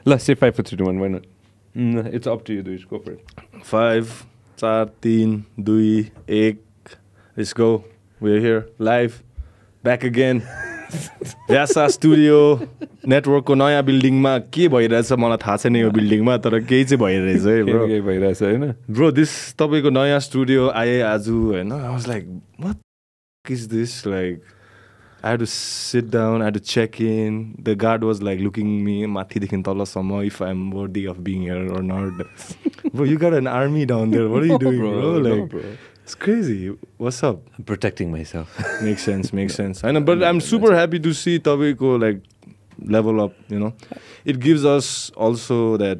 Let's say 5, 4, 3, 2, 1. Why not? It's up to you, Diwiz. Go for it. 5, 4, 3, 2, 1. Let's go. We're here live, back again. Vyasa Studio Network को नयाँ बिल्डिङमा के भइरहेछ मलाई थाहा छैन यो बिल्डिङमा तर केही चाहिँ भइरहेछ है ब्रो. केही भइरहेछ हैन. Bro, this तपाईको नयाँ स्टुडियो आए आज हैन. I was like, what is this? Like, I had to sit down, I had to check in. The guard was like looking me माथिदेखि तलसम्म if I'm worthy of being here or not. Bro, you got an army down there. What are you doing, bro? Like, no, bro. It's crazy. What's up? I'm protecting myself. Makes sense. I know, but I'm super happy to see Tabiko like level up, you know. It gives us also that,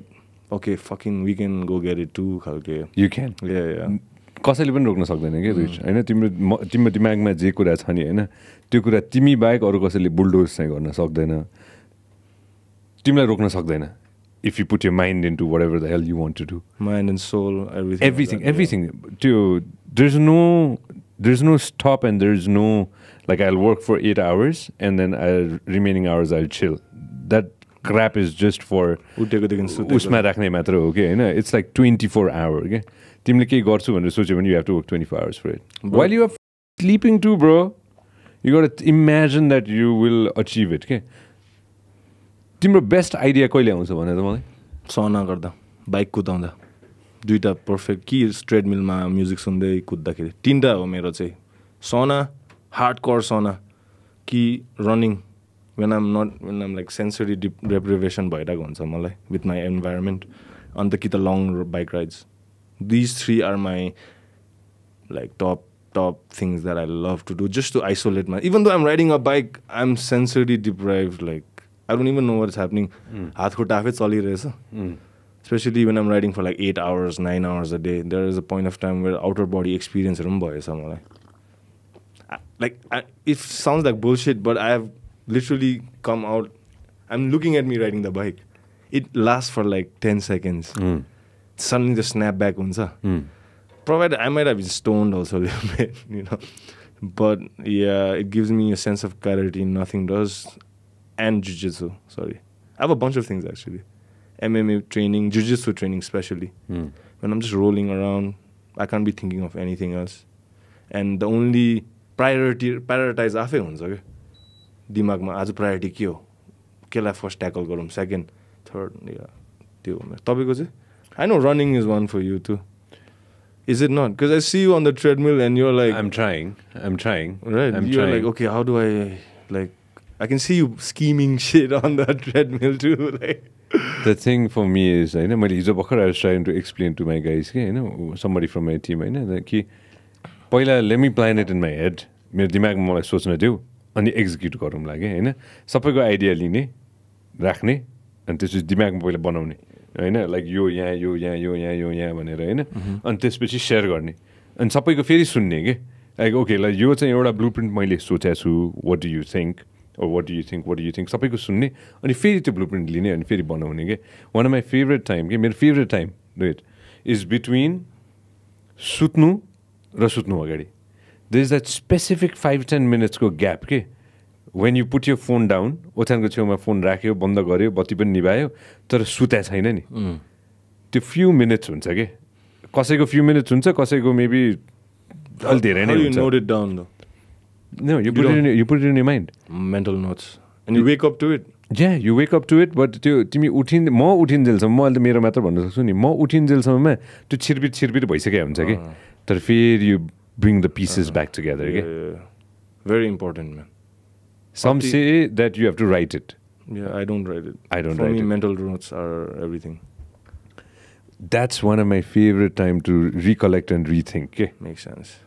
okay, fucking we can go get it too. Okay. You can. Yeah. कसैले पनि रोक्न सक्दैन के Diwiz हैन. तिम्रो दिमागमा जे कुरा छ नि हैन, त्यो कुरा तिमी बाहेक अरु कसैले बुलडोज चाहिँ गर्न सक्दैन. तिमीलाई रोक्न सक्दैन. If you put your mind into whatever the hell you want to do. Mind and soul, everything. Everything. There's no stop and there's no, like, I'll work for 8 hours and then remaining hours I'll chill. That crap is just for usma rakhne matra ho ke हैन. It's like 24 hour के. तिमीले के गर्छु भनेर सोच्यो भने you have to work 24 hours for it. While you are sleeping too, bro, you got to imagine that you will achieve it के. तिम्रो बेस्ट आइडिया कहिले आउँछ भने त मलाई सना गर्दा बाइक कुदाउँदा दुईटा पर्फेक्ट कि ट्रेडमिलमा म्युजिक सुन्दै कुद्दाखेरि तीनटा हो मेरो चाहिँ सना हार्डकोर सना कि running when I'm like sensory deprivation भइरहेको हुन्छ मलाई with my environment अन्त कि त long bike rides. These three are my like top things that I love to do just to isolate my, even though I'm riding a bike I'm sensory deprived, like I don't even know what's happening. हात खुट्टा आफै चलिरहेछ. Especially when I'm riding for like 8 hours, 9 hours a day. There is a point of time where outer body experience पनि भएछ मलाई. Like, it sounds like bullshit, but I have literally come out. I'm looking at me riding the bike. It lasts for like 10 seconds. Suddenly the snap back हुन्छ. Provided I might have been stoned also a little bit, you know. But yeah, it gives me a sense of clarity. Nothing does. And Jiu-Jitsu, sorry. I have a bunch of things actually. MMA training, Jiu-Jitsu training especially. When I'm just rolling around, I can't be thinking of anything else. And the only prioritize आफै हुन्छ के दिमागमा आज priority के हो केलाई first tackle गरौँ second third या त्यो तपाईको चाहिँ I know running is one for you too. Is it not? Because I see you on the treadmill and you're like I'm trying. Right. You're like, okay, how do I like I can see you scheming shit on the treadmill too. Like the thing for me is, I was trying to explain to my guys, somebody from my team, that let me plan it in my head. मेरो दिमागमा मलाई सोच्न देऊ अनि execute गरौँला के हैन. सबैको आइडिया लिने राख्ने अनि त्यसपछि दिमागमा पहिला बनाउने हैन, लाइक यो यहाँ भनेर हैन. अनि त्यसपछि शेयर गर्ने अनि सबैको फेरि सुन्ने के, लाइक ओके ल यो चाहिँ एउटा ब्लुप्रिन्ट मैले सोचेको छु, what do you think or what do you think सबैको सुन्ने अनि फेरि त्यो ब्लुप्रिन्ट लिने अनि फेरि बनाउने के. One of my favourite time के, मेरो favourite time right is between सुत्नु र सुत्नु अगाडि. देयर इज द्याट स्पेसिफिक 5-10 मिनट्सको ग्याप के, वेन यु पुट यो फोन डाउन, ओछ्यानको छेउमा फोन राख्यो, बन्द गर्यो, बत्ती पनि निभायो, तर सुत्या छैन नि. त्यो फ्यु मिनट्स हुन्छ के, कसैको फ्यु मिनट्स हुन्छ, कसैको मेबी अलि धेरै नै हुन्छ. Note it down though. No, you put it in your mind. Mental notes. And you wake up to it. Yeah, you wake up to it, but त्यो तिमी म उठिन्जेलसम्म, म अहिले त मेरो मात्र भन्न सक्छु नि, म उठिन्जेलसम्ममा त्यो छिरबिट भइसकेको हुन्छ कि, तर फेरि you bring the pieces back together. Yeah. Very important, man. Some say that you have to write it. Yeah, I don't write it. For me, mental notes are everything. That's one of my favorite time to recollect and rethink. Okay? Makes sense.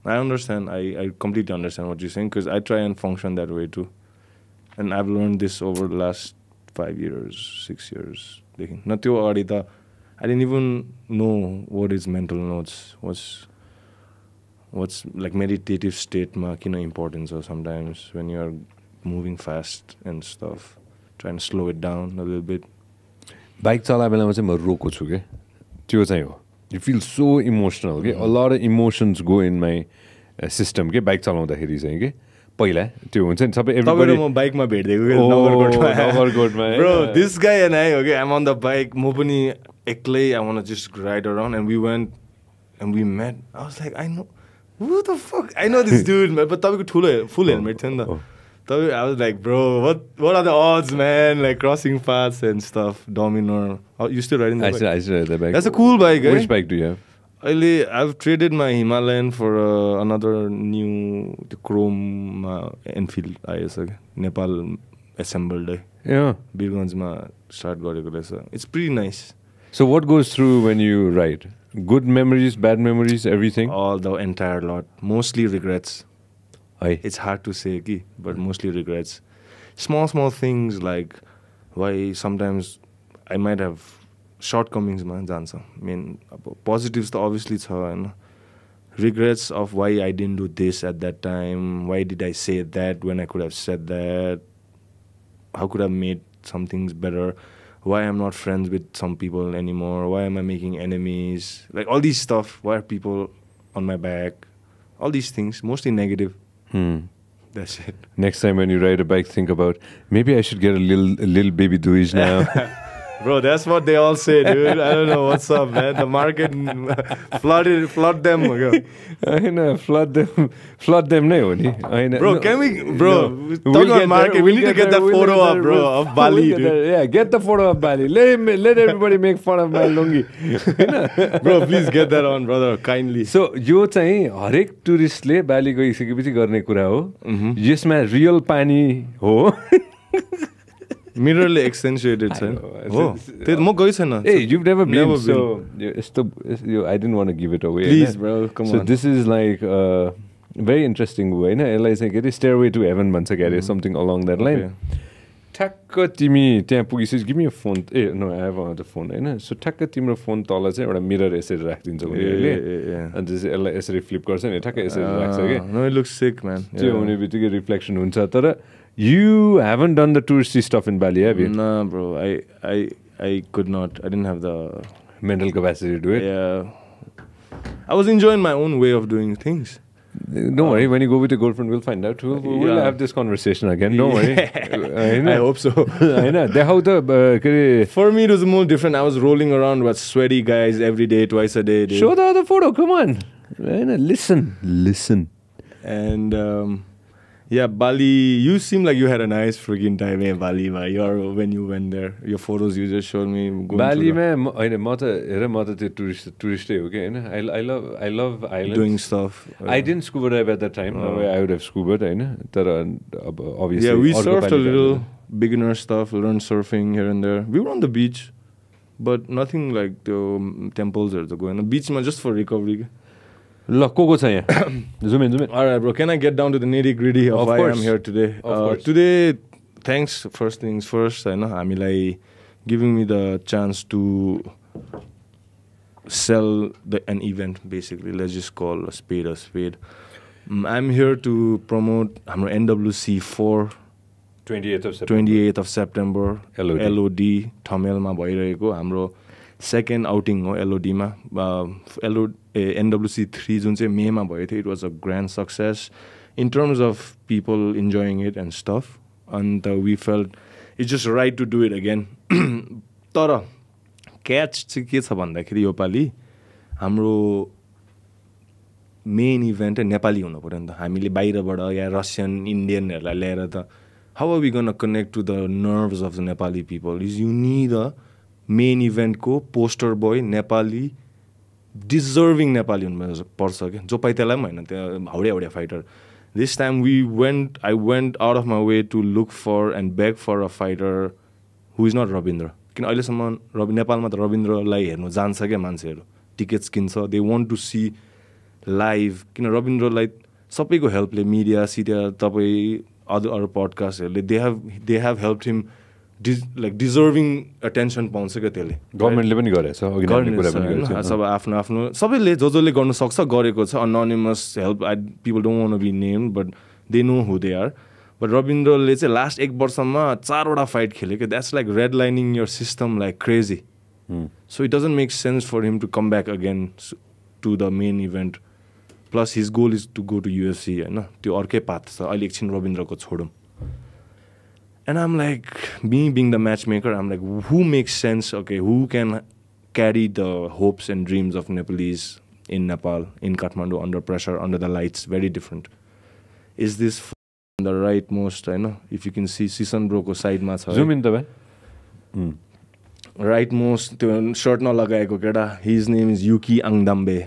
I understand. I completely understand what you're saying because I try and function that way too. And I've learned this over the last 5 years, 6 years. I didn't even know what is mental notes. What's like meditative state importance or sometimes when you're moving fast and stuff, trying to slow it down a little bit. Bike chala बेलामा चाहिँ म रोको छु के, त्यो चाहिँ हो. You feel so emotional, okay? A lot of emotions go in my system, okay? Bike चलाउँदाखेरि चाहिँ के, पहिला त्यो हुन्छ नि सबै तपाईँले म बाइकमा भेट्दिएको नगरकोटमा bro this guy and I okay I'm on the bike म पनि एक्लै I want to just ride around and we went and we met I was like I know who the fuck I know this dude man but तपाईँको ठुलो full helmet थियो नि त तपाईँ I was like bro what are the odds man like crossing paths and stuff Dominar you still riding that bike? I still ride that bike. That's a cool bike Which bike do you have? I've traded my Himalayan for another new Chrome Enfield IS Nepal assembled Yeah. Birganjma start gareko रहेछ it's pretty nice. So what goes through when you ride? Good memories, bad memories, everything? All the entire lot. Mostly regrets. Aye. It's hard to say, but mostly regrets. Small things like why sometimes I might have shortcomings, man. I mean, positives obviously and regrets of why I didn't do this at that time. Why did I say that when I could have said that? How could I have made some things better? Why I'm not friends with some people anymore? Why am I making enemies? Like all these stuff. Why are people on my back? All these things, mostly negative. That's it. Next time when you ride a bike, think about maybe I should get a little baby Diwiz now. Bro, that's what they all say, dude. I don't know what's up, man. The market flood them. I know, flood them. Bro, can we, bro? Talk about market. We need to get that photo up, bro, of Bali, dude. Yeah, get the photo of Bali. Let everybody make fun of my lungi. Bro, please get that on, brother, kindly. So, यो चाहिँ हरेक टुरिस्टले बाली गइसकेपछि गर्ने कुरा हो. यसमा real पानी हो. Mirrorly accentuated, sir. Oh, म गइ छैन. Hey, you've never been. So, I didn't want to give it away. Please, bro, come on. So this is like very interesting way, na? यसलाई चाहिँ के अरे Stairway to Heaven भन्छ के अरे something along that line. ठ्याक्क तिमी त्यहाँ पुगिसकेपछि give me a phone. No, I have another phone, हैन? So ठ्याक्क तिम्रो फोन तल चाहिँ एउटा मिरर यसरी राखिदिन्छ उनीहरूले. अनि त्यसै यसलाई यसरी फ्लिप गर्छ नि ठ्याक्क यसरी राख्छ के. No, it looks sick, man. त्यो हुने बित्तिकै रिफ्लेक्सन हुन्छ तर you haven't done the touristy stuff in Bali, have you? No, bro. I could not. I didn't have the mental capacity to do it. Yeah. I was enjoying my own way of doing things. Don't worry. When you go with your girlfriend, we'll find out. We'll have this conversation again. Don't worry. I hope so. I know. How the For me, it was more different. I was rolling around with sweaty guys every day, twice a day. Dude. Show the other photo. Come on. Listen. And yeah, Bali. You seem like you had a nice freaking time in Bali, when you went there. Your photos you just showed me. Bali, man. म त tourist okay. I love islands. Doing stuff. I didn't scuba dive at that time. I would have scuba, obviously. Yeah, we surfed a little, beginner stuff. Learned surfing here and there. We were on the beach, but nothing like the temples or the going. Beach, just for recovery. L को छ यहाँ zoom in. Alright, bro, can I get down to the nitty gritty of why I'm here today? Today, thanks, first things first, हामीलाई giving me the chance to sell an event, basically. Let's just call a spade a spade. I'm here to promote हाम्रो NWC 4 28th of September LOD ठमेलमा भइरहेको हाम्रो second outing हो LOD मा NWC 3 जुन चाहिँ मे मा भयो थियो. It was a grand success in terms of people enjoying it and stuff, and we felt it's just right to do it again. तर क्याच चाहिँ के छ भन्दाखेरि यो पालि हाम्रो मेन इभेन्ट नेपाली हुनु पर्यो नि त. हामीले बाहिरबाट या रसियन इन्डियनहरूलाई ल्याएर त how are we going to connect to the nerves of the Nepali people? Is you need a main event को poster boy Nepali deserving Nepali हुनु पर्छ क्या जो पाइ त्यसलाई पनि होइन त्यो हाउडे fighter. This time I went out of my way to look for and beg for a fighter who is not Rabindra. किन अहिलेसम्म नेपालमा त रविन्द्रलाई हेर्नु जान्छ क्या मान्छेहरू, टिकट्स किन्छ. They want to see live. किन रविन्द्रलाई सबैको हेल्पले मिडिया सिडिया तपाईँ अरू पडकास्टहरूले they have help him deserving attention पाउँछ क्या त्यसले. गभर्मेन्टले पनि गरेछ सब आफ्नो सबैले जसले गर्न सक्छ गरेको छ. Anonymous help people don't want be name but they know who they are. But रविन्द्रले चाहिँ लास्ट 1 वर्षमा 4वटा फाइट खेलेको. That's like red lining your system like crazy. So it doesn't make sense for him to come back again to the main event Plus his goal is to go to UFC, होइन त्यो अर्कै path छ अहिले एकछिन रविन्द्रको छोडौँ and I'm like me being the matchmaker I'm like who makes sense okay who can carry the hopes and dreams of Nepalese in Nepal in Kathmandu under pressure under the lights very different is this the right most I know if you can see Sisan bro ko side ma cha zoom in the way right most त्यो shirt नलगाएको केटा his name is Yuki Angdambe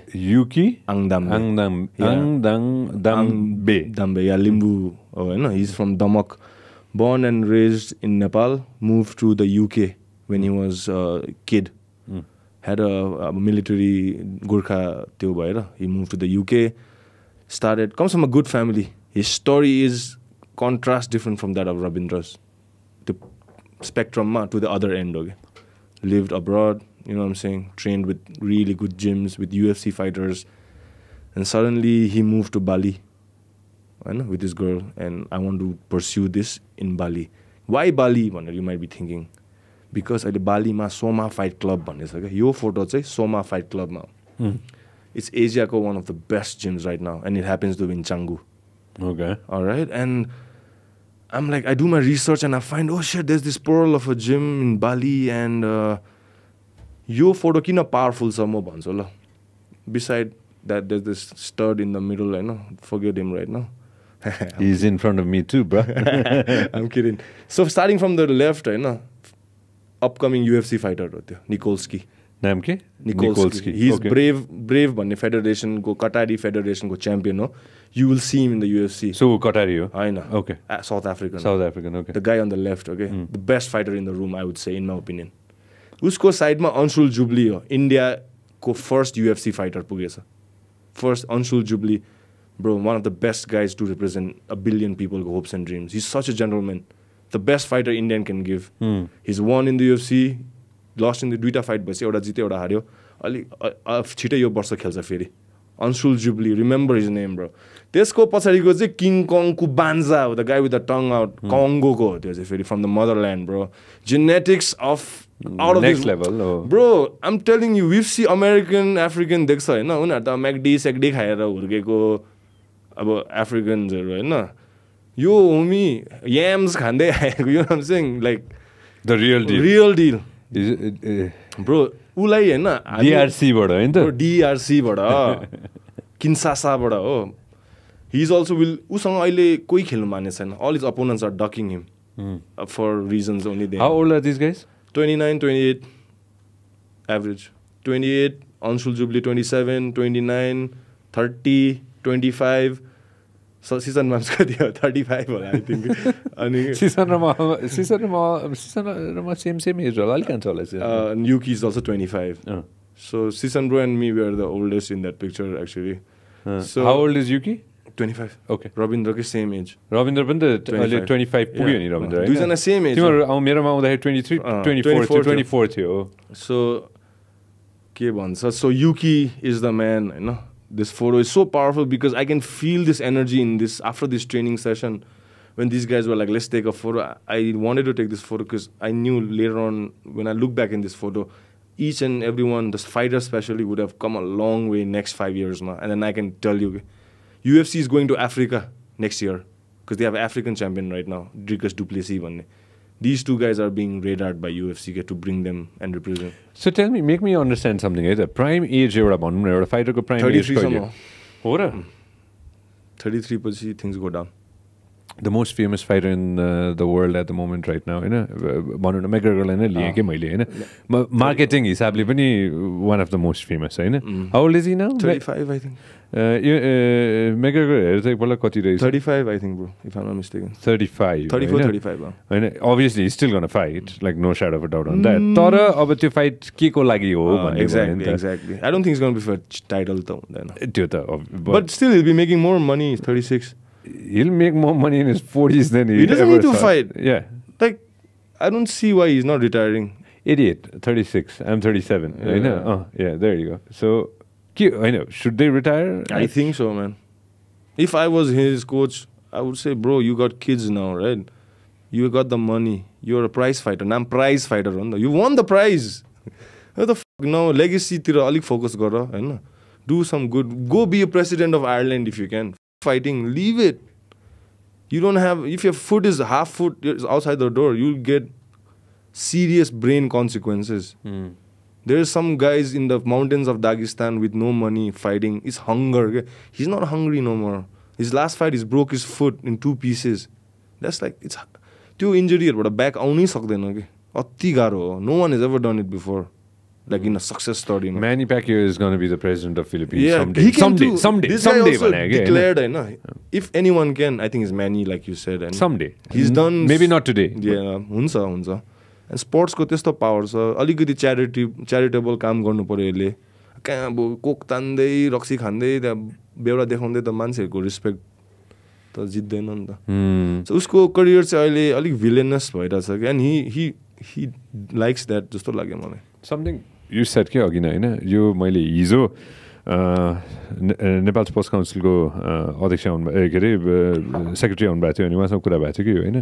Angdambe yeah limbu oh हैन he's from Damak born and raised in Nepal moved to the UK when he was a kid had a military Gurkha त्यो भएर he moved to the UK started comes from a good family his story is contrast different from that of Ravindra's the spectrum to the other end okay lived abroad, you know what I'm saying, trained with really good gyms, with UFC fighters. And suddenly he moved to Bali, I know, with this girl. And I want to pursue this in Bali. Why Bali, you might be thinking. Because at Bali, ma Soma Fight Club. Your photo say Soma Fight Club. It's Asia one of the best gyms right now. And it happens to be in Canggu. Okay. All right. And I'm like, I do my research and I find, oh shit, there's this pearl of a gym in Bali and your photo kina powerful samo bhancha la. Beside that, there's this stud in the middle, I know. Forget him right now. He's in front of me too, bro. I'm kidding. So starting from the left, I know, upcoming UFC fighter, Nikolsky. Naam ke? Nikolsky. He's okay. Brave भन्ने federation को कटारी federation को champion हो. You will see him in the UFC. So Qatari ho? I know. Okay. South African. South African, okay. The guy on the left, okay. The best fighter in the room, I would say, in my opinion. Usko side ma Anshul Jubli ho. India ko first UFC fighter पुगेछ. First Anshul Jubli, bro, one of the best guys to represent a billion people hopes and dreams. He's such a gentleman. The best fighter Indian can give. He's won in the UFC. Lost in the दुईटा fight भएपछि एउटा जित्यो एउटा हार्यो अलि छिटै यो वर्ष खेल्छ फेरि Anshul Jubli remember his name bro त्यसको पछाडीको चाहिँ किङ कङ को बान्जा हो the guy with the tongue out Congo को हो त्यो चाहिँ फेरि from the motherland bro genetics of out of next this level bro I'm telling you we've seen American African देख्छ हैन उनीहरु त मैकडी सेकडी खाएर हुर्केको अब Africansहरु हैन यो होमी yams खाँदै आएको you know what I'm saying like the real deal bro उलाई हैन DRC बाट हैन त DRC बाट किन्सासा बाट हो he is also will उसँग अहिले कोही खेल्नु मान्ने छैन all his opponents are ducking him for reasons only they how old are these guys 29 28 average 28 Anshul Jubli 27 29 30 25 so season months ka diyo 35 होला I think अनि season रमा same age होला अलिक कान्छ होला Yuki is also 25 so season bro and me we are the oldest in that picture actually so how old is Yuki 25 okay Ravindra ko same age Ravindra पनि त अहिले 25 पुग्यो नि Ravindra हैन दुईजना same age तिम्रो मेरोमा आउँदाखेरि 23 24 थियो so के भन्छ so Yuki is the man हैन this photo is so powerful because I can feel this energy in this after this training session when these guys were like let's take a photo I wanted to take this photo because I knew later on when I look back in this photo each and everyone the fighter especially would have come a long way next 5 years now and then I can tell you UFC is going to Africa next year because they have an African champion right now Dricus Du Plessis भन्ने these two guys are being radared by UFC to bring them and represent. So tell me, make me understand something. The prime age एउटा भनौँ न एउटा fighter को prime 33 age कहिले हो र 33 पछि things go down. The most famous fighter in the world at the moment right now, हैन भनौँ न McGregorलाई नै लिएँ के मैले हैन मार्केटिङ हिसाबले पनि one of the most famous हैन How old is he now? 35 I think. McGregor हेर चाहिँ एकपल्ट कति रहेछ 35 I think bro if I'm not mistaken 35 34 35 हैन obviously he's still gonna fight like no shadow of a doubt on that तर अब त्यो फाइट के को लागि हो भन्ने exactly I don't think it's going to be for title त हुँदैन त्यो त but still he'll be making more money he's 36 he'll make more money in his 40s than he doesn't need to fight yeah like I don't see why he's not retiring idiot 36 I'm 37 I know yeah there you go so I know should they retire I think so man if I was his coach I would say bro you got kids now right you got the money you're a prize fighter and I'm prize fighter you won the prize what the fuck no legacy तिर अलिक focus गर हैन Do some good. Go be a president of Ireland if you can. Fighting, leave it. You don't have, if your foot is half foot outside the door, you'll get serious brain consequences. There are some guys in the mountains of Dagestan with no money fighting. It's hunger. Okay? He's not hungry no more. His last fight, he broke his foot in 2 pieces. That's like, it's त्यो इन्जुरीहरुबाट back आउनै सक्दैन के अति गाह्रो हो no one has ever done it before like in a success story Manny Pacquiao is going to be the president of Philippines someday this guy also declared if anyone can I think it's Manny like you said and someday he's done maybe not today हुन्छ and sports को त्यस्तो power छ अलिकति charitable काम गर्नु पर्यो यसले कहाँ अब कोक तान्दै रक्सी खान्दै त्यहाँ बेउरा देखाउँदै त मान्छेहरुको रिस्पेक्ट त जित्दैन नि त सो उसको करियर चाहिँ अहिले अलिक भिलेनस भइराछ के and he likes that जस्तो लाग्यो मलाई something you said के अघि नै हैन यो मैले हिजो नेपाल स्पोर्ट्स काउन्सिलको अध्यक्ष के अरे सेक्रेटरी आउनुभएको थियो अनि उहाँसँग कुरा भएको थियो कि होइन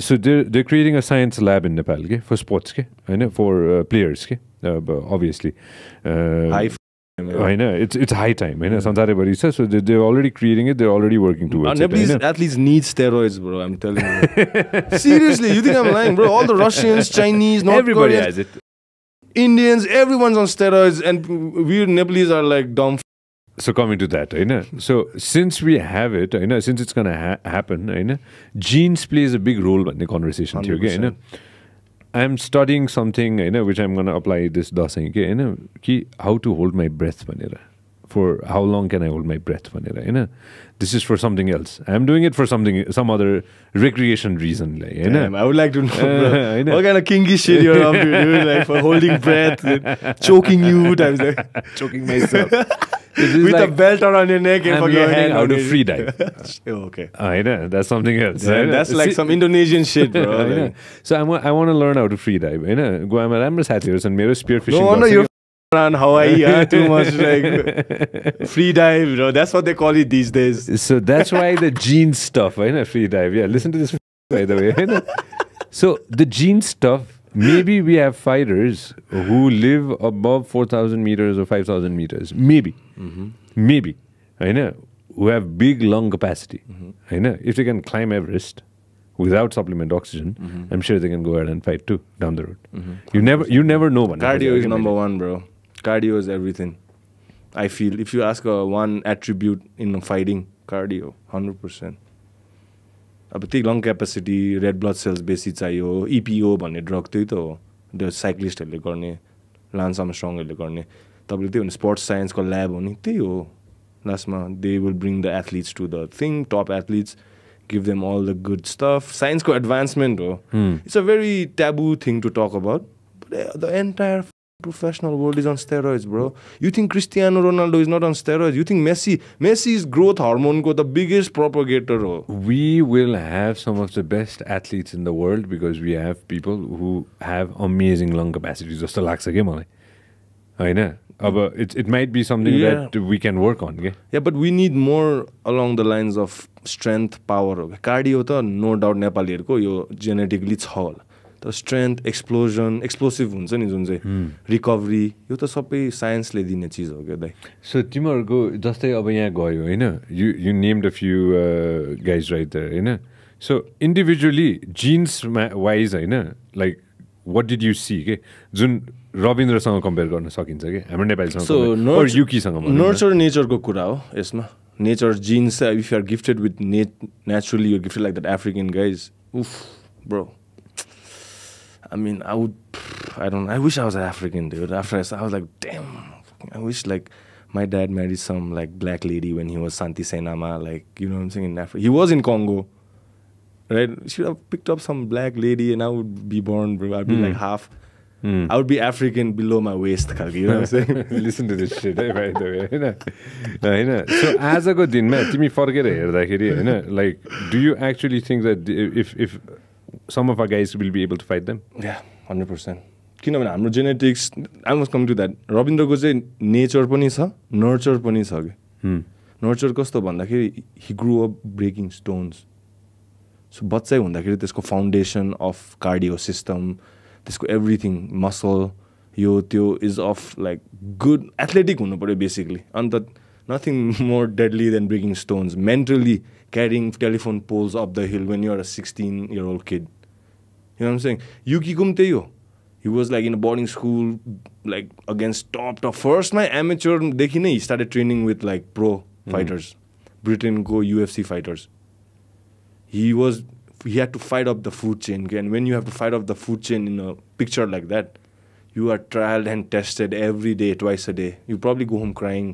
so they creating a science lab in Nepal के फर स्पोर्ट्स के होइन फर प्लेयर्स के अभियसली होइन इट्स हाई टाइम होइन संसारैभरि छ so they already creating it they already working towards it Nepalese athletes need steroids bro I'm telling you seriously you think I'm lying bro all the Russians Chinese North everybody Koreans, has it Indians everyone's on steroids and we Nepalese are like dumb so coming to that होइन so since we have it होइन since it's gonna happen होइन genes plays a big role भन्ने conversation थियो कि होइन I'm studying something होइन which I'm gonna apply this Dashain के होइन कि how to hold my breath भनेर for how long can I hold my breath भनेर होइन this is for something else I'm doing it for some other recreation reason like होइन I would like to know bro, what kind of kinky shit you're up to dude like for holding breath choking you times like choking myself with like, a belt around your neck and I'm learning how to free dive okay होइन that's something else that's like some Indonesian shit bro like. So I want to learn how to free dive होइन गोवामा राम्रो साथीहरु छन् मेरो spear fishing no wonder you're around Hawaii too much like free dive you know that's what they call it these days so that's why the gene stuff right free dive yeah listen to this by the way so the gene stuff maybe we have fighters who live above 4,000 meters or 5,000 meters maybe maybe right who have big lung capacity right if they can climb Everest without supplement oxygen I'm sure they can go ahead and fight too down the road you never know cardio is number one bro cardio is everything I feel if you ask one attribute in fighting cardio 100% अब त्यही long capacity red blood cells बेसी चाहियो EPO भन्ने drug त्यही त हो त्यो साइक्लिस्टहरूले गर्ने लान्स आर्मस्ट्रङहरूले गर्ने तपाईँले त्यही भने स्पोर्ट्स साइन्सको ल्याब हो नि त्यही हो लास्टमा they will bring the athletes to the thing top athletes give them all the good stuff science ko advancement it's a very taboo thing to talk about but the entire professional world is on steroids bro you think Cristiano Ronaldo is not on steroids you think Messi's growth hormone ko the biggest propagator we will have some of the best athletes in the world because we have people who have amazing lung capacity just लाग्छ के मलाई हैन अब it might be something that we can work on के yeah but we need more along the lines of strength power cardio त no doubt नेपालीहरुको यो genetically छ होला तर strength explosion explosive हुन्छ नि जुन चाहिँ recovery यो त सबै साइन्सले दिने चीज हो के दाइ so तिमीहरुको जस्तै अब यहाँ गयो हैन you named a few guys right there हैन so individually genes wise हैन like what did you see के जुन रविन्द्रसँग कम्पेयर गर्न सकिन्छ के हाम्रो नेपालीसँग or युकीसँग नर्चर नेचरको कुरा हो यसमा nature genes if you are gifted with naturally you're gifted like that African guys oof bro I mean I wish I was an African dude after I was like damn I wish like my dad married some like black lady when he was Santi Senama like you know what I'm saying in Africa he was in Congo right should have picked up some black lady and I would be born bro I'd be like half I would be African below my waist you know what I'm saying listen to this shit by the way हैन so आजको दिनमा तिमी फर्केर हेर्दाखेरि हैन like do you actually think that if some of our guys will be able to fight them yeah 100% किनभने हाम्रो genetics I must come to that रविन्द्रको चाहिँ नेचर पनि छ नर्चर पनि छ के नर्चर कस्तो भन्दाखेरि he grew up breaking stones so बच्चै हुँदाखेरि त्यसको फाउन्डेसन अफ कार्डियो सिस्टम त्यसको एभ्रिथिङ मसल यो त्यो is of like good athletic हुनु पऱ्यो बेसिकली अन्त nothing more deadly than breaking stones mentally carrying telephone poles of the hill when you're a 16-year-old kid you know what I'm saying युकीको पनि त्यही हो he was like in a boarding school like against top first my amateur देखि नै he started training with like pro fighters Britain ko UFC fighters he had to fight up the food chain and when you have to fight up the food chain in a picture like that you are trialed and tested every day twice a day you probably go home crying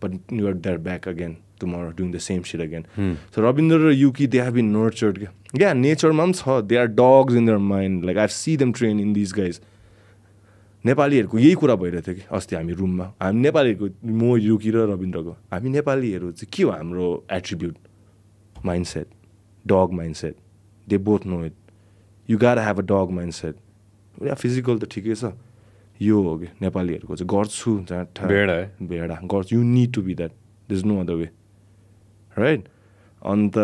but you are there back again tomorrow doing the same shit again so Rabinder and Yuki they have been nurtured yeah nature mams they are dogs in their mind like I see them train in these guys नेपालीहरुको यही कुरा भइरहेको थियो कि अस्ति हामी रुममा हामी नेपालीहरुको म युकी र रविन्द्रको हामी नेपालीहरु चाहिँ के हो हाम्रो attribute mindset dog mindset they both know it you got have a dog mindset या फिजिकल त ठिकै छ यो हो कि नेपालीहरुको चाहिँ गर्छु बेडा गर्छु you need to be that there is no other way right and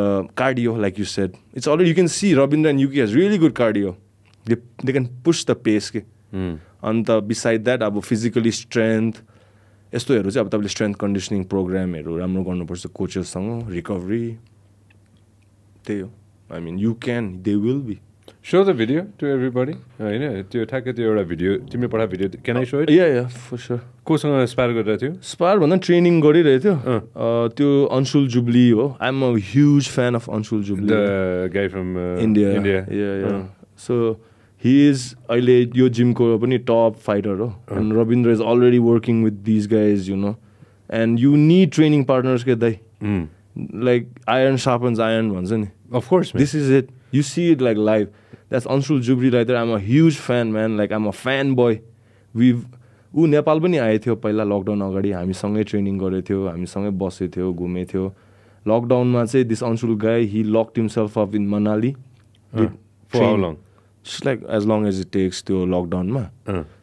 cardio like you said it's already you can see Rabindra and Yuki has really good cardio they can push the pace के and beside that अब physically strength यस्तोहरू चाहिँ अब तपाईँले strength conditioning प्रोग्रामहरू राम्रो गर्नुपर्छ कोचेससँग recovery त्यही हो I mean you can they will be Show the video to everybody. होइन त्यो ठ्याक्कै त्यो एउटा भिडियो तिमीले पठाएको video can I show it या फर स्योर कोसँग स्पार गरिरहेको थियो स्पार भन्दा ट्रेनिङ गरिरहेको थियो त्यो अंशुल जुबली हो I am a huge fan of Anshul Jubli the guy from India so he is अहिले यो जिमको पनि टप फाइटर हो and Ravindra is already working with these guys you know and you need training partners के दाइ like iron sharpens iron भन्छ नि of course man. This is it you see it like live that's Anshul Jubri right there I'm a huge fan man like I'm a fanboy ऊ नेपाल पनि आएको थियो पहिला lockdown अगाडि हामीसँगै ट्रेनिङ गरेको थियो हामीसँगै बसेको थियो घुमेको थियो लकडाउनमा चाहिँ दिस अंशुल गाई he locked himself up in Manali for how long just like as long as it takes to lockdown ma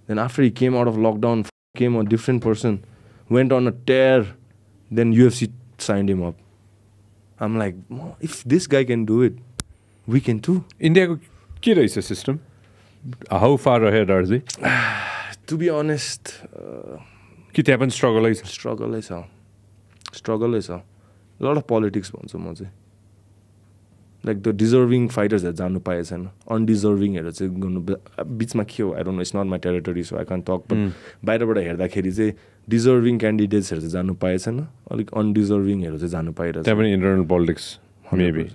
then after he came out of lockdown came a different person went on a tear then UFC signed him up I'm like if this guy can do it we can too India ko ke rahcha system how far ahead are they to be honest ke त्यहाँ पनि struggle is a lot of politics भन्छु म चाहिँ like the deserving fighters that जानु पाए छैन undeserving हेरेर चाहिँ गर्नु बिचमा के हो I don't know it's not my territory so I can't talk but बाहिरबाट हेर्दाखेरि चाहिँ deserving candidates हेरेर चाहिँ जानु पाए छैन अलिक undeserving हेरेर चाहिँ जानु पाइरहेछ त्यहाँ पनि internal politics maybe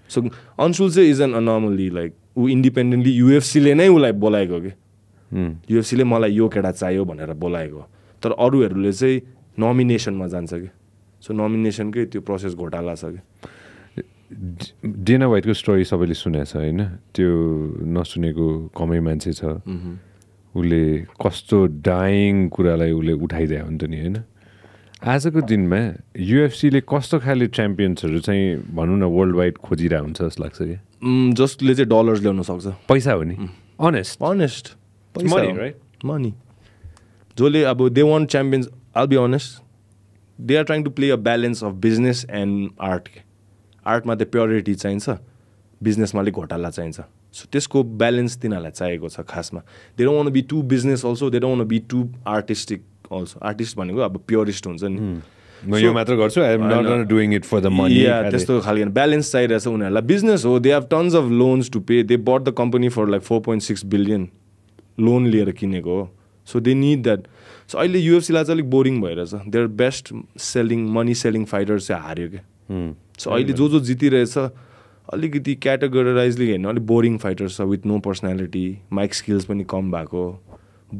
so Anshul चाहिँ is an anomaly like ऊ independently UFC ले नै उलाई बोलाएको के UFC ले मलाई यो केटा चाहियो भनेर बोलाएको तर अरूहरूले चाहिँ नोमिनेसनमा जान्छ के सो नोमिनेसनकै त्यो प्रोसेस घोटाला छ के डेना वाइटको स्टोरी सबैले सुनेको छ होइन त्यो नसुनेको कमै मान्छे छ उसले कस्तो डाइङ कुरालाई उसले उठाइदियो हुन्छ नि होइन आजको दिनमा युएफसीले कस्तो खाले च्याम्पियन्सहरू चाहिँ भनौँ न वर्ल्ड वाइड खोजिरहेको हुन्छ जस्तो लाग्छ कि जसले चाहिँ डलर्स ल्याउन सक्छ पैसा हो नि अनेस्ट मनी राइट मनी जसले अब they want champions all be honest they are trying to play a balance of business and art आर्टमा त प्योरिटी चाहिन्छ बिजनेसमा अलिक घोटाला चाहिन्छ सो त्यसको ब्यालेन्स तिनीहरूलाई चाहिएको छ खासमा they don't want be to business also they don't want be to artistic also artist भनेको अब प्योरिस्ट हुन्छ नि म यो मात्र गर्छु I am not doing it for the money त्यस्तो खालको ब्यालेन्स चाहिरहेछ उनीहरूलाई बिजनेस हो they have tons of loans to pay they but the company for like 4.6 billion loan लिएर किनेको हो so they need that so अहिले युएफसीलाई चाहिँ अलिक बोरिङ भइरहेछ their best selling money selling fighters चाहिँ हार्यो क्या सो अहिले जो जितिरहेछ अलिकति क्याटेगोराइजली हेर्नु अलिक बोरिङ फाइटर्स छ with no personality mic skills पनि कम भएको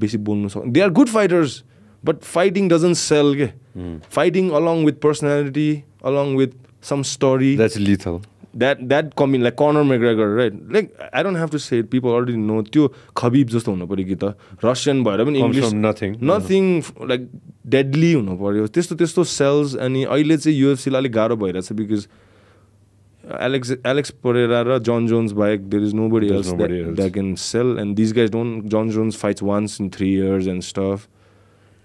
बेसी बोल्नु सक्छ they are good fighters but fighting doesn't sell के fighting along with personality along with some story that's lethal that coming like Conor McGregor right like I don't have to say it people already know त्यो Khabib जस्तो हुनु पर्यो कि त Russian भएर पनि English nothing like deadly हुनु पर्यो त्यस्तो सेल्स अनि अहिले चाहिँ युएफसीलाई अलिक गाह्रो भइरहेछ बिकज एलेक्स परेरा र जन जोन्स बाहेक there is nobody else that can sell and this guys don't Jon Jones fights once in 3 years and stuff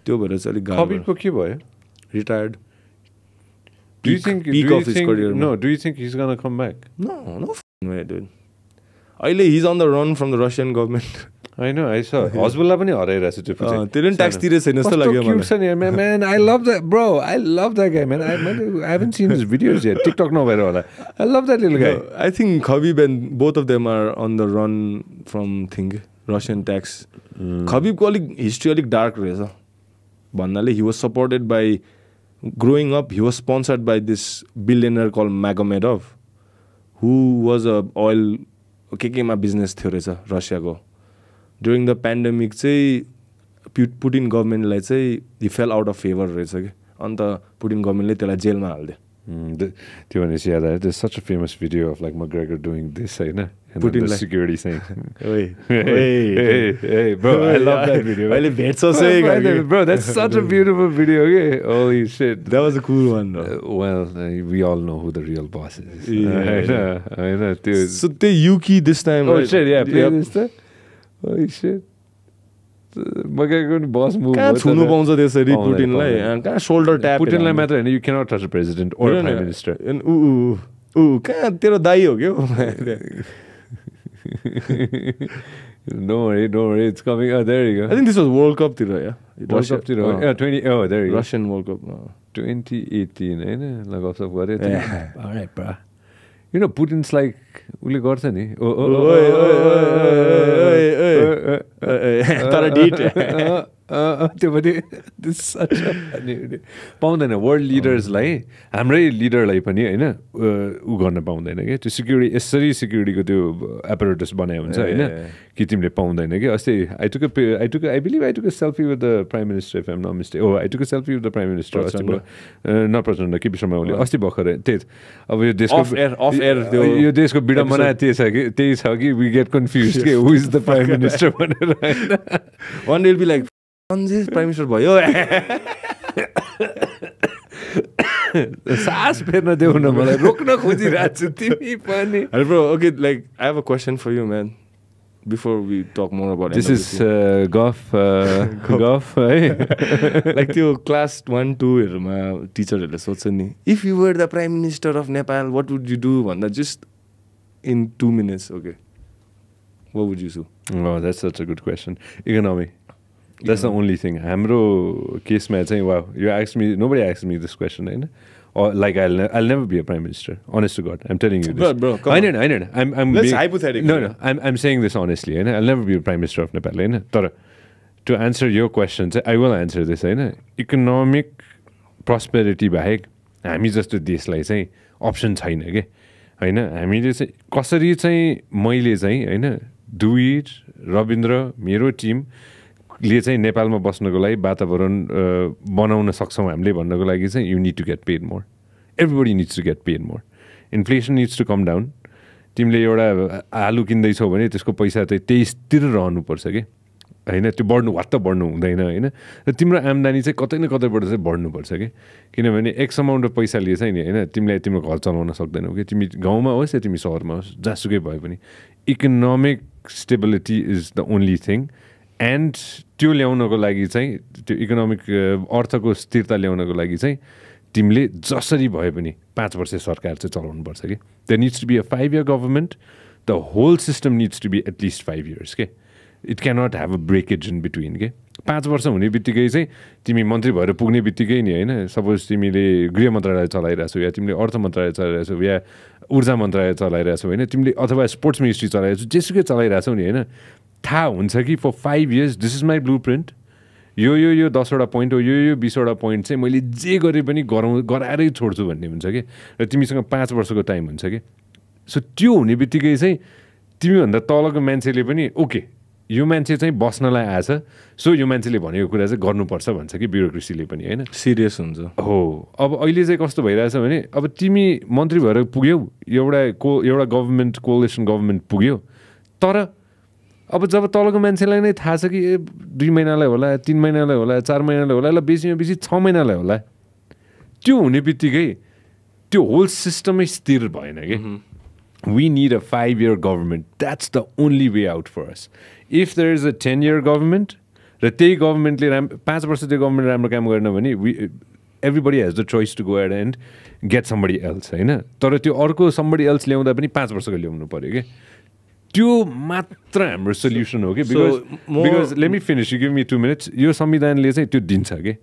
त्यो भएर चाहिँ अलिक गाह्रो खबीबको के भयो retired Do you think his career? No. Do you think he's gonna come back? No way, dude. He's on the run from the Russian government. I know, I saw. Hosbullah पनि हराइरहेछ त्यो पछि. त्यसले पनि ट्याक्स तिरेको छैन जस्तो लाग्यो मलाई. Cute छ नि, man. I love that, bro. I love that guy, man. I haven't seen his videos yet. TikTok नभएर होला. I love that little guy. I think Khabib and both of them are on the run from Russian tax. Khabibको अलिक history अलिक dark रहेछ भन्नाले he was supported by growing up he was sponsored by this billionaire called Magomedov who was a oil केमा business थियो रहेछ रसियाको. During the pandemic चाहिँ Putin government-लाई चाहिँ he fell out of favor रहेछ के अन्त Putin government-ले त्यसलाई जेलमा हाल्दियो. त्यो भनेपछि याद आयो. There's such a famous video of like McGregor doing this, हैन? And Putin the security saying, hey, bro, I love that video. अहिले भेट्छौ Bro, that's such a beautiful video. Okay? Holy shit. That was a cool one. Well, we all know who the real boss is. Yeah. I know, dude. So the Yuki this time. Oh, right? Shit, yeah, play this time. Holy shit. McGregor boss move. कहाँ छुनु पाउँछ त्यसरी पुटिनलाई कहाँ shoulder tap पुटिनलाई मात्र हैन you cannot touch a president or a prime minister. कहाँ तेरो दाइ हो के Don't worry, it's coming. Oh, there you go. I think this was World Cup tira, yeah. World Cup tira. Yeah, 20. Oh, there you go. Russian World Cup. 2018, हैन? Like also got it. Yeah. All right, bro. You know, Putin's like ule गर्छ नि. तर डिट त्यो पनि पाउँदैन world लिडर्सलाई हाम्रै लिडरलाई पनि होइन ऊ गर्न पाउँदैन कि त्यो सिक्युरिटी यसरी सिक्युरिटीको त्यो एपरेटस बनायो हुन्छ होइन कि तिमीले पाउँदैन कि अस्ति I believe I took a selfie with the prime minister if I am not mistake I took a selfie with the prime minister अस्ति न प्रचण्ड केपी शर्मा ओली अस्ति भर्खर त्यही अब यो देशको यो देशको विडम्बना त्यही छ कि वी गेट कन्फ्युज के who is the prime minister भनेर one day will be like Sanjay Prime Minister भयो सास फेर्न देऊ न मलाई रोक्न खोजिरहेको छु तिमी पनि. Bro, okay, like I have a question for you, man. Before we talk more about this is Guff, है like त्यो class 1-2 हरूमा टिचरहरूले सोध्छ नि if you were the Prime Minister of Nepal what would you do भन्दा just in 2 minutes, okay, what would you do? Oh, that's such a good question. Economy. That's the only thing. Hamro case ma chai wow, you asked me, nobody asked me this question, right? Or like I'll never be a prime minister. Honest to God, I'm telling you this. Bro, come I know. I'm Let's being, hypothetical. No, I'm saying this honestly, right? I'll never be a prime minister of Nepal, right? Tara, to answer your questions, I will answer this, right? Economic prosperity बाहेक हामी जस्तो देशलाई चाहिँ option छैन के हैन. हामीले चाहिँ कसरी चाहिँ मैले चाहिँ हैन दुईर रविन्द्र मेरो टिम ले चाहिँ नेपालमा बस्नको लागि वातावरण बनाउन सक्छौँ हामीले भन्नको लागि चाहिँ you need to get paid more. Everybody needs to get paid more. Inflation needs to come down. तिमीले एउटा आलु किन्दैछौ भने त्यसको पैसा चाहिँ त्यहीतिर रहनुपर्छ कि होइन. त्यो वात्त बढ्नु हुँदैन होइन. र तिम्रो आम्दानी चाहिँ कतै न कतैबाट चाहिँ बढ्नुपर्छ कि किनभने एक्स अमाउन्ट अफ पैसाले चाहिँ नि होइन तिमीलाई तिम्रो घर चलाउन सक्दैनौ कि तिमी गाउँमा होस् या तिमी सहरमा होस् जहाँसुकै भए पनि economic stability is the only thing. And त्यो ल्याउनको लागि चाहिँ त्यो इकोनोमिक अर्थको स्थिरता ल्याउनको लागि चाहिँ तिमीले जसरी भए पनि 5 वर्ष सरकार चाहिँ चलाउनुपर्छ कि. There needs to be a 5-year government. The whole system needs to be at least 5 years के. It cannot have a breakage in between के. 5 वर्ष हुने बित्तिकै चाहिँ तिमी मन्त्री भएर पुग्ने बित्तिकै नि होइन सपोज तिमीले गृह मन्त्रालय चलाइरहेछौ या तिमीले अर्थ मन्त्रालय चलाइरहेछौ या ऊर्जा मन्त्रालय चलाइरहेछौ होइन तिमीले अथवा स्पोर्ट्स मिनिस्ट्री चलाइरहेछौ जेसुकै चलाइरहेछौ नि होइन थाहा हुन्छ कि for 5 years this is my blueprint. यो 10वटा पोइन्ट हो यो 20वटा पोइन्ट चाहिँ मैले जे गरे पनि गराएरै छोड्छु भन्ने हुन्छ कि. र तिमीसँग 5 वर्षको टाइम हुन्छ कि. सो त्यो हुने बित्तिकै चाहिँ तिमीभन्दा तलको मान्छेले पनि ओके यो मान्छे चाहिँ बस्नलाई आएछ सो यो मान्छेले भनेको कुरा चाहिँ गर्नुपर्छ भन्छ कि ब्युरोक्रेसीले पनि होइन. सिरियस हुन्छ हो. अब अहिले चाहिँ कस्तो भइरहेछ भने अब तिमी मन्त्री भएर पुग्यौ एउटा गभर्मेन्ट कोअलिसन गभर्मेन्ट पुग्यो तर अब जब तलको मान्छेलाई नै थाहा छ कि 2 महिनालाई होला 3 महिनालाई होला 4 महिनालाई होला ल बेसीमा बेसी 6 महिनालाई होला त्यो हुने बित्तिकै त्यो होल सिस्टमै स्थिर भएन कि. We need a 5-year government. That's the only way out for us. If there is a 10-year government, र त्यही गभर्मेन्टले 5 वर्ष त्यो गभर्मेन्ट राम्रो काम गरेन भने everybody has the choice to go ahead and get somebody else होइन. तर त्यो अर्को somebody else ल्याउँदा पनि 5 वर्षको ल्याउनु पर्यो कि. त्यो मात्र हाम्रो सल्युसन हो कि because let me finish, you give me 2 minutes. यो संविधानले चाहिँ त्यो दिन्छ के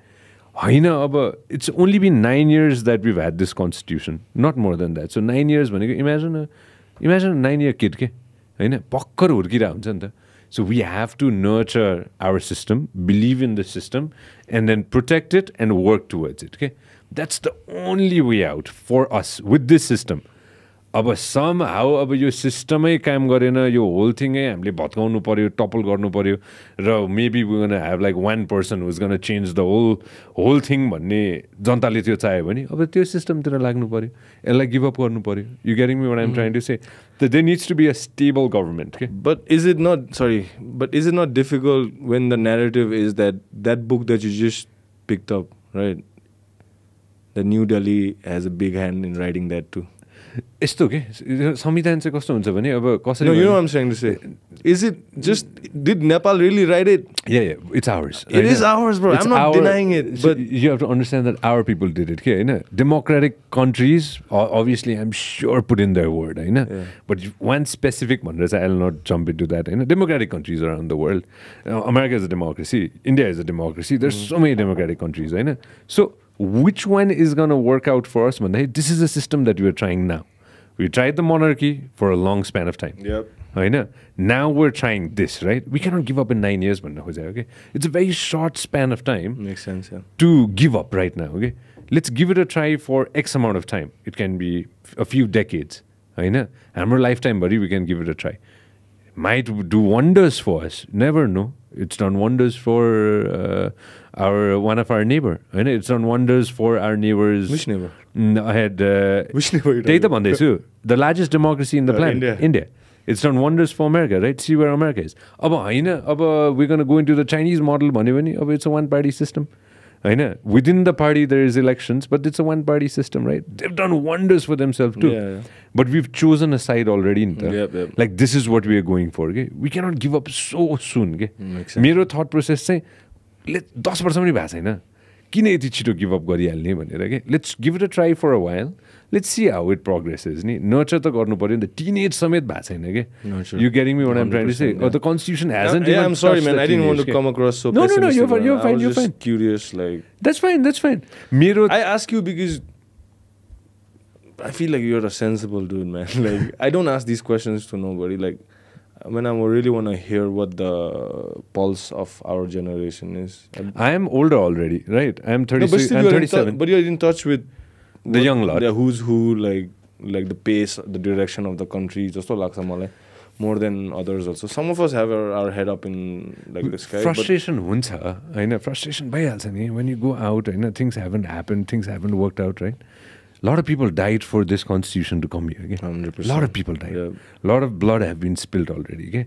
होइन अब it's only been 9 years that we've had this constitution, not more than that. So 9 years भनेको imagine a 9-year kid के होइन भर्खर हुर्किरहेको हुन्छ नि त. So we have to nurture our system, believe in the system, and then protect it and work towards it. Okay, that's the only way out for us with this system. अब somehow अब यो सिस्टमै काम गरेन, यो whole थिङै हामीले भत्काउनु पर्यो, tuple गर्नु पर्यो र maybe we're gonna have like one person who's gonna change the whole thing भन्ने जनताले त्यो चाह्यो भने अब त्यो सिस्टमतिर लाग्नु पर्यो, यसलाई गिभ अप गर्नु पर्यो. You getting me what I'm trying to say? That there needs to be a stable government. Okay? But is it not difficult when the narrative is that book that you just picked up, right? The New Delhi has a big hand in writing that too. यस्तो के संविधान चाहिँ कस्तो हुन्छ भने अब कसरी No, you know what I'm trying to say. Is it just, did Nepal really write it? Yeah, it's ours. It is ours, bro. I'm not denying it. So but you have to understand that our people did it. Okay, होइन? Democratic countries, obviously, I'm sure put in their word. होइन? But one specific one, I'll not jump into that. होइन? Democratic countries around the world. America is a democracy. India is a democracy. There's so many democratic countries. होइन? So which one is going to work out for us? This is a system that we are trying now. We tried the monarchy for a long span of time. Yep. Now we're trying this, right? We cannot give up in 9 years. Okay? It's a very short span of time. Makes sense, yeah. To give up right now. Okay? Let's give it a try for X amount of time. It can be a few decades. Our lifetime, buddy, we can give it a try. Might do wonders for us. Never know. It's done wonders for one of our neighbor. It's done wonders for our neighbors. Which neighbor? I had which neighbor? The largest democracy in the planet, India. It's done wonders for America, right? See where America is. We're going to go into the Chinese model. It's a one-party system. Within the party there is elections, but it's a one-party system, right? They've done wonders for themselves too. Yeah. But we've chosen a side already. Yep. Like this is what we are going for. Okay? We cannot give up so soon. Okay? मेरो thought process चाहिँ 10 वर्ष पनि भएको छैन किन यति छिटो give up गरिहाल्ने भनेर के let's give it a try for a while let's see how it progresses नि नर्चर त गर्नु पर्यो नि त टिनेज समेत भएको छैन के you getting me what I am trying to say the constitution hasn't even I'm sorry man I didn't want to come across so pessimistic. No, you're fine. I was just curious like That's fine. मेरो I ask you because I feel like you're a sensible dude, man. Like I don't ask these questions to nobody. Like when I really want to hear what the pulse of our generation is. I am older already, right? I am 36. No, but still I'm 37. But you're in touch with the young lot. The who's who, like the pace, the direction of the country. Just लाग्छ मलाई more than others also. Some of us have our head up in like the sky. Frustration हुन्छ हैन frustration भइहाल्छ नि when you go out हैन things haven't happened, things haven't worked out, right? A lot of people died for this constitution to come here. Okay? 100%. A lot of people died. Yeah. A lot of blood have been spilled already. Okay?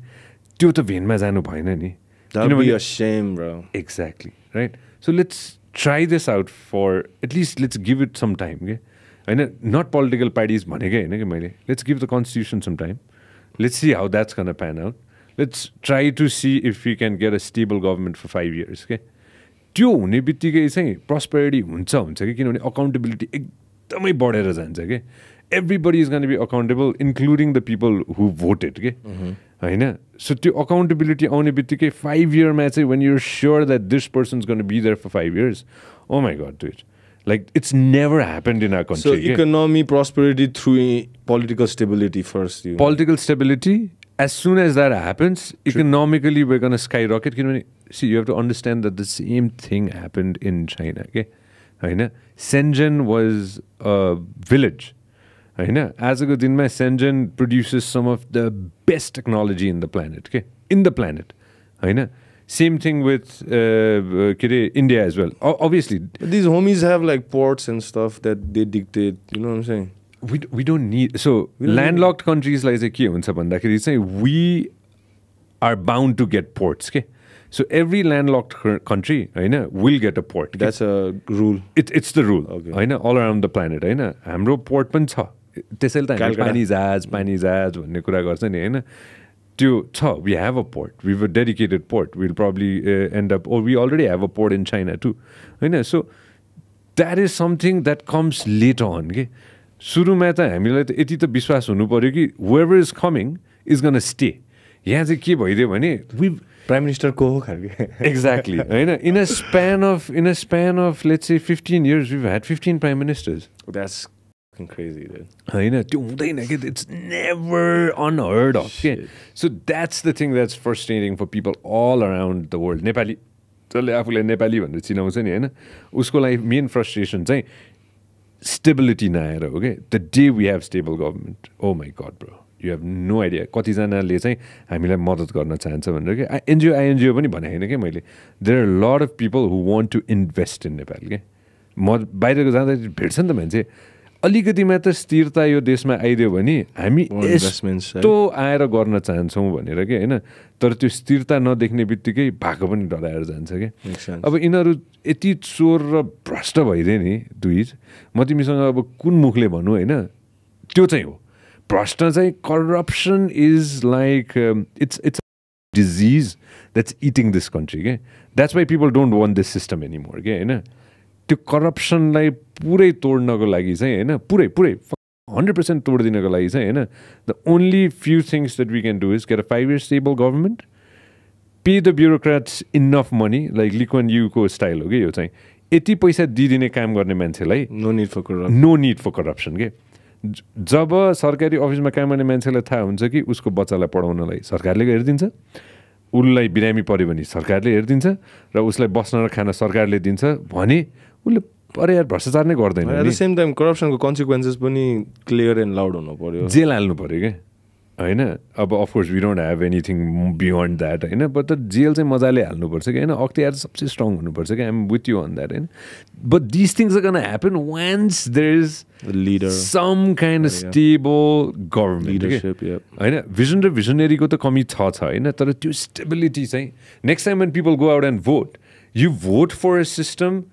त्यो त भेनमा जानु भएन नि. That would be a shame, bro. Exactly. Right? So let's try this out for, at least let's give it some time. Okay? And not political parties भनेकै हैन के मैले. Let's give the constitution some time. Let's see how that's going to pan out. Let's try to see if we can get a stable government for 5 years. Okay? त्यो हुने बित्तिकै चाहिँ prosperity हुन्छ के किनभने accountability एकदमै बढेर जान्छ के everybody is going to be accountable including the people who voted के हैन so त्यो accountability आउने बित्तिकै 5 year मा चाहिँ when you're sure that this person is going to be there for 5 years oh my god dude like it's never happened in our country. So economy prosperity through political stability first. Political stability, as soon as that happens, economically we're going to skyrocket. See, you have to understand that the same thing happened in China. Okay? Shenzhen was a village. Asago dinma Shenzhen produces some of the best technology in the planet. Okay? In the planet. Same thing with India as well. Obviously. These homies have like ports and stuff that they dictate. You know what I'm saying? We don't need... So, landlocked countries like we are bound to get ports. Okay? So, every landlocked country will get a port. Okay? That's a rule. It's the rule. Okay. All around the planet. Hamro port पनि छ. त्यसैले त हामी पानी जहाज भन्ने कुरा गर्छ नि हैन we have a port. We have a dedicated port. We'll probably end up, or we already have a port in China too. So that is something that comes later on. सुरुमा त हामीलाई त यति त विश्वास हुनु पर्यो कि whoever is coming is going to stay. यहाँ चाहिँ के भइदियो भने प्राइम मिनिस्टर को हो खालके exactly होइन in a span of let's say 15 years we've had 15 prime ministers. That's fucking crazy dude. होइन त्यो हुँदैन के it's never unheard of के. So that's the thing that's frustrating for people all around the world. Nepali जसले आफूलाई नेपाली भनेर चिनाउँछ नि होइन उसको लागि मेन फ्रस्ट्रेसन चाहिँ स्टेबिलिटी नआएर हो क्या. The day we have stable government oh my god bro you have no idea कतिजनाले चाहिँ हामीलाई मद्दत गर्न चाहन्छ भनेर क्या. आइएनजिओ पनि भने होइन क्या मैले. There are lot of people who want to invest in Nepal क्या. म बाहिरको जाँदाखेरि भेट्छ नि त मान्छे अलिकति मात्र स्थिरता यो देशमा आइदियो भने हामी यस्तो आएर गर्न चाहन्छौँ भनेर क्या होइन. तर त्यो स्थिरता नदेख्ने बित्तिकै भाको पनि डराएर जान्छ क्या. अब यिनीहरू यति चोर र भ्रष्ट भइदिए नि दुइज म तिमीसँग अब कुन मुखले भनौँ होइन त्यो चाहिँ हो. भ्रष्ट चाहिँ corruption is like it's disease that's eating this country क्या. That's why people don't want this system any more क्या होइन. त्यो करप्सनलाई पुरै तोड्नको लागि चाहिँ होइन पुरै 100% तोडिदिनको लागि चाहिँ होइन the only few things that we can do is get a 5 year stable government pay the bureaucrats enough money like Lee Kuan युको स्टाइल हो कि यो चाहिँ यति पैसा दिइदिने काम गर्ने मान्छेलाई नो निड फर करप्सन के. जब सरकारी अफिसमा काम गर्ने मान्छेलाई थाहा हुन्छ कि उसको बच्चालाई पढाउनलाई सरकारले हेरिदिन्छ उसलाई बिरामी पऱ्यो भने सरकारले हेरिदिन्छ र उसलाई बस्न र खान सरकारले दिन्छ भने उसले अरे यार भ्रष्टाचार नै गर्दैन. एट द सेम टाइम करप्सनको कन्सिक्वेन्सेस पनि क्लियर एन्ड लाउड हुनु पर्यो. जेल हाल्नु पऱ्यो क्या होइन. अब of course we don't have anything beyond that होइन बट त जेल चाहिँ मजाले हाल्नुपर्छ कि होइन. अख्तियार सबसे स्ट्रङ हुनुपर्छ कि I'm with you on that होइन. But this things are gonna happen once there is leader some kind of stable government होइन. भिजन र भिजनरीको त कमी छ होइन तर त्यो स्टेबिलिटी चाहिँ next time when people go out and vote you vote for a system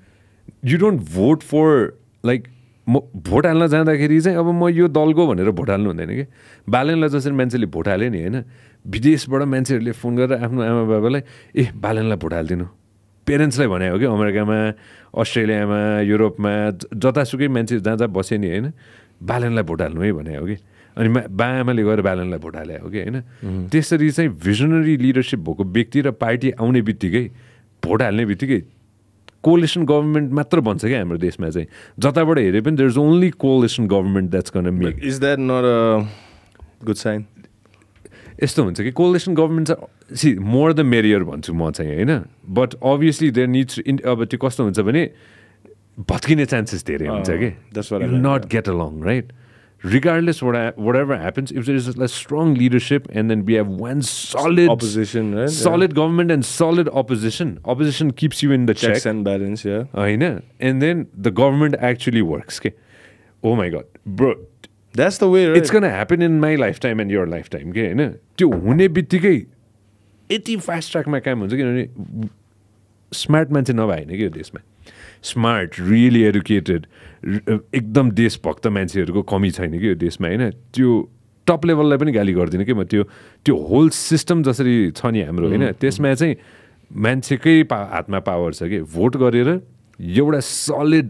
you don't vote for like म भोट हाल्न जाँदाखेरि चाहिँ अब म यो दलको भनेर भोट हाल्नु हुँदैन कि. बालनलाई जसरी मान्छेले भोट हाल्यो नि होइन विदेशबाट मान्छेहरूले फोन गरेर आफ्नो आमा बाबालाई ए बालनलाई भोट हालिदिनु. पेरेन्ट्सलाई भने हो कि अमेरिकामा अस्ट्रेलियामा युरोपमा जतासुकै मान्छे जहाँ जहाँ बसे नि होइन बालनलाई भोट हाल्नु है भने हो कि. अनि बाआमाले गएर बालनलाई भोट हाले हो कि होइन. त्यसरी चाहिँ भिजनरी लिडरसिप भएको व्यक्ति र पार्टी आउने बित्तिकै भोट हाल्ने बित्तिकै कोलिसन गभर्मेन्ट मात्र बन्छ क्या हाम्रो देशमा चाहिँ. जताबाट हेरे पनि there is only coalition government that's gonna make. Is that not a good sign? यस्तो हुन्छ कि कोलिसन गभर्मेन्ट चाहिँ सी मोर द मेरियर भन्छु म चाहिँ होइन. बट अभियसली देयर निड्स अब त्यो कस्तो हुन्छ भने भत्किने चान्सेस धेरै हुन्छ कि. You not get along right. Regardless whatever happens, if there is a strong leadership and then we have one solid opposition, right? solid government and solid opposition keeps you in the checks check and balance, yeah. And then the government actually works. Okay? Oh my God, bro, that's the way, right? It's gonna happen in my lifetime and your lifetime. Okay, त्यो हुने बित्तिकै यति fast ट्र्याकमा काम हुन्छ किनभने smart मान्छे नभएन कि यो देशमा. स्मार्ट रियली एडुकेटेड एकदम देशभक्त मान्छेहरूको कमी छैन कि यो देशमा होइन. त्यो टप लेभललाई पनि गाली गर्दिनँ कि म. त्यो होल सिस्टम जसरी छ नि हाम्रो होइन त्यसमा चाहिँ मान्छेकै हातमा पावर छ कि. भोट गरेर एउटा सलिड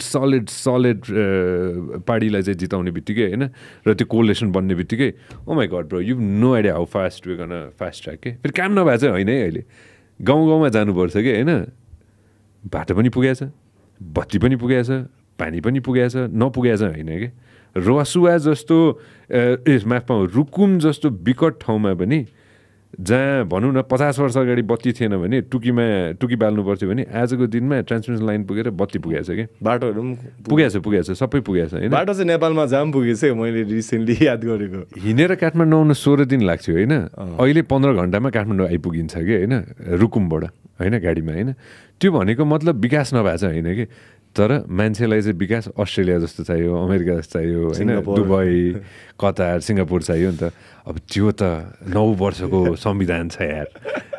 पार्टीलाई चाहिँ जिताउने बित्तिकै होइन र त्यो कोलेसन बन्ने बित्तिकै oh my god bro you no idea how fast way गर्न फास्ट ट्र्याक के. फेरि काम नभए चाहिँ होइन है अहिले गाउँमा जानुपर्छ कि होइन. बाटो पनि पुगेछ बत्ती पनि पुगेछ पानी पनि पुगेछ नपुगेछ होइन कि. रसुवा जस्तो माफ पाउँ रुकुम जस्तो विकट ठाउँमा पनि जहाँ भनौँ न 50 वर्ष अगाडि बत्ती थिएन भने टुकी बाल्नु पर्थ्यो भने आजको दिनमा ट्रान्समिसन लाइन पुगेर बत्ती पुगेछ कि. बाटोहरू पनि पुगेछ सबै पुगेछ होइन. बाटो चाहिँ नेपालमा जाम पुगेछ मैले रिसेन्टली याद गरेको. हिँडेर काठमाडौँ आउनु 16 दिन लाग्थ्यो होइन. अहिले 15 घन्टामा काठमाडौँ आइपुगिन्छ कि होइन रुकुमबाट होइन गाडीमा होइन. त्यो भनेको मतलब विकास नभएको छ होइन कि. तर मान्छेलाई चाहिँ विकास अस्ट्रेलिया जस्तो चाहियो अमेरिका जस्तो चाहियो होइन दुबई कतार सिङ्गापुर चाहियो नि त. अब त्यो त 9 वर्षको संविधान छ यार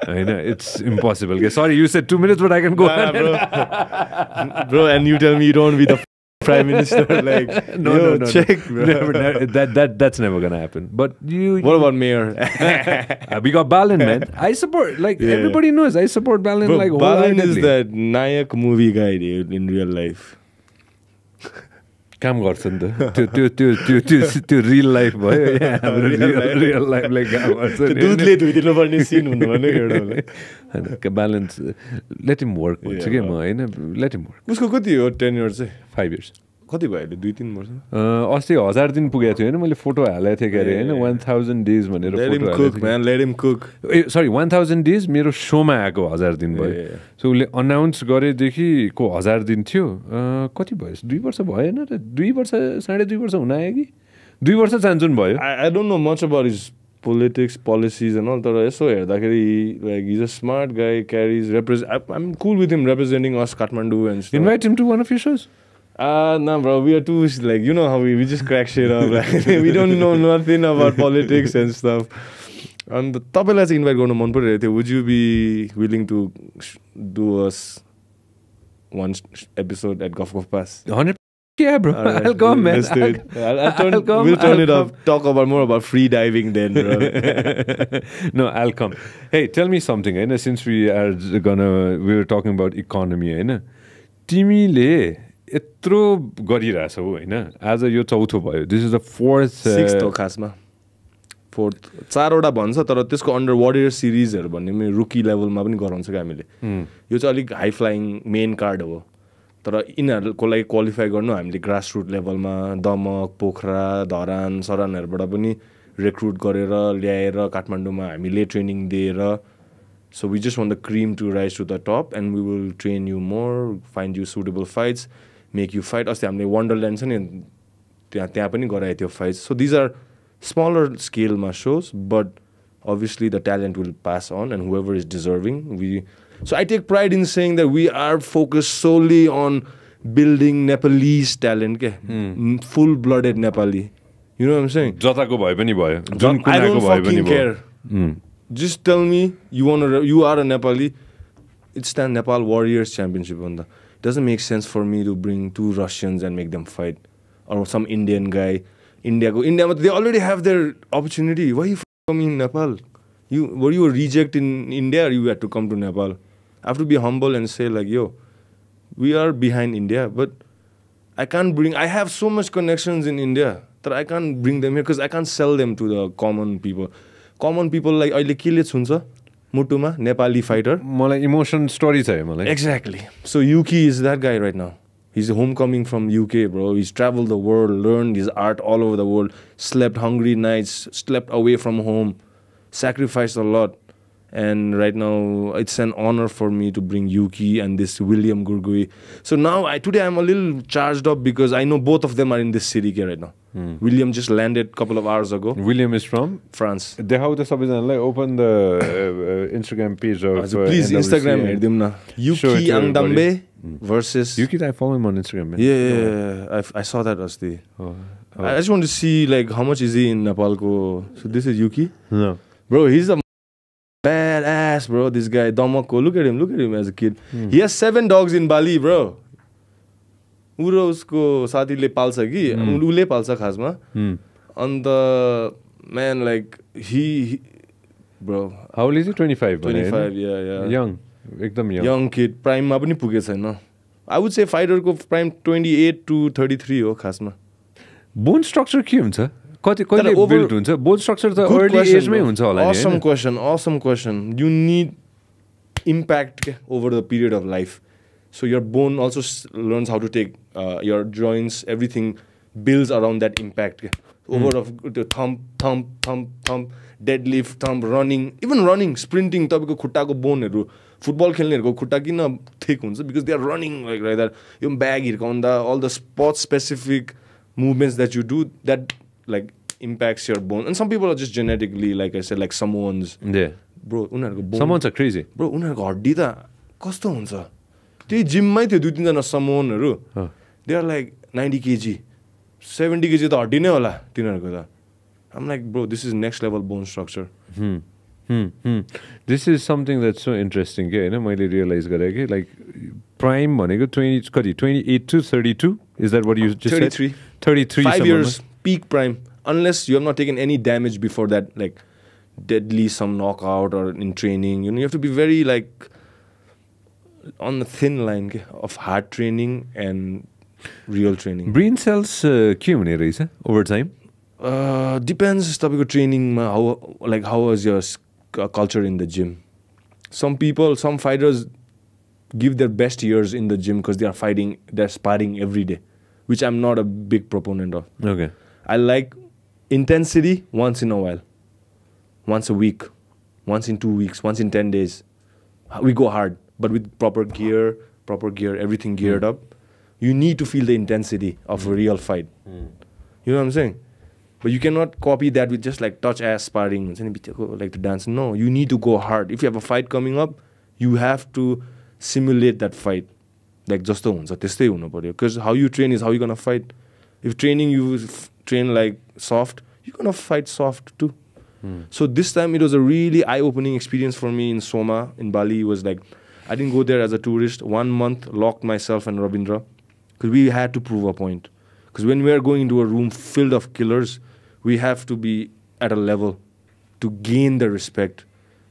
होइन. इट्स इम्पोसिबल के. Sorry you said 2 minutes but I can go bro and you tell me you don't be the prime minister like no check bro. Never, that's never gonna happen. But what about mayor? We got Balin, man. I support everybody knows I support Balin. Bro, like Balin is that Nayak movie guy dude in real life. काम गर्छ नि त त्यो real life भयो real लाइफलाई काम गर्छ दुधले धुइदिनु पर्ने सिन हुनु भने होइन ब्यालेन्स लेट हिम वर्क भन्छु कि म होइन लेट हिम वर्क उसको कति हो टेन्युर चाहिँ 5 years कति भयो अहिले 2-3 वर्ष अस्ति 1000 दिन पुगेको थियो होइन मैले फोटो हालेको थिएँ क्यारे होइन 1000 days भनेर सरी 1000 days मेरो सोमा आएको 1000 दिन भयो सो उसले अनाउन्स गरेदेखि को 1000 दिन थियो कति भयो 2 वर्ष भएन र 2 वर्ष 2.5 वर्ष हुन आयो कि 2 वर्ष चान्चुन भयो I don't know much about his politics, policies and all तर यसो हेर्दाखेरि like he's a smart guy carries I'm cool with him representing us Kathmandu and stuff. Invite him to one of your shows. No bro, we are too like you know how we just crack shit up like we don't know nothing about politics and stuff. And तपाईलाई चाहिँ invite गर्न मन परिरहेको थियो. Would you be willing to do us one episode at Guff Guff Pass? 100 Yeah, bro. Right, I'll come, man. Let's do it. We'll turn it up. Talk about more about free diving then, bro. No, I'll come. Hey, tell me something. Right? Since we were talking about economy, right? तिमीले यत्रो गरिरहेछौ होइन आज यो चौथो भयो. This is the fourth. Sixth हो खासमा. Fourth. 4वटा भन्छ तर त्यसको अन्डर वारियर सिरिजहरु भन्ने रुकी लेभलमा पनि गराउँछ के हामीले. यो चाहिँ अलिक हाई फ्लाइङ मेन कार्ड हो. तर यिनीहरूको लागि क्वालिफाई गर्नु हामीले ग्रास रुट लेभलमा दमक पोखरा धरान सरानहरूबाट पनि रिक्रुट गरेर ल्याएर काठमाडौँमा हामीले ट्रेनिङ दिएर so we just want the cream to rise to the top and we will train you more find you suitable fights make you fight अस्ति हामीले वन्डरल्यान्ड छ नि त्यहाँ पनि गराएको थियो fights so these are smaller स्केलमा shows but obviously the talent will pass on and whoever is deserving so I take pride in saying that we are focused solely on building Nepalese talent full blooded Nepali you know what I'm saying जताको भए पनि भयो I don't fucking care just tell me you are a Nepali it's the Nepal Warriors Championship it doesn't make sense for me to bring 2 Russians and make them fight or some Indian guy India they already have their opportunity why you coming in Nepal? Were you a reject in India or you had to come to Nepal? I have to be humble and say like, yo, we are behind India, but I have so much connections in India that I can't bring them here because I can't sell them to the common people. Common people like, अहिले के ले हुन्छ मुटुमा Nepali fighter. मलाई emotion story चाहियो मलाई. Exactly. So Yuki is that guy right now. He's homecoming from UK, bro. He's traveled the world, learned his art all over the world, slept hungry nights, slept away from home, sacrificed a lot. And right now, it's an honor for me to bring Yuki and this William Gurgui. So now, today I'm a little charged up because I know both of them are in this city here right now. William just landed a couple of hours ago. William is from? France. They have the सबैजनालाई open the Instagram page of please Instagram हेर्दिम न. Yuki Angdambe versus Yuki, I follow him on Instagram, man. Yeah. I saw that Asti. I just want to see like how much is he in Nepal ko. So this is Yuki. No. Bro, he's a badass, bro. This guy Damako. Look at him as a kid. He has 7 dogs in Bali, bro. उरो उसको साथीले पाल्छ कि उले पाल्छ खासमा अन्त man like he bro how old is he 25 yeah young एकदम young kid prime मा पनि पुगे छैन I would say fighter को prime 28 to 33 हो खासमा bone structure के हुन्छ कति कहिले build हुन्छ bone structure त early age मै हुन्छ होला नि awesome question you need impact over the period of life so your bone also learns how to take your joints everything builds around that impact over of the thump deadlift thump running even running sprinting तपाईको खुट्टाको बोनहरु football खेल्नेहरुको खुट्टा किन thick हुन्छ because they are running like that यो bag हिर्काउँदा all the sport specific movements that you do that like impacts your bone and some people are just genetically like I said like Samoans bro उनीहरुको bone Samoans are crazy bro उनीहरुको हड्डी त कस्तो हुन्छ त्यही जिममै थियो 2-3 जना Samoanहरु they are like 90 kg 70 kg त हड्डी नै होला तिनीहरुको त I'm like bro this is next level bone structure This is something that's so interesting के हैन मैले रियलाइज गरे के like prime भनेको 28 to 32 is that what you just 33 said 33 5 years peak prime unless you have not taken any damage before that like deadly some knockout or in training you have to be very like on the thin line of hard training and real training. Brain cells के हुने रहेछ over time? Depends तपाईँको ट्रेनिङमा how was your culture in the gym. Some fighters give their best years in the gym because they're sparring every day, which I'm not a big proponent of. Okay. I like intensity once in a while. Once a week, once in 2 weeks, once in 10 days. We go hard, but with proper gear, everything geared up. You need to feel the intensity of a real fight. You know what I'm saying? But you cannot copy that with just like touch ass sparring, like the dance. No, you need to go hard. If you have a fight coming up, you have to simulate that fight. Like just because how you train is how you're gonna fight. If training you train like soft, you're gonna fight soft too. So this time it was a really eye-opening experience for me in Soma, in Bali. It was like, I didn't go there as a tourist. 1 month, locked myself and Rabindra, because we had to prove a point. Because when we are going into a room filled of killers, we have to be at a level to gain the respect.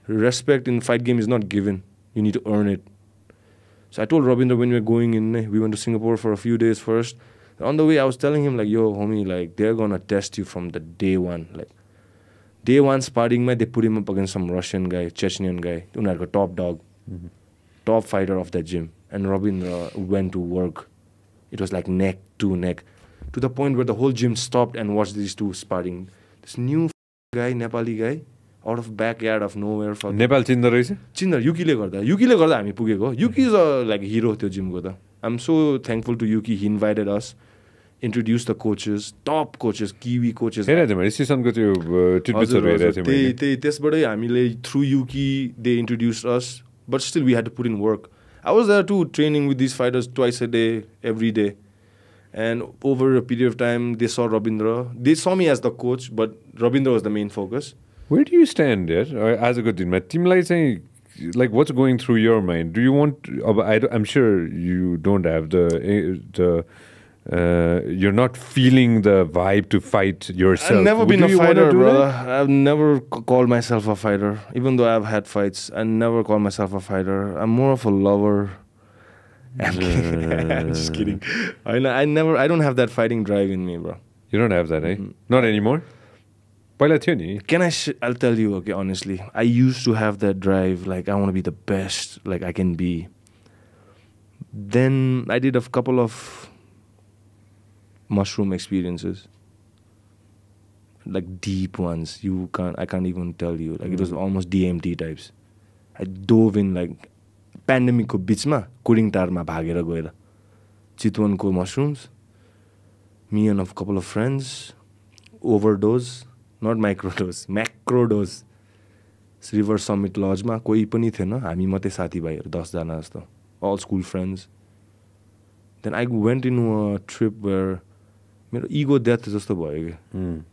Respect in fight game is not given. You need to earn it. So I told Rabindra when we were going in, we went to Singapore for a few days first. On the way, I was telling him, like, yo, homie, like, they're going to test you from the day one. Like, day one sparring, they put him up against some Russian guy, Chechnyan guy, top dog, top fighter of that gym. And Rabindra went to work. It was like neck to neck, to the point where the whole gym stopped and watched these two sparring. This new guy, Nepali guy, out of backyard of nowhere. Nepal चिन्दा रहेछ? चिन्दा युकीले गर्दा हामी पुगेको. Yuki is like a hero त्यो जिमको त. I'm so thankful to Yuki. He invited us, introduced the coaches, top coaches, Kiwi coaches. हेरेको थिएँ मैले सिजनको त्यो ट्रिटमेन्ट्सहरु हेरेको थिएँ मैले. त्यही त्यसबाटै हामीले through Yuki they introduced us, but still we had to put in work. I was there too, training with these fighters twice a day, every day. And over a period of time, they saw Rabindra. They saw me as the coach, but Rabindra was the main focus. Where do you stand there as a good team? Teamलाई चाहिँ, like, what's going through your mind? Do you want? I'm sure you don't have you're not feeling the vibe to fight yourself. I've never been a fighter, brother. I've never called myself a fighter, even though I've had fights. I never call myself a fighter. I'm more of a lover. I'm just kidding. I don't have that fighting drive in me, bro. You don't have that, eh? Not anymore? पहिला थियो नि. I'll tell you, okay, honestly. I used to have that drive, like, I want to be the best, like, I can be. Then I did a couple of mushroom experiences. Like, deep ones. I can't even tell you. Like, it was almost DMT types. I dove in, like, pandemic ko bichma kuring tarma bhagera goera Chitwan ko mushrooms, me and a couple of friends, overdose, not microdose, macrodose. River Summit Lodge ma koi pani thiena, हामी मात्रै साथीभाइहरु 10 जना जस्तो, all school friends. Then I went into a trip where मेरो ego death जस्तो भयो के.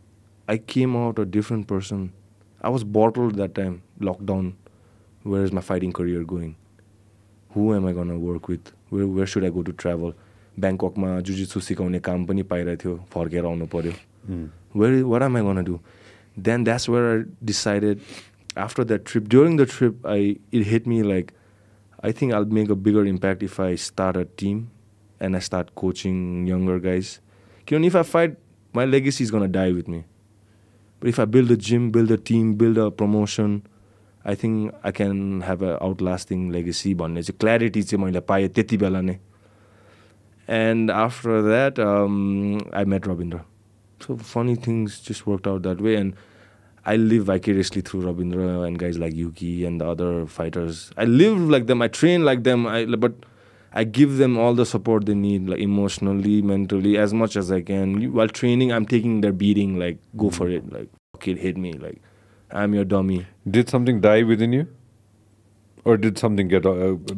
I came out a different person. I was bottled that time, lockdown. Where is my fighting career going? Who am I gonna work with? Where should I go to travel? Bangkok ma Jiu-Jitsu sikaउने काम पनि पाइरहेको थियो, फर्केर आउनु पर्यो. What am I gonna do? Then that's where I decided. After that trip, during the trip, it hit me like, I think I'll make a bigger impact if I start a team and I start coaching younger guys. If I fight, my legacy is gonna die with me. But if I build a gym, build a team, build a promotion, I think I can have an outlasting legacy. Clarity चाहिँ मैले पाएँ त्यति बेला नै. And after that, I met Rabindra. So funny things just worked out that way, and I live vicariously through Rabindra and guys like Yuki and the other fighters. I live like them, I train like them, but I give them all the support they need, like emotionally, mentally, as much as I can. While training, I'm taking their beating, like, go for it, like, fuck it, hit me, like, I'm your dummy. Did something die within you? Or did something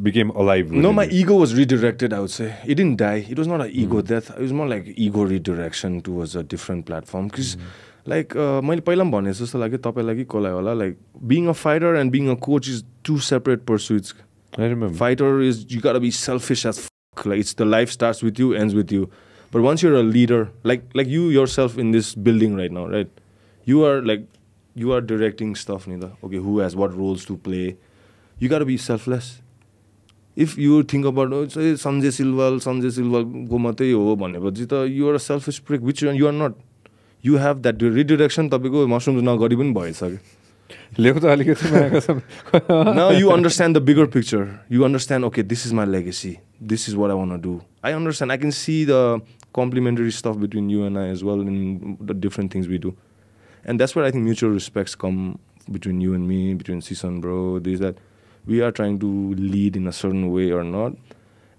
became alive within No, my you? ego was redirected, I would say. It didn't die. It was not an ego death. It was more like ego redirection towards a different platform. Because, like, मैले पहिला पनि भने जस्तो लाग्यो तपाईलाई कि कसलाई होला, like, being a fighter and being a coach is two separate pursuits. I remember. Fighter is, you gotta be selfish as fuck. Like, it's the life starts with you, ends with you. But once you're a leader, like you yourself in this building right now, right? You are directing stuff, Nida. Okay, who has what roles to play? You gotta be selfless. If you think about Sanjay Silwal go मात्रै हो भनेपछि त you are a selfish prick, which you are not. You have that redirection तपाईको mushrooms नगरी पनि भएछ के. लेख त अलिकति मागेको छ. Now you understand the bigger picture. You understand, okay, this is my legacy. This is what I want to do. I understand. I can see the complementary stuff between you and I as well in the different things we do. And that's where I think mutual respects come between you and me, between Sisan bro, this, that. We are trying to lead in a certain way or not.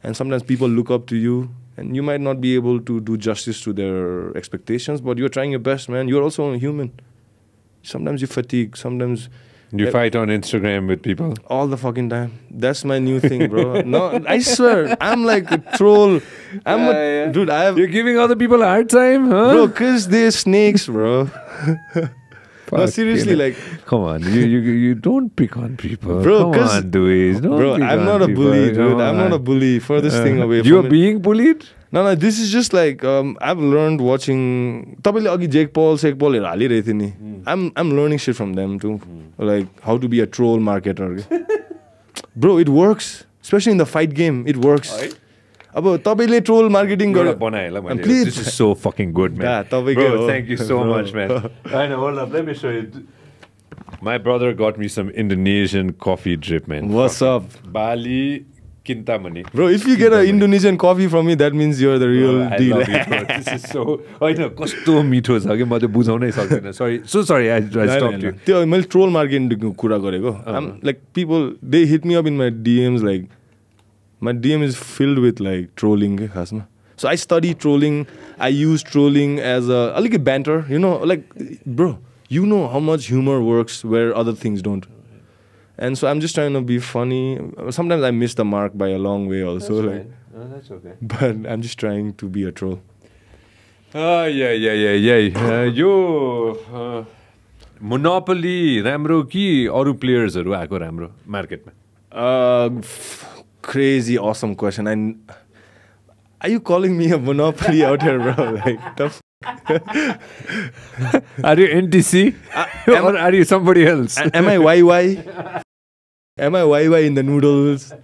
And sometimes people look up to you and you might not be able to do justice to their expectations, but you're trying your best, man. You're also a human. Sometimes you fatigue, sometimes... You fight on Instagram with people? All the fucking time. That's my new thing, bro. No, I swear, I'm like a troll. Dude, You're giving other people a hard time, huh? Bro, because they're snakes, bro. No, seriously, like... Come on, you don't pick on people. Bro, come on, Diwiz. Bro, I'm not a bully, dude. I'm not a bully. Furthest thing away from it. You're being bullied? No, this is just like, I've learned watching... Tapile agi Jake Paul, Shake Paul, halirehthi ni. I'm learning shit from them too. Like, how to be a troll marketer. Bro, it works. Especially in the fight game, it works. अब तपाईले troll marketing please. This is so fucking good, man. Bro, thank you so much, man. I know, hold up, let me show you. My brother got me some Indonesian coffee drip, man. What's up? Bali Kintamani. Bro, if you get an Indonesian coffee from me, that means you're the real deal. I love it, bro. This is so... I know, कस्तो मिठो छ के म त बुझाउनै सक्दिन. Sorry, I stopped you. त्यो मैले troll marketing कुरा गरेको. I'm like, people, they hit me up in my DMs like, my DM is filled with like trolling ke khasma. So I study trolling. I use trolling as a like a banter, you know, like, bro, you know how much humor works where other things don't. And so I'm just trying to be funny. Sometimes I miss the mark by a long way also. That's like, fine. No, that's okay. But I'm just trying to be a troll. Yeah. Yo Monopoly राम्रो कि अरु प्लेयर्सहरु आको राम्रो मार्केटमा? Crazy awesome question. Are you calling me a monopoly out here, bro? Like, tough. Are you NTC? Or are you somebody else? Am I YY? Am I YY in the noodles?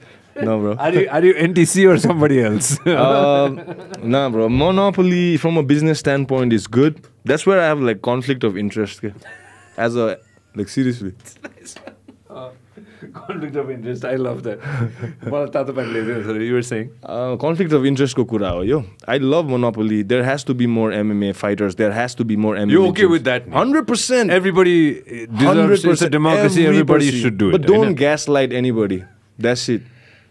No, bro. Are you NTC or somebody else? Nah, bro. Monopoly from a business standpoint is good. That's where I have like conflict of interest. As a, like, seriously. Conflict of interest, I love that. You were saying? Conflict of interest ko kura ho yo. I love Monopoly. There has to be more MMA fighters. There has to be more MMA. You okay with that? 100%. Everybody deserves, it's a democracy. Everybody should do it. But don't gaslight anybody. That's it.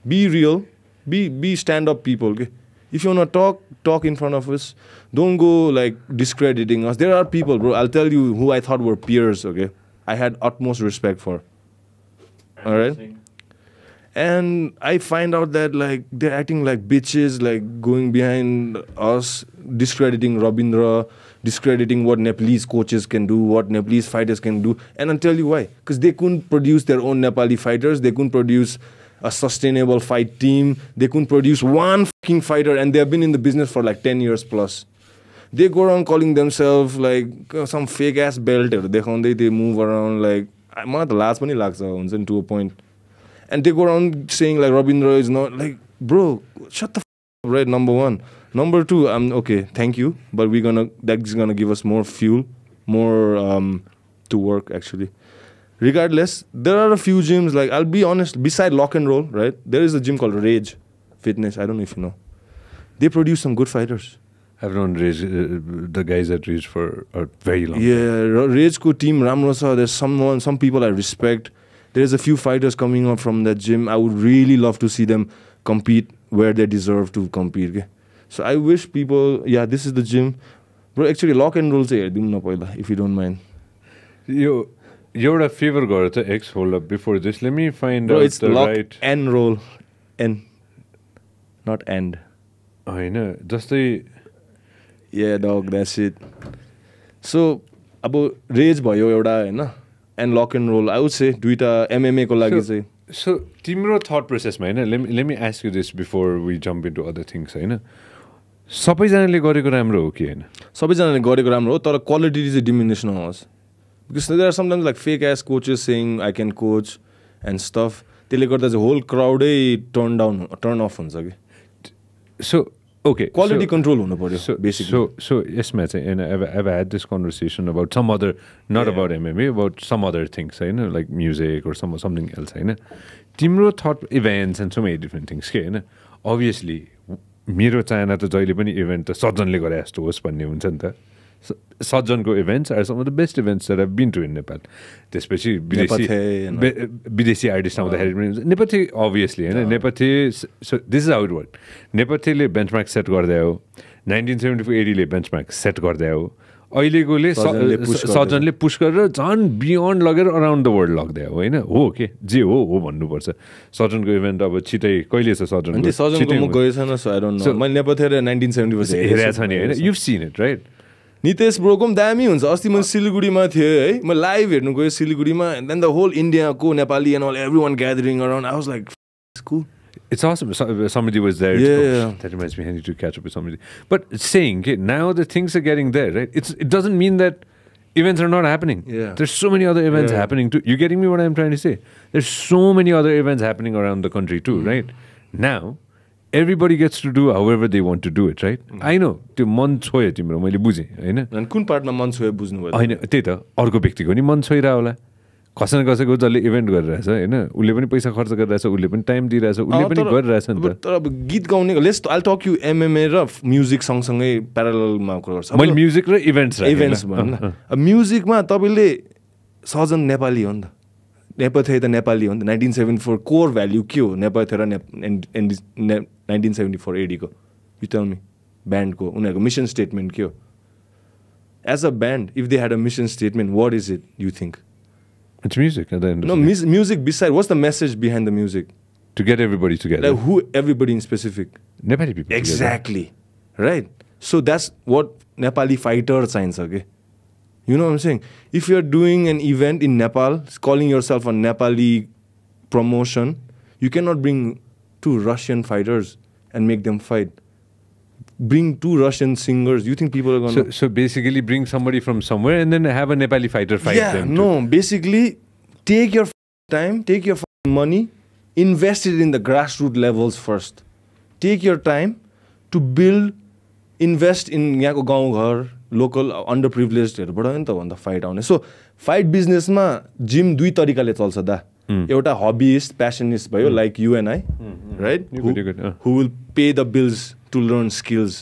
Be real. Be stand-up people. Okay? If you want to talk in front of us. Don't go like discrediting us. There are people, bro. I'll tell you who I thought were peers. Okay, I had utmost respect for. All right. And I find out that like they're acting like bitches, like going behind us, discrediting Rabindra, discrediting what Nepalese coaches can do, what Nepalese fighters can do. And I'll tell you why. Because they couldn't produce their own Nepali fighters. They couldn't produce a sustainable fight team. They couldn't produce one fucking fighter. And they have been in the business for like 10 years plus. They go around calling themselves like some fake ass belt. They move around like, I'm not the last one to a point. And they go around saying like Rabindra is not like, bro, shut the f up, right? Number one. Number two, I'm okay, thank you. But that's gonna give us more fuel, more to work actually. Regardless, there are a few gyms, like I'll be honest, beside Lock and Roll, right? There is a gym called Rage Fitness. I don't know if you know. They produce some good fighters. I've known Rage, the guys at Rage for a very long time. Yeah, Rage ko team Ramro sa. There's some people I respect. There's a few fighters coming up from that gym. I would really love to see them compete where they deserve to compete. Okay? So I wish people, yeah, this is the gym. Bro, actually, Lock and Roll if you don't mind. You're a favor garta X, hold up, before this. Let me find out it's the Lock right... and Roll. N. Not end. I know. Just the... Yeah, dog, that's it. So, about Rage bhayo euta हैन and Lock and Roll, I would say duita MMA ko लागि चाहिँ. So, timro thought process ma हैन, let me ask you this before we jump into other things हैन. सबैजनाले गरेको राम्रो हो कि हैन? सबैजनाले गरेको राम्रो हो, तर quality चाहिँ diminish नहोस्. Because there are sometimes like fake ass coaches saying I can coach and stuff. त्यसले गर्दा चाहिँ होल क्राउडै टर्न अफ हुन्छ कि So okay, क्वालिटी कन्ट्रोल हुनु पर्यो बेसिकली so यसमा चाहिँ and I've had this conversation about some other not about MMA about some other things हैन like music or something else हैन तिम्रो thought events and so many different things के हैन obviously मेरो चाहना त जहिले पनि इभेन्ट त सज्जनले गरे जस्तो होस् भन्ने हुन्छ नि त सज्जनको events are some of the best events that have been to in Nepal त्यसपछि विदेशी आर्टिस्ट आउँदाखेरि पनि नेपथ्य अभियसली होइन Nepathya so this is how it work नेपथ्यले बेन्चमार्क सेट गर्दै हो 1974-80ले बेन्चमार्क सेट गर्दै हो अहिलेकोले सज्जनले पुस गरेर झन् बियोन्ड लगेर अराउन्ड द वर्ल्ड लग्दै हो होइन हो के जे हो भन्नुपर्छ सज्जनको इभेन्ट अब छिटै कहिले छ सज्जनको मैले नेपथ्य 1974 हेरेको छ नि होइन you've seen it right Nitesh ब्रोको पनि दामी हुन्छ अस्ति म सिलगढीमा थिएँ है म लाइभ हेर्नु गएँ सिलगढीमा एन्ड देन द होल इन्डियाको Nepali and all every one gathering around I was like cool. It's awesome. Somebody was there. Yeah. That reminds me, I need to catch up with somebody. But saying, okay, now the things are getting there, right? It doesn't mean that events are not happening. Yeah. There's so many other events happening too. You getting me what I'm trying to say? There's so many other events happening around the country too, right? Now, everybody gets to do however they want to do it, right? I know. त्यो मन छोयो तिम्रो मैले बुझेँ हैन अनि कुन पार्टमा मन छोयो बुझ्नु भयो हैन त्यही त अर्को व्यक्तिको नि मन छोइरा होला कसैले कसैको जसले इभेन्ट गरिरहेछ हैन उसले पनि पैसा खर्च गरिरहेछ उसले पनि टाइम दिइरहेछ उसले पनि गरिरहेछ नि त तर अब गीत गाउने let's I talk you MMA र म्युजिक सँगसँगै प्यारललमा कुरा गर्छ मैले म्युजिक र इभेन्ट्स भन्न म्युजिकमा तपाईँले सजन नेपाली हो नि त नेपथ्य त नेपाली हो नि त 1974 कोर भ्याल्यु के हो नेपथ्य र 1974 एडीको यु टेल मी ब्यान्डको उनीहरूको मिसन स्टेटमेन्ट के हो as a band if they had a mission statement what is it you think It's music at the end of the day. No, music beside. What's the message behind the music? To get everybody together. Like who, everybody in specific? Nepali people. Exactly. Together. Right. So that's what Nepali fighter signs, okay? You know what I'm saying? If you're doing an event in Nepal, calling yourself a Nepali promotion, you cannot bring 2 Russian fighters and make them fight. Bring 2 Russian singers. You think people are going to... So basically bring somebody from somewhere and then have a Nepali fighter fight them. No. Basically, take your time, take your money, invest it in the grassroots levels first. Take your time to build, invest in यहाँको गाउँघर, local underprivilegedहरूबाट नि त भन्दा fight आउने. So, fight businessमा gym 2 तरिकाले चल्छ दा. एउटा hobbyist, passionist भयो, like you and I, right? Who will pay the bills to learn skills.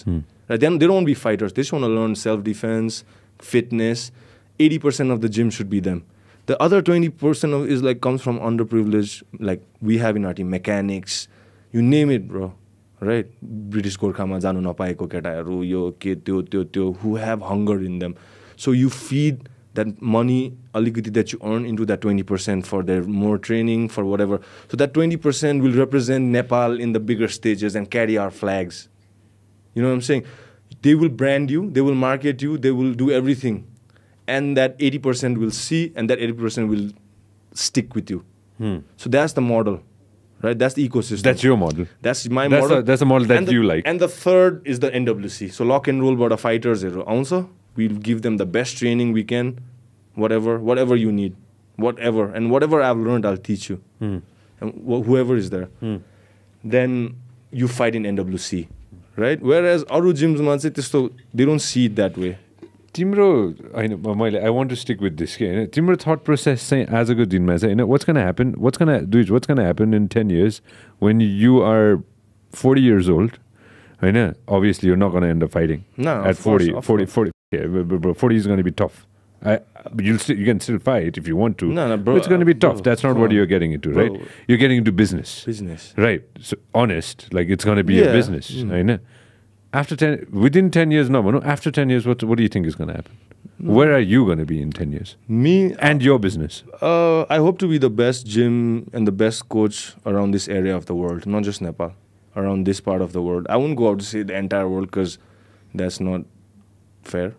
Right? They don't want to be fighters. They just want to learn self-defense, fitness. 80% of the gym should be them. The other 20% is like comes from underprivileged, like we have in our team, mechanics. You name it, bro. Right? British Gorkhama janu napaeko ketaharu yo ke tyo who have hunger in them. So you feed that money alikiti that you earn into that 20% for their more training, for whatever. So that 20% will represent Nepal in the bigger stages and carry our flags. You know what I'm saying? They will brand you, they will market you, they will do everything. And that 80% will see, and that 80% will stick with you. So that's the model, right? That's the ecosystem. That's your model. That's my model. That's the model that you like. And the third is the NWC. So lock and roll about the fighters. Also, we'll give them the best training we can, whatever you need, whatever. And whatever I've learned, I'll teach you. And whoever is there. Then you fight in NWC. Right? Whereas aru gyms ma chai testo they don't see it that way. Timro I want to stick with this ke Timro thought process चाहिँ आजको दिनमा चाहिँ what's going to happen what's going to happen in 10 years when you are 40 years old obviously you're not going to end up fighting at 40 is going to be tough. You can still fight if you want to. No, bro, but it's going to be tough. That's not what you're getting into, right? You're getting into business. Right. So honest, like it's going to be a business. After within 10 years, after 10 years, what do you think is going to happen? Where are you going to be in 10 years? Me and your business. I hope to be the best gym and the best coach around this area of the world, not just Nepal, around this part of the world. I won't go out to say the entire world because that's not fair.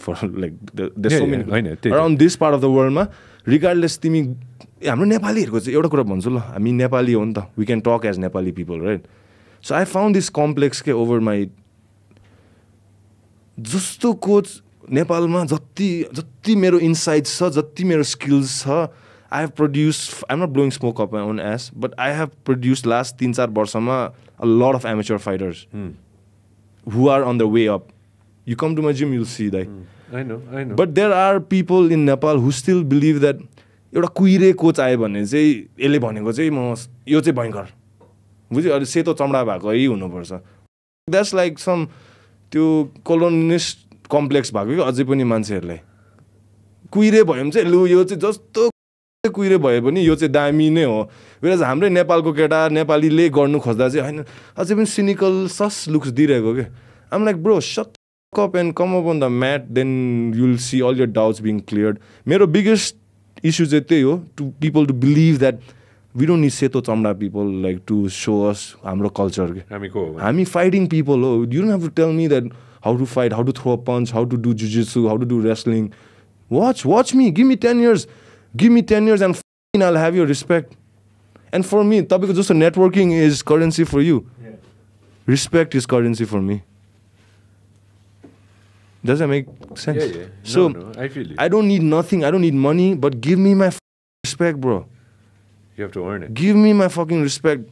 For like there's so many around this part of the world ma regardless timi hamro nepali herko chai euta kura bhanchu la hami nepali ho ni ta we can talk as Nepali people, right? So I found this complex ke over my jasto coach Nepal ma jatti mero insights cha jatti mero skills cha I have produced, I'm not blowing smoke up my own ass, but I have produced last 3-4 barsama a lot of amateur fighters who are on their way up. You come to my gym, you'll see that. I know. But there are people in Nepal who still believe that एउटा कुइरे coach आयो भने चाहिँ यसले भनेको चाहिँ म यो चाहिँ भयङ्कर बुझ्यो अनि सेतो चमडा भएकै हुनुपर्छ. द्याट्स लाइक सम त्यो कोलोनिस्ट कम्प्लेक्स भएको कि अझै पनि मान्छेहरूलाई कुइरे भयो भने चाहिँ लु यो चाहिँ जस्तो कुइरे भए पनि यो चाहिँ दामी नै हो. वेरज हाम्रै नेपालको केटा नेपालीले गर्नु खोज्दा चाहिँ होइन अझै पनि सिनिकल सस लुक्स दिइरहेको के. I'm like bro shut up and come up on the mat, then you'll see all your doubts being cleared. Mero biggest issue is to people to believe that we don't need seto chamda people like to show us hamro culture. Hami fighting people. Oh, you don't have to tell me that how to fight, how to throw a punch, how to do jiu-jitsu, how to do wrestling. Watch me. Give me 10 years. Give me 10 years and I'll have your respect. And for me, just networking is currency for you. Yeah. Respect is currency for me. Does that make sense? Yeah. So, no, I feel you. I don't need nothing. I don't need money, but give me my respect, bro. You have to earn it. Give me my fucking respect.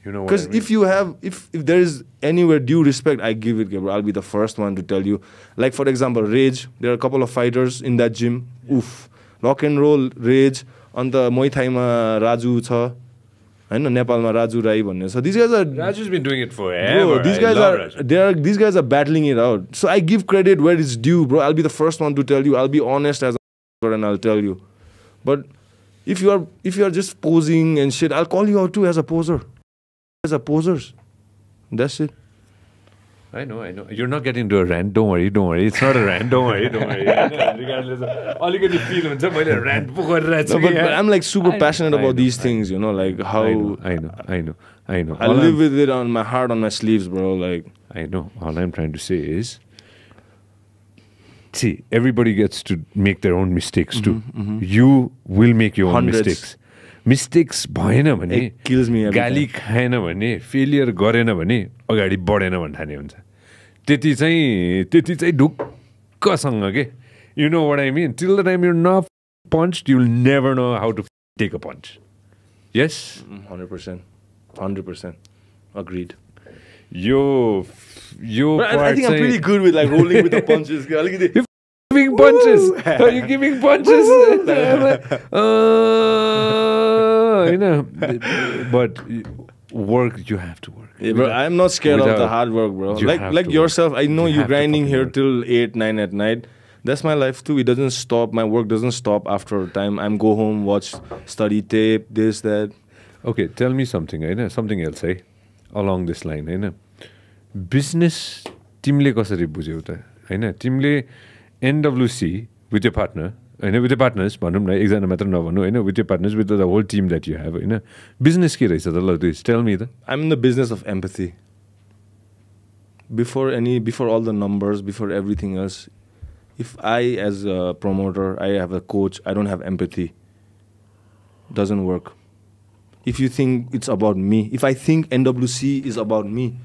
You know what Because I mean? if you have, if there is anywhere due respect, I give it, bro. I'll be the first one to tell you. Like, for example, Rage. There are a couple of fighters in that gym. Yeah. Oof. Rock and roll, Rage. On the Muay Thai ma Raju cha. I know Nepal ma Raju Rai bhanne. So these guys are. Raju's been doing it forever. Bro, these guys are battling it out. So I give credit where it's due, bro. I'll be the first one to tell you. I'll be honest as a and I'll tell you. But if you are just posing and shit, I'll call you out too as a poser. As a posers. That's it. I know. You're not getting into a rant. Don't worry. It's not a rant. Don't worry. Regardless of all you get to feel is a rant. But I'm like super passionate about these things, you know, like how I know. I live with it on my heart, on my sleeves, bro. Like I know. All I'm trying to say is, see, everybody gets to make their own mistakes too. You will make your own mistakes. Mistakes भएन भने गाली खाएन भने failure गरेन भने अगाडि बढेन भन्ने हुन्छ. त्यति चाहिँ ढुक्कसँग के. You know what I mean? Till the time you're not punched, you'll never know how to take a punch. Yes? 100%. Agreed. Yo but I think I'm pretty good with like rolling with the punches. Giving punches. Are you giving punches? You know, but work, you have to work. Yeah, bro, I'm not scared of the hard work, bro. Like yourself, I know you grinding here till 8, 9 at night. That's my life too. It doesn't stop. My work doesn't stop after time. I'm go home, watch, study tape, this, that. Okay, tell me something, I know, something else, along this line, I know. Business, timle kasari bujhau ta, हैन तिमीले NWC with your partner, हैन with your partners भनौं न एकजना मात्र नभन्नु हैन with your partners with the whole team that you have हैन business के रहेछ त ल please tell me. I'm in the business of empathy. Before all the numbers, before everything else, if I as a promoter, I have a coach, I don't have empathy, doesn't work. If you think it's about me, if I think NWC is about me,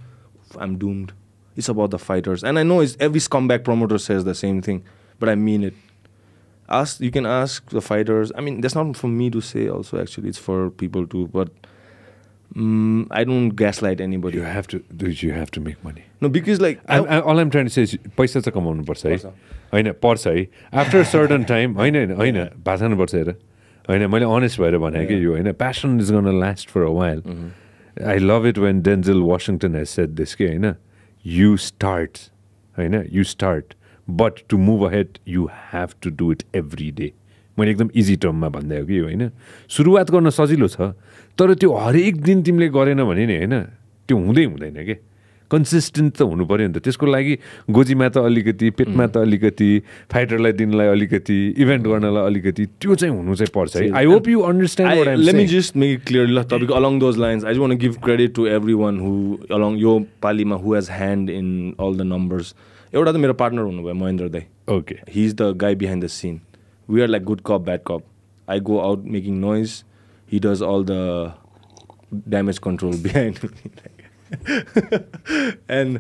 I'm doomed. It's about the fighters. And I know every scumbag promoter says the same thing, but I mean it. You can ask the fighters. I mean, that's not for me to say also, actually. It's for people to, but I don't gaslight anybody. You have to make money. No, because like... all I'm trying to say is, पैसा चाहिँ कमाउनु पर्छ है. हैन पर्छ है. After a certain time, हैन भाषानु पर्छ हेर. हैन मैले honest भएर भने कि यो हैन passion is going to last for a while. I love it when Denzel Washington has said this के हैन you start, you start, but to move ahead, you have to do it every day. मैले एकदम easy टर्ममा भन्दै हो कि हैन सुरुवात गर्न सजिलो छ तर त्यो हरेक दिन तिमीले गरेन भने नि हैन त्यो हुँदैन के कन्सिस्टेन्ट त हुनु पर्यो नि त त्यसको लागि गोजीमा त अलिकति पेटमा त अलिकति फाइटरलाई दिनलाई अलिकति इभेन्ट गर्नलाई अलिकति त्यो चाहिँ हुनु चाहिँ पर्छ है I hope you understand what I am let me just make it clear ल topic along those lines I just want to give credit to everyone who along यो पालीमा who has hand in all the numbers. एउटा त मेरो partner हुनुभयो महेन्द्र दाइ. Okay, he is the guy behind the scene. We are like good cop bad cop. I go out making noise, he does all the damage control behind me. And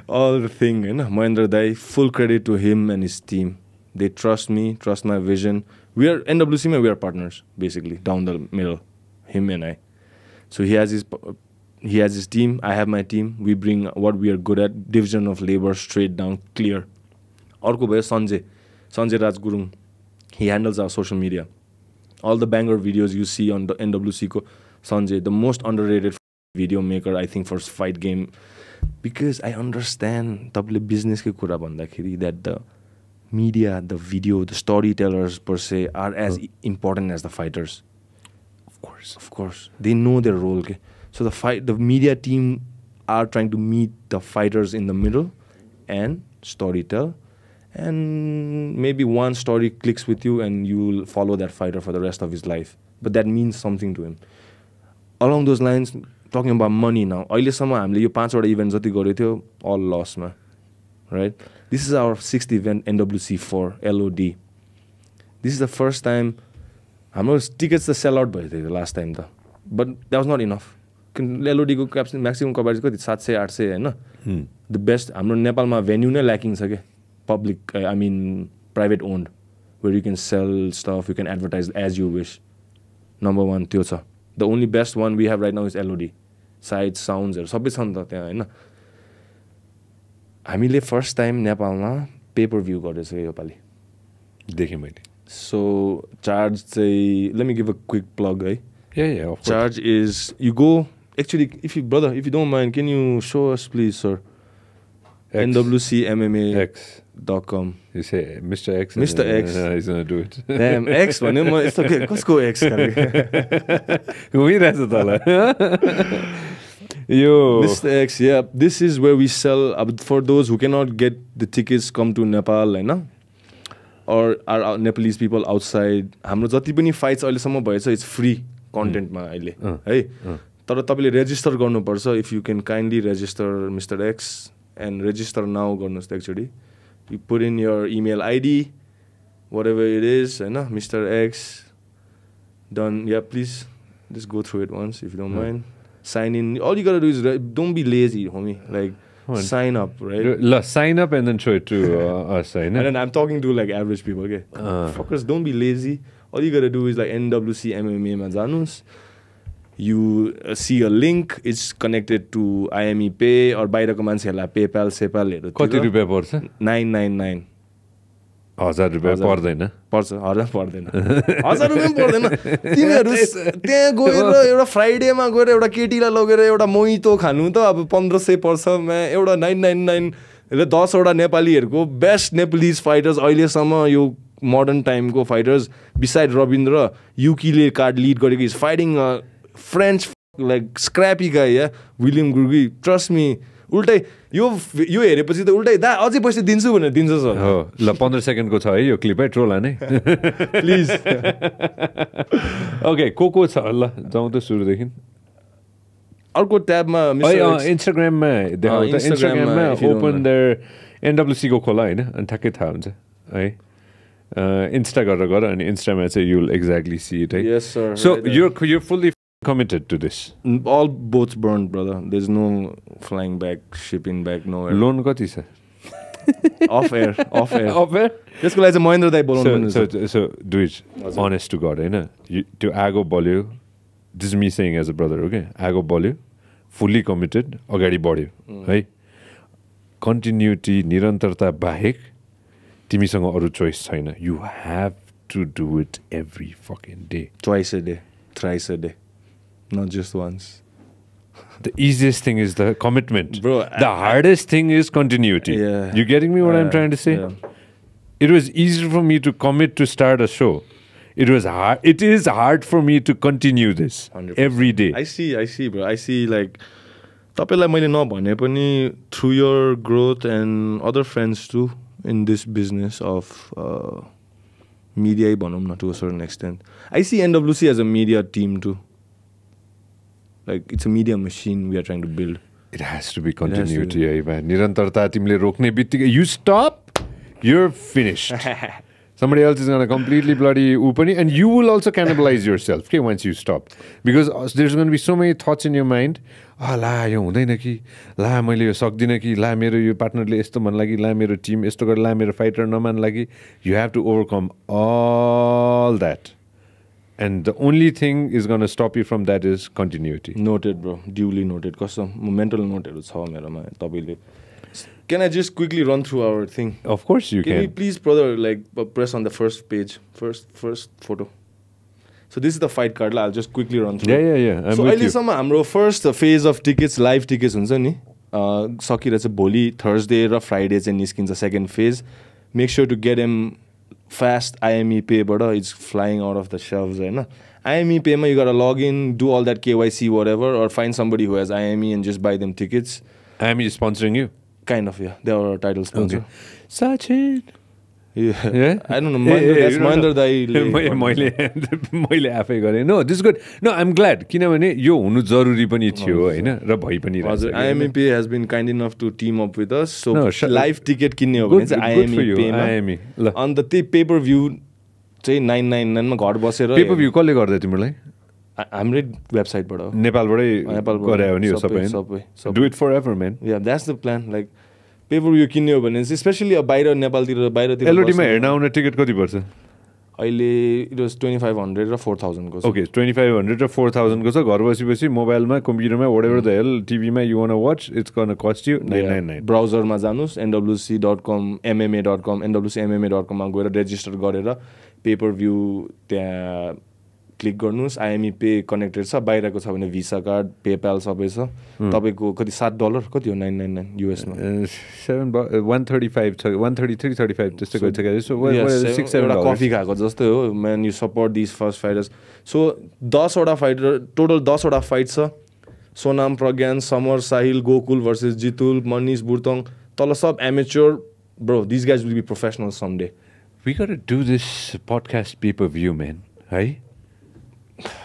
all the thing, Mahendra Dai, full credit to him and his team. They trust me, trust my vision. We are NWC, we are partners basically down the middle, him and I. So he has his team. I have my team. We bring what we are good at. Division of labor straight down, clear. Arko bhayo Sanjay Raj Gurung. He handles our social media. All the banger videos you see on the NWC ko Sanjay, the most underrated video maker I think for fight game, because I understand tapale business ke kura bhandakeri that the media, the video, the storytellers per se are as important as the fighters. Of course, they know their role. Okay? So the media team are trying to meet the fighters in the middle and storytell, and maybe one story clicks with you and you will follow that fighter for the rest of his life. But that means something to him. Along those lines, talking about money now, अहिलेसम्म हामीले यो 5 वटा event जति गरेको थियो all loss मा, right? This is our 6th event, NWC4 LOD. This is the first time हाम्रो tickets त sell out भयो थियो last time त, but that was not enough. LOD को maximum coverage कति 700-800 हैन. The best हाम्रो नेपालमा venue नै lacking छ के, public I mean private owned, where you can sell stuff, you can advertise as you wish. Number 1 त्यो छ. The only best one we have right now is LOD. Sights, sounds सबै छ नि त त्यहाँ हैन. हामीले फर्स्ट टाइम नेपालमा पेपर भ्यू गरेछ यो पालि देखेँ मैले. So charge चाहिँ, let me give a quick plug, eh? Yeah, of course. Charge is, you go, actually, if you don't mind, can you show us please, sir? NWCMMA.com. You say Mr. X. Mr. X. He's gonna do it. Damn, X भने म यस्तो के कसको X घुमिरहेछ तल. Yo. Mr. X, yeah. This is where we sell, for those who cannot get the tickets, come to Nepal, हैन? Or are Nepalese people outside. हाम्रो जति पनि fights अहिलेसम्म भएछ, it's free content मा अहिले, है? तर तपाईले register गर्नुपर्छ. If you can kindly register Mr. X and register now गर्नुस् त actually. You put in your email ID, whatever it is, हैन? Mr. X. Done. Yeah, please just go through it once if you don't mind. Sign in. All you gotta do is don't be lazy, homie. Like sign up, right? Sign up and then show it to us. And then I'm talking to like average people. Okay, fuckers, don't be lazy. All you gotta do is like NWCMMA ma janus. You see a link. It's connected to IME Pay or बाहिरको मान्छेहरुलाई PayPal, SayPal. कति रुपैयाँ पर्छ? 999. 1000 रुपैयाँ पर्दैन. पर्छ 1000 पर्दैन. 1000 रुपैयाँ पर्दैन. तिमीहरु त्यहाँ गएर एउटा फ्राइडेमा गएर एउटा केटीलाई लगेर एउटा मोहितो खानु त अब 1500 पर्छ. म एउटा 999 ले 10 वटा नेपालीहरुको बेस्ट नेपालीज फाइटर्स अहिलेसम्म यो मोडर्न टाइमको फाइटर्स बिसाइड रविन्द्र युकीले कार्ड लीड गरेको is fighting French like scrappy guy, yeah, William Gurgi. Trust me. उल्टै यो हेरेपछि त उल्टै दा अझै पैसा दिन्छु भनेर दिन्छ सर. हो ल 15 सेकेन्डको छ है यो क्लिप है, ट्रोल हाने प्लिज. ओके को छ ल जाउँ त सुरुदेखि. अर्को ट्याबमा इन्स्टाग्राममा देखाउ त. इन्स्टाग्राममा ओपन देयर एनडब्ल्युसी को खोला हैन, अनि ठ्याक्कै थाहा हुन्छ है. इन्स्टा गरेर गर अनि इन्स्टामा चाहिँ you'll exactly see it, right? Yes sir. So you're fully committed to this. All boats burned, brother. There's no flying back, shipping back, nowhere. Loan कति छ? Off air. Off air? त्यसको लागि चाहिँ महेन्द्र दाइ बोलाउनु पर्छ. So do it honest to God, हैन? त्यो आगो बल्यो. This is me saying as a brother, okay? आगो बल्यो, fully committed, अगाडि बढ्यो, है? Continuity, निरन्तरता बाहेक तिमीसँग अरु choice छैन. You have to do it every fucking day. Twice a day, thrice a day. Not just once. The easiest thing is the commitment. Bro, the hardest thing is continuity. Yeah. You getting me what I'm trying to say? Yeah. It was easier for me to commit to start a show. It is hard for me to continue this 100%. every day. I see, bro. I see like तपाईलाई मैले नभने पनि through your growth and other friends too in this business of media भनौँ न to a certain extent. I see NWC as a media team too. Like it's a media machine we are trying to build. It has to be continuity, man. निरन्तरता तिमीले रोक्ने बित्तिकै you stop, you're finished. Somebody else is going to completely bloody open it, and you will also cannibalize yourself, okay, once you stop. Because there's going to be so many thoughts in your mind. ला यो हुँदैन कि ला मैले यो सक्दिनँ कि ला मेरो यो पार्टनरले यस्तो भन्ला कि ला मेरो टिम यस्तो गर्ला ला मेरो फाइटर नमान्ला कि you have to overcome all that. And the only thing is going to stop you from that is continuity. Noted, bro. Duly noted. Custom mental noted. Can I just quickly run through our thing? Of course you can. Can we please, brother, like press on the first page, first photo. So this is the fight card. I'll just quickly run through. Yeah. I'm so with you. हाम्रो first phase of tickets, live tickets हुन्छ नि. सकिरहेछ भोलि Thursday र Friday चाहिँ निस्किन्छ second phase. Make sure to get him fast. IME Pay बाट it's flying out of the shelves हैन. IME Pay मा you gotta log in, do all that KYC whatever, or find somebody who has IME and just buy them tickets. IME is sponsoring you? Kind of, yeah. They are our title sponsor. Okay. Sachin. Yeah. I don't know. That's Mahendra Dai. मैले आफै गरेँ. No, this is good. No, I'm glad. किनभने यो हुनु जरुरी पनि थियो हैन र भइ पनि रहेछ. IME has been kind enough to team up with us. So live ticket किन्ने हो भने चाहिँ IME मा. IME. On the pay per view चाहिँ 999 मा घर बसेर पे पर भ्यू कसले गर्दै तिमीलाई? हाम्रै वेबसाइटबाट हो. नेपालबाटै गरे हो नि यो सबै. Do it forever, man. Yeah, that's the plan. Like pay per view किन्ने हो भने चाहिँ स्पेशली बाहिर नेपालतिर बाहिरतिर एलओडी मा हेर्न आउने टिकट कति पर्छ? अहिले it was 2500 र 4000 को छ. Okay, 2500 र 4000 को छ. घर बसी मोबाइलमा कम्प्युटरमा whatever the hell TV मा you want to watch, it's going to cost you 999. ब्राउजरमा जानुस् nwc.com mma.com nwcmma.com मा गएर रेजिस्टर गरेर पे पर भ्यू त्यहाँ क्लिक गर्नुस्. IME पे कनेक्टेड छ. बाहिरको छ भने भिसा कार्ड पेपाल सबै छ. तपाईको कति $7 कति हो 999 US मा 135 छ 133 35 त्यस्तो गइछ guys. So what is 6-7 coffee खाएको जस्तै हो. Man, you support these first fighters. So 10 वटा फाइटर टोटल 10 वटा फाइट छ. सोनाम प्रज्ञान समर साहिल गोकुल versus जितुल मनीष बुर्तङ तल सब amateur. Bro, these guys will be professionals someday. We got to do this podcast pay-per-view, man. Hey?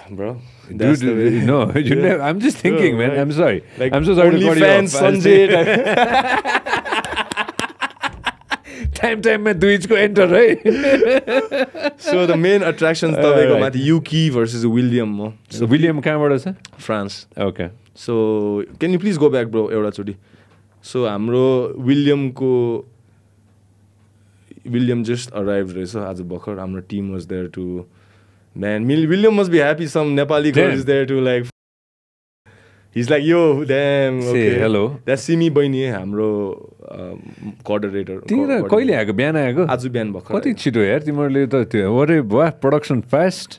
Bro, dude, no, you never, I'm just thinking, man. I'm sorry. Like I'm so sorry to call you fans, Sanjay. time में Diwiz को enter, right? So the main attractions तपाईको माथि Yuki versus William हो. So William कहाँबाट छ? France. Okay. So can you please go back, bro, एउटा चोटी. So हाम्रो William just arrived रहेछ आज भर्खर. हाम्रो team was there to. Man, William must be happy some Nepali girl is there to like. He's like, yo, damn. Say okay. hello. That's Simi Baini, हाम्रो coordinator. तिम्रो कहिले आएको? बिहान आएको? आज बिहान भर्खर. कति छिटो यार तिमीहरूले त त्यो अरे वाह प्रोडक्सन फास्ट.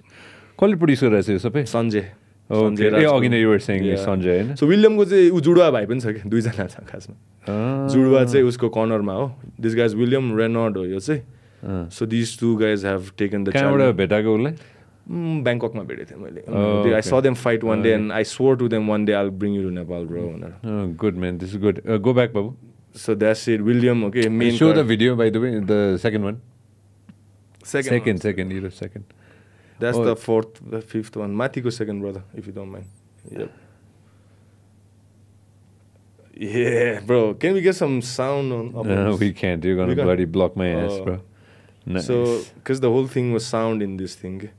कसले प्रोड्युस गरिरहेछ यो सबै? सञ्जय. ए अघि नै you were saying सञ्जय हैन? So William को चाहिँ उ जुडुवा भाइ पनि छ के दुई जना छ खासमा. जुडुवा चाहिँ उसको कर्नरमा हो. This guy is William Renaud हो यो चाहिँ. So these two guys have taken the challenge. कहाँबाट भेटाको उसलाई? Bangkok ma भेटे थे मैले. I saw them fight one day and I swore to them one day I'll bring you to Nepal, bro. Oh, good man, this is good. Go back, Babu. So that's it. William, okay. Main show the video, by the way, the second one. Second. You the second. That's the fifth one. Matiko second, brother, if you don't mind. Yep. Yeah, bro. Can we get some sound on? No, we can't. You're gonna bloody block my ass, bro. Nice. So, because the whole thing was sound in this thing.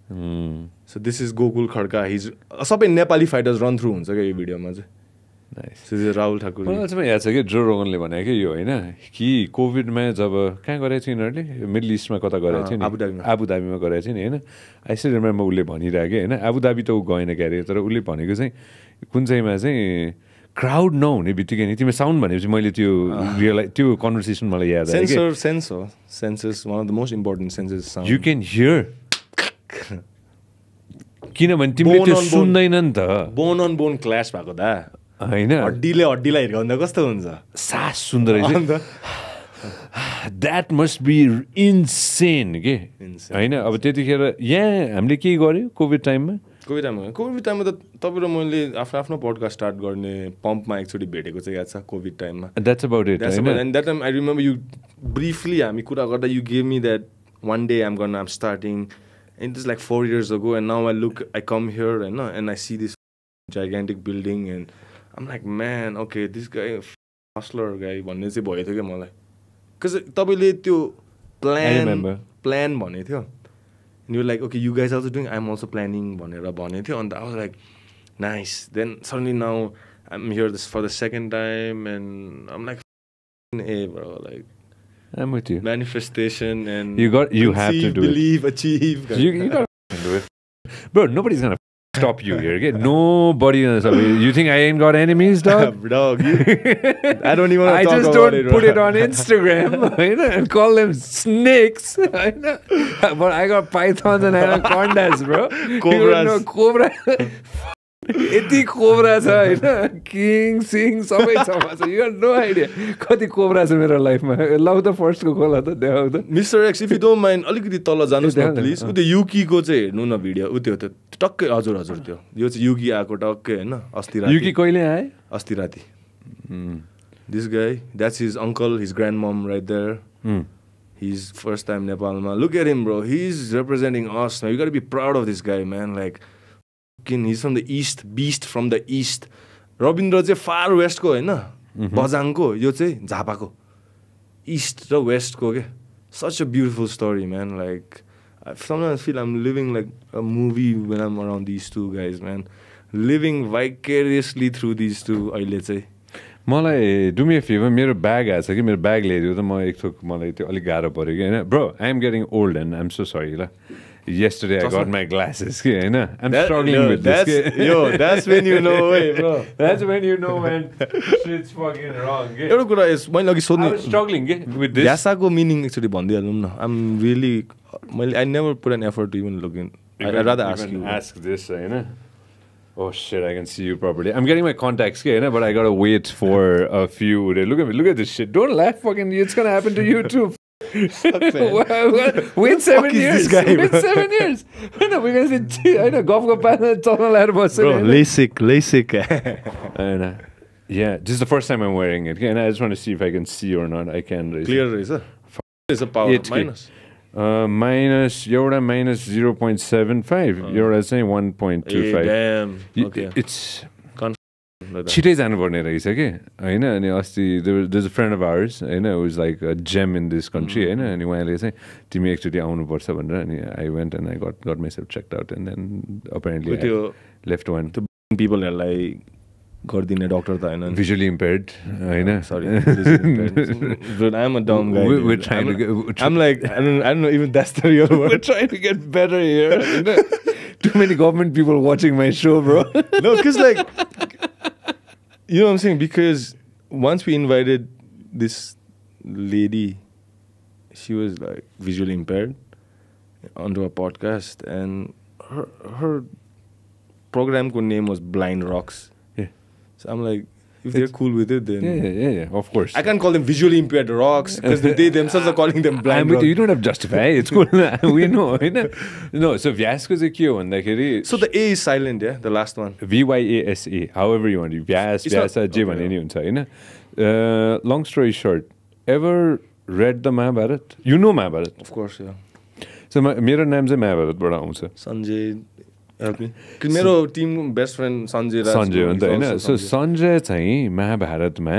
So this is Gokul Khadka. He's सबै Nepali fighters run through हुन्छ क्या यो भिडियोमा चाहिँ. Nice. So this is Rahul Thakur. मलाई चाहिँ याद छ कि जो रोगनले भने कि यो हैन कि कोभिडमा जब कहाँ गरेको थियो यिनीहरूले मिडल इस्टमा कता गरेको थियो नि आबुधाबीमा गरेको थियो नि हैन. आई स्टिल रिमेम्बर उसले भनिरहेको हैन आबुधाबी त ऊ गएन के अरे तर उसले भनेको चाहिँ कुन चाहिँमा चाहिँ क्राउड नहुने बित्तिकै नि तिमी साउन्ड भनेपछि मैले त्यो रियलाइज त्यो कन्भर्सेसन मलाई याद आयो के sense is one of the most important senses sound. You can hear किनभने तिमीले त्यो सुन्दैन नि त बोन अन बोन क्ल्यास भएको दा हैन हड्डीले हिर्काउँदा कस्तो हुन्छ सास सुन्दर रहेछ. That must be insane के हैन. अब त्यतिखेर यहाँ हामीले के गर्यो कोभिड टाइममा त तपाईँ र मैले आफ्नो पडकास्ट स्टार्ट गर्ने पम्पमा एकचोटि भेटेको चाहिँ याद छ कोभिड टाइममा. That's about it. And that time I remember you briefly हामी कुरा गर्दा you gave me that one day I'm starting and it was like 4 years ago and now I come here and I see this gigantic building and I'm like man okay this guy hustler guy भन्ने चाहिँ भयो थियो के मलाई. Because तपाईँले त्यो plan plan भनेको थियो and you were like okay you guys also doing I'm also planning भनेर भनेको थियो and I was like nice then suddenly now I'm here for the second time and I'm like hey bro like I'm with you. Manifestation and you have to do believe, achieve. You got to do it. Bro, nobody's gonna stop you here. Okay? Nobody gonna stop you. You think I ain't got enemies, dog? Dog, I don't even want to talk about it. I just don't put it on Instagram and call them snakes. But I got pythons and anacondas, bro. Cobras. Cobra. यति cobra छ हैन king सिङ सबै छ you have no idea कति cobra छ मेरो लाइफमा लौ त फर्स्टको खोला त देखाउ त mister x if you don't mind अलिकति तल जानुस् न प्लिज उ त्यो युकीको चाहिँ हेर्नु न भिडियो उ त्यो टक्कै हजुर हजुर त्यो यो चाहिँ युकी आको टक्कै हैन अस्ति राति युकी कहिले आए अस्ति राति this guy that's his uncle his grandmom right there He's first time Nepalमा look at him bro he's representing us you got to be proud of this guy man like he's from the east beast from the east Rabindra चाहिँ far वेस्टको हैन बजाङको यो चाहिँ झापाको east र वेस्टको के such a beautiful story man like I sometimes feel I'm living like a movie when I'm around these two guys man living vicariously through these two अहिले चाहिँ मलाई do me a favour मेरो bag आएछ कि मेरो bag ल्याइदियो त म एक थोक मलाई त्यो अलिक गाह्रो पऱ्यो कि होइन bro I am getting old and I am so sorry ल yesterday I got my glasses and I'm struggling with this that's when you know bro that's when you know when shit's fucking wrong एउटा कुरा is मैले अघि सोध्नु I was struggling with this यासाको meaning actually भन्दिहालौँ न I'm really I never put an effort to even look in I'd rather ask this होइन oh shit I can see you properly I'm getting my contacts but I gotta wait for a few look at this shit don't laugh fucking it's gonna happen to you too wait 7 years guy, wait 7 years no, we're gonna say I know Guff Guff Pass bro LASIK yeah this is the first time I'm wearing it and I just want to see if I can see or not I can clear razor is a power minus एउटा minus 0.75 एउटा चाहिँ 1.25 damn okay it's छिटै जानुपर्ने रहेछ के होइन अनि अस्ति there's a friend of ours होइन who's like a gem in this country होइन अनि उहाँले चाहिँ तिमी एकचोटि आउनुपर्छ भनेर अनि I went and I got myself checked out and then apparently I left one पिपलहरूलाई गरिदिने डक्टर त होइन visually impaired होइन sorry but I'm a dumb guy we're trying to I'm like I don't know even that's the real word we're trying to get better here too many government people watching my show bro no because like you know what I'm saying because once we invited this lady she was like visually impaired onto a podcast and her program name was Blind Rocks so I'm like if they're cool with it then yeah of course I can't call them visually impaired rocks because they themselves are calling them blind rocks. You don't have to justify it's cool we know no so Vyasको चाहिँ के हो भन्दाखेरि so the A is silent yeah the last one VYASA however you want to Vyasa जे भने नि हुन्छ हैन long story short ever read the Mahabharat you know Mahabharat of course yeah so मेरो नाम चाहिँ महाभारतबाट आउँछ Sanjay मेरो टिम बेस्ट फ्रेन्ड सञ्जय हो नि त होइन सो सञ्जय चाहिँ महाभारतमा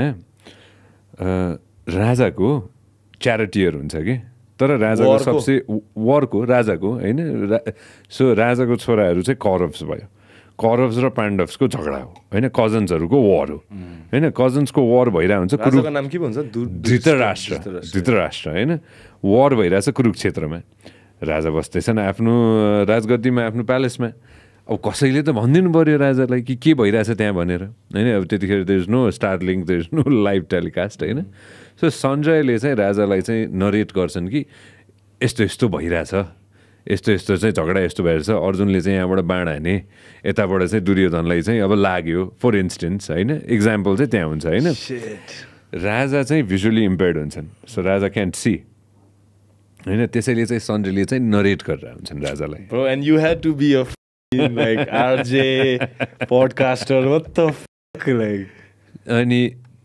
राजाको च्यारिटियर हुन्छ कि तर राजाको सबसे वरको राजाको होइन सो राजाको छोराहरू चाहिँ कौरव्स भयो कौरव्स र पाण्डव्सको झगडा हो होइन कजन्सहरूको वार हो होइन कजन्सको वार भइरहेको हुन्छ राजाको नाम के भन्छ धृतराष्ट्र होइन वार भइरहेछ कुरुक्षेत्रमा राजा बस्दैछन् आफ्नो राजगद्दीमा आफ्नो प्यालेसमा अब कसैले त भनिदिनु पर्यो राजालाई कि के भइरहेछ त्यहाँ भनेर होइन अब त्यतिखेर there is no Starlink there is no live telecast होइन सो सञ्जयले चाहिँ राजालाई चाहिँ नरेट गर्छन् कि यस्तो यस्तो भइरहेछ यस्तो यस्तो चाहिँ झगडा यस्तो भइरहेछ अर्जुनले चाहिँ यहाँबाट बाण हाने यताबाट चाहिँ दुर्योधनलाई चाहिँ अब लाग्यो फर इन्स्टेन्स होइन इक्जाम्पल चाहिँ त्यहाँ हुन्छ होइन राजा चाहिँ भिजुअली इम्पेयर्ड हुन्छन् सो राजा क्यान्ट सी होइन त्यसैले चाहिँ सञ्जयले चाहिँ नरेट गरेर हुन्छन् राजालाई Bro, and you had to be a like RJ podcaster what the fuck like अनि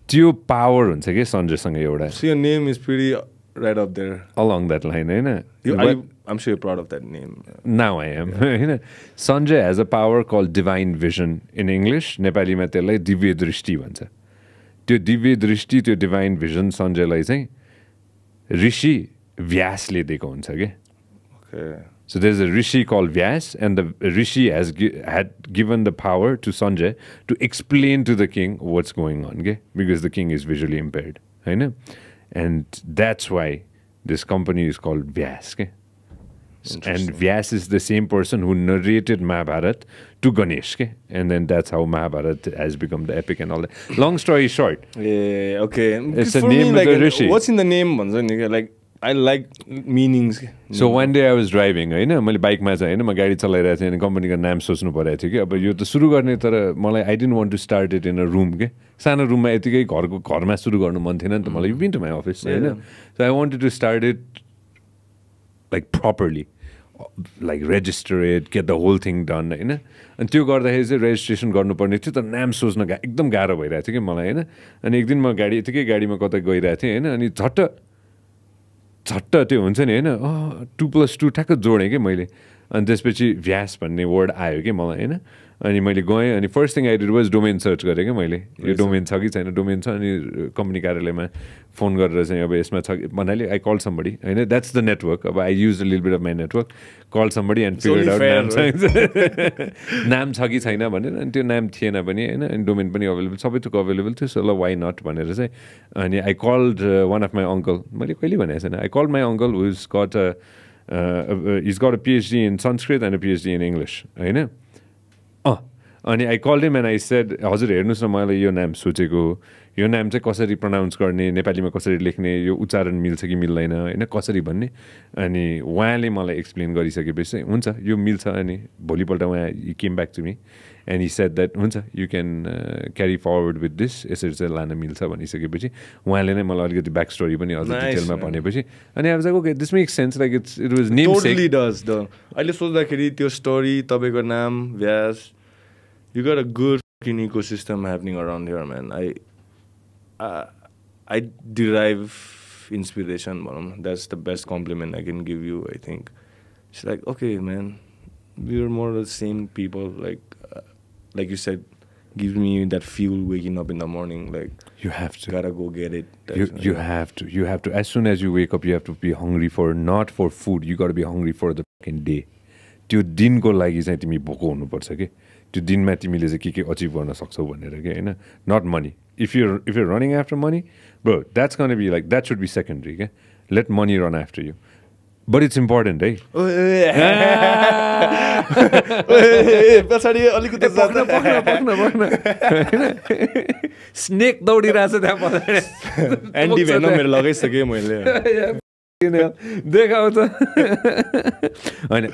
त्यो पावर हुन्छ कि सञ्जयसँग एउटा so your name is pretty right up there along that line होइन I'm sure you're proud of that name now I am होइन Sanjay has a power called divine vision in English नेपालीमा त्यसलाई दिव्य दृष्टि भन्छ त्यो दिव्य दृष्टि त्यो डिभाइन भिजन सञ्जयलाई चाहिँ ऋषि व्यासले दिएको हुन्छ कि Okay. So there's a rishi called Vyas, and the rishi had given the power to Sanjay to explain to the king what's going on, okay? Because the king is visually impaired, right? And that's why this company is called Vyas, okay? And Vyas is the same person who narrated Mahabharata to Ganesh, okay? And then that's how Mahabharata has become the epic and all that. Long story short. Yeah, okay. It's the For name me, of the rishi. What's in the name? Like, I like meanings. So one day I was driving, होइन मैले बाइकमा चाहिँ होइन म गाडी चलाइरहेको थिएँ अनि कम्पनीको नाम सोच्नु परेको थियो कि अब यो त सुरु गर्ने तर मलाई I didn't want to start it in a room के सानो रुममा यतिकै घरमा सुरु गर्नु मन थिएन नि त मलाई you been to my office होइन so I wanted to start it like properly like register it get the whole thing done होइन अनि त्यो गर्दाखेरि चाहिँ रेजिस्ट्रेसन गर्नुपर्ने थियो तर नाम सोच्न एकदम गाह्रो भइरहेको थियो कि मलाई होइन अनि एक दिन म यतिकै गाडीमा कतै गइरहेको थिएँ होइन अनि झट्ट त्यो हुन्छ नि होइन 2+2 ठ्याक्क जोडेँ कि मैले अनि त्यसपछि भ्यास भन्ने वर्ड आयो कि मलाई होइन अनि मैले गएँ अनि first thing I did was domain search गरेँ कि मैले यो डोमेन छ कि छैन डोमेन छ अनि कम्पनी कार्यालयमा फोन गरेर चाहिँ अब यसमा छ भन्नाले आई कल समबडी होइन द्याट्स द नेटवर्क अब I use a lil bit of my network call somebody and figure out नाम छ नाम छ कि छैन भनेर अनि त्यो नाम थिएन पनि होइन अनि डोमेन पनि अभाइलेबल सबै थोक अभाइलेबल थियो सो ल वाइ नट भनेर चाहिँ अनि I called one of my uncle मैले कहिले भनेको छैन I called my uncle who is got a PhD in Sanskrit and a PhD in English होइन अनि I called him and I said हजुर हेर्नुहोस् न मलाई यो नाम सोचेको हो यो नाम चाहिँ कसरी प्रनाउन्स गर्ने नेपालीमा कसरी लेख्ने यो उच्चारण मिल्छ कि मिल्दैन होइन कसरी भन्ने अनि उहाँले मलाई एक्सप्लेन गरिसकेपछि चाहिँ हुन्छ यो मिल्छ अनि भोलिपल्ट उहाँ came back to me and he said that हुन्छ you can carry forward with this यसरी चाहिँ लान मिल्छ भनिसकेपछि उहाँले नै मलाई अलिकति ब्याक स्टोरी पनि अझ डिटेलमा भनेपछि अनि अब चाहिँ okay this makes sense like it was name totally does the अहिले सोच्दाखेरि त्यो स्टोरी तपाईँको नाम व्यास you got a good fucking ecosystem happening around here, man. I derive inspiration, man. That's the best compliment I can give you, I think. It's like, okay, man, we're more the same people. Like you said, gives me that fuel waking up in the morning. Like you have to gotta go get it. You have to. As soon as you wake up, you have to be hungry not for food. You gotta be hungry for the fucking day. त्यो दिनको लागि चाहिँ तिमी भोको हुनुपर्छ कि त्यो दिनमा तिमीले चाहिँ के अचिभ गर्न सक्छौ भनेर कि होइन not money if you running after money bro that's gonna be like that should be secondary क्या let money run after you but it's important है स्नेक दौडिरहेछ त्यहाँ एन्टी भेनम मेरो लगाइसकेँ मैले देखाउँछ अनि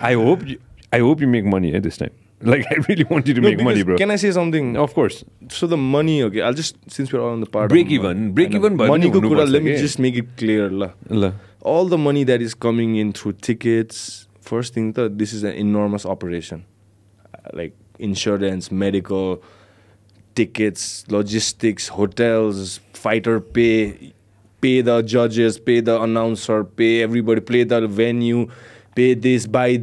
I hope you make money this time. Like I really want you to make money, bro. Can I say something? Of course. So the money, okay, I'll just, since we're all on the part break even money ko kura, let me just make it clear la. All the money that is coming in through tickets, first thing this is an enormous operation. Like insurance, medical, tickets, logistics, hotels, fighter pay the judges, pay the announcer, pay everybody, play the venue, pay this, buy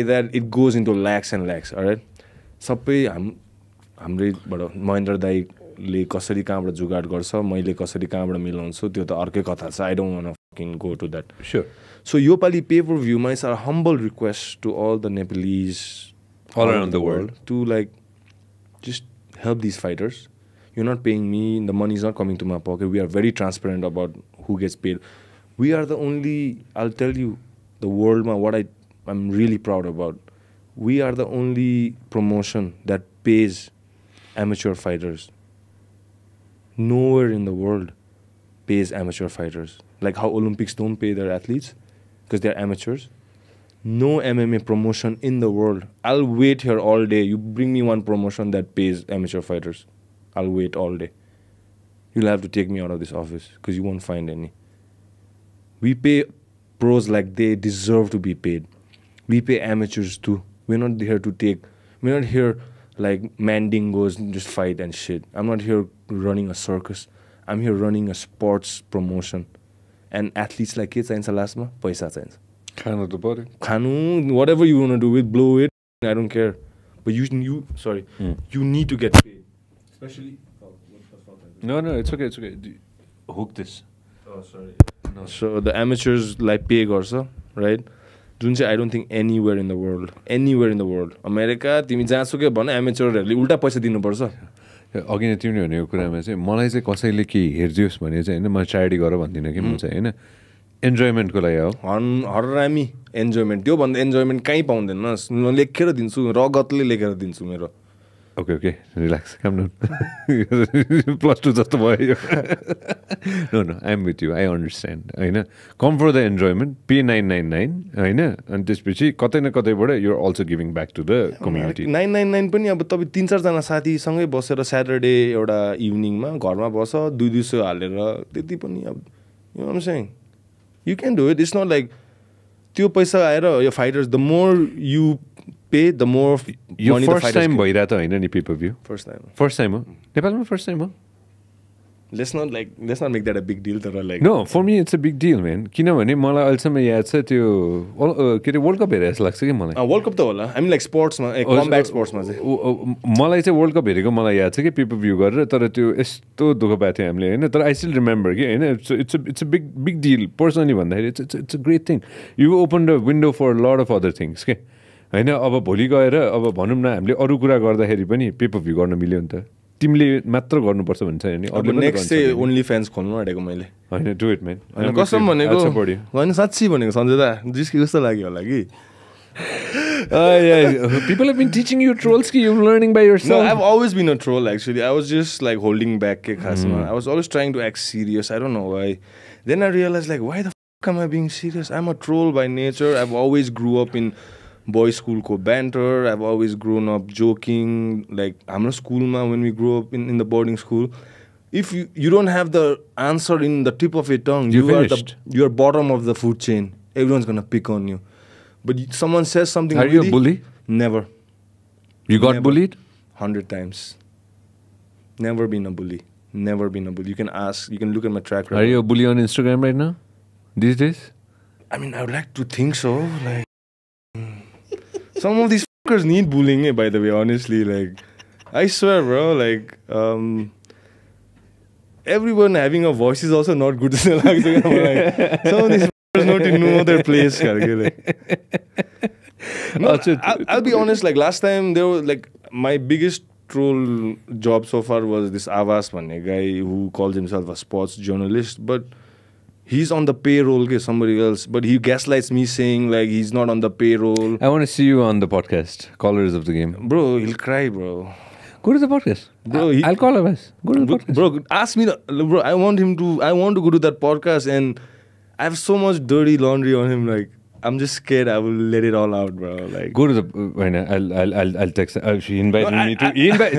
that. It goes into lakhs and lakhs, all right? सबै हाम्रैबाट महेन्द्र दाईले कसरी कहाँबाट जुगाड गर्छ मैले कसरी कहाँबाट मिलाउँछु त्यो त अर्कै कथा छ I don't want to fucking go to that sure so यो पालि पे फर भ्यूमा is our humble request to all the Nepalis all around the world to like just help these fighters. You're not paying me, the money is not coming to my pocket. We are very transparent about who gets paid. We are the only, I'll tell you, the world, what I'm really proud about. We are the only promotion that pays amateur fighters. Nowhere in the world pays amateur fighters. Like how Olympics don't pay their athletes because they're amateurs. No MMA promotion in the world. I'll wait here all day. You bring me one promotion that pays amateur fighters. I'll wait all day. You'll have to take me out of this office because you won't find any. We pay pros like they deserve to be paid. We pay amateurs too. We're not here to take, we're not here like mandingos and just fight and shit. I'm not here running a circus. I'm here running a sports promotion. And athletes like kids, last ma, paisa चाहिन्छ. खानु त पर्यो खानु whatever you want to do with, blow it, I don't care. But you need to get paid. Especially No, it's okay. Hook this. Oh, sorry. No. So the amateurs like pay गर्छ, right? जुन चाहिँ I don't think anywhere in the world America तिमी जहाँसुकै भन एमेचरहरूले उल्टा पैसा दिनुपर्छ अघि नै तिमीले भनेको कुरामा चाहिँ मलाई चाहिँ कसैले के हेरिदियोस् भने चाहिँ होइन म च्यारिटी गर भन्दिनँ कि म चाहिँ होइन इन्जोयमेन्टको लागि हो हरामी इन्जोयमेन्ट त्योभन्दा इन्जोयमेन्ट कहीँ पाउँदैनस् म लेखेर दिन्छु रगतले लेखेर दिन्छु मेरो ओके रिल्याक्स काम +2 जस्तो भयो no I am with you I understand होइन come for the enjoyment pay 999 होइन अनि त्यसपछि कतै न कतैबाट you're also giving back to the community 999 पनि अब तपाईँ 3-4 जना साथीसँगै बसेर स्याटरडे एउटा इभिनिङमा घरमा बस 200 हालेर त्यति पनि अब you know I'm saying you can do it it's not like त्यो पैसा आएर यो fighters the more you pay the more यो money फर्स्ट टाइम भइरहेको त होइन नि पे-per-view फर्स्ट टाइम हो नेपालमा फर्स्ट टाइम हो let's not make that a big deal तर like no for me it's a big deal man किनभने मलाई अहिलेसम्म याद छ त्यो के अरे वर्ल्ड कप हेरे जस्तो लाग्छ कि मलाई वर्ल्ड कप त होला हामी लाइक स्पोर्ट्समा कम्ब्याट स्पोर्ट्समा चाहिँ मलाई चाहिँ वर्ल्ड कप हेरेको मलाई याद छ कि पे-per-view गरेर तर त्यो यस्तो दुःख पाएको थियो हामीले होइन तर आई स्टिल रिमेम्बर कि होइन it's a big deal personally भन्दाखेरि it's a great thing you open the window for lot of other things के होइन अब भोलि गएर अब भनौँ न हामीले अरू कुरा गर्दाखेरि पनि पे-per-view गर्न मिल्यो नि त तिमीले मात्र गर्नुपर्छ भन्छ नि अब नेक्स्ट चाहिँ ओन्ली फ्यान्स खोल्नु आँटेको मैले होइन डु इट म्यान कसम भनेको होइन साँच्ची भनेको सञ्जय दा जिस्की जस्तो लाग्यो होला कि people have been teaching you trolls ki you're learning by yourself. No, I've always been a troll actually. I was just like holding back ke khasma. I was always trying to act serious. I don't know why. Then I realized like why the fuck am I being serious? I'm a troll by nature. I've always grew up in boys school ko banter. I've always grown up joking. Like I'm a school ma when we grew up in the boarding school. If you don't have the answer in the tip of your tongue, you're bottom of the food chain. Everyone's gonna pick on you. But someone says something. Are you a bully? Never. You got bullied? 100 times. Never been a bully. Never been a bully. You can ask. You can look at my track record. Are you a bully on Instagram right now? These days? I mean, I would like to think so. Like, some of these fuckers need bullying. By the way, honestly, like, I swear, bro. Like, everyone having a voice is also not good. Like, some of these know to know their place. No, I'll be honest, like last time there was like my biggest troll job so far was this Avas a guy who calls himself a sports journalist, but he's on the payroll, somebody else, but he gaslights me saying like he's not on the payroll. I want to see you on the podcast, Callers of the Game. Bro, he'll cry, bro. Go to the podcast. Bro, I'll call him. Go to the podcast. Bro, ask me, bro, I want to go to that podcast and I have so much dirty laundry on him. Like, I'm just scared I will let it all out, bro. Like, go to the. I'll text. She invited me to.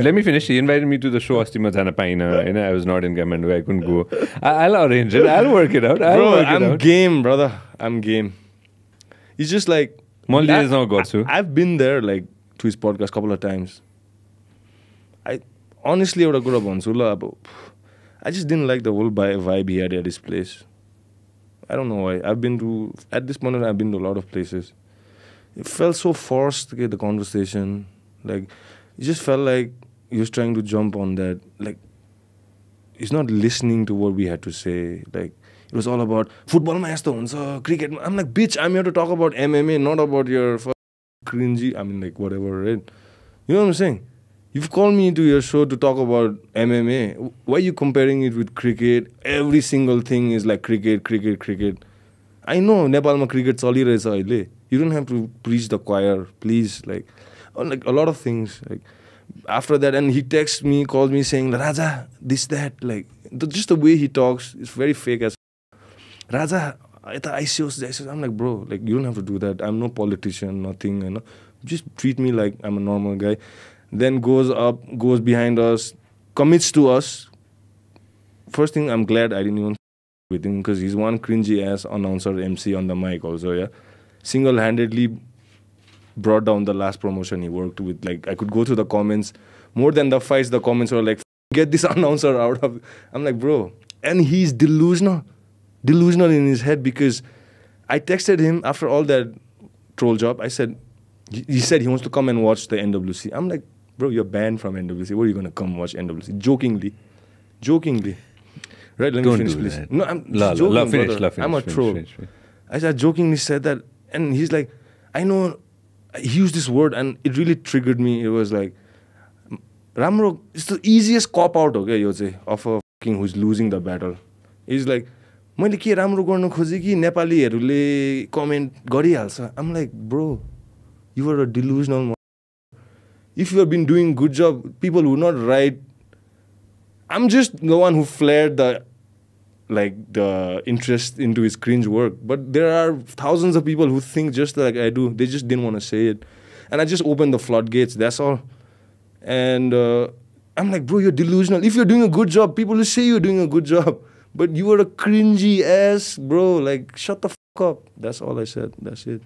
Let me finish. She invited me to the show. I was not in Kathmandu. I couldn't go. I'll arrange it. I'll work it out. I'm game, brother. I'm game. It's just like I've been there, like to his podcast a couple of times. I honestly would have got up. I just didn't like the whole vibe he had at his place. I don't know why. At this point, I've been to a lot of places. It felt so forced to get the conversation. Like, it just felt like he was trying to jump on that. Like, he's not listening to what we had to say. Like, it was all about football, cricket. I'm like, bitch, I'm here to talk about MMA, not about your cringy, like, whatever, right? You know what I'm saying? You've called me into your show to talk about MMA. Why are you comparing it with cricket? Every single thing is like cricket. I know Nepal cricket solid. You don't have to preach the choir, please. Like a lot of things. Like after that, and he texts me, calls me saying, Raja, this, that. Like just the way he talks is very fake as Raja, I'm like, bro, like you don't have to do that. I'm no politician, nothing, you know. Just treat me like I'm a normal guy. Then goes up, goes behind us, commits to us. First thing, I'm glad I didn't even with him because he's one cringy ass announcer MC on the mic also, yeah. Single-handedly brought down the last promotion he worked with. Like, I could go through the comments. More than the fights, the comments were like, get this announcer out of... I'm like, bro. And he's delusional in his head because I texted him after all that troll job. I said, he said he wants to come and watch the NWC. I'm like, bro, you're banned from NWC. Where are you going to come watch NWC? Jokingly. Right, let me finish, please. No, I'm joking, brother. I'm a troll. I jokingly said that And he's like, I know, he used this word and it really triggered me. It was like, Ramro, it's the easiest cop out, okay, yo चाहिँ, of a fucking who's losing the battle. He's like, मैले के राम्रो गर्न खोजेँ कि नेपालीहरूले comment गरिहाल्छ. I'm like, bro, you are a delusional. If you have been doing good job, people would not write. I'm just the one who flared the interest into his cringe work. But there are thousands of people who think just like I do. They just didn't want to say it. And I just opened the floodgates, that's all. And I'm like, bro, you're delusional. If you're doing a good job, people will say you're doing a good job. But you are a cringy ass, bro. Like, shut the fuck up. That's all I said. That's it.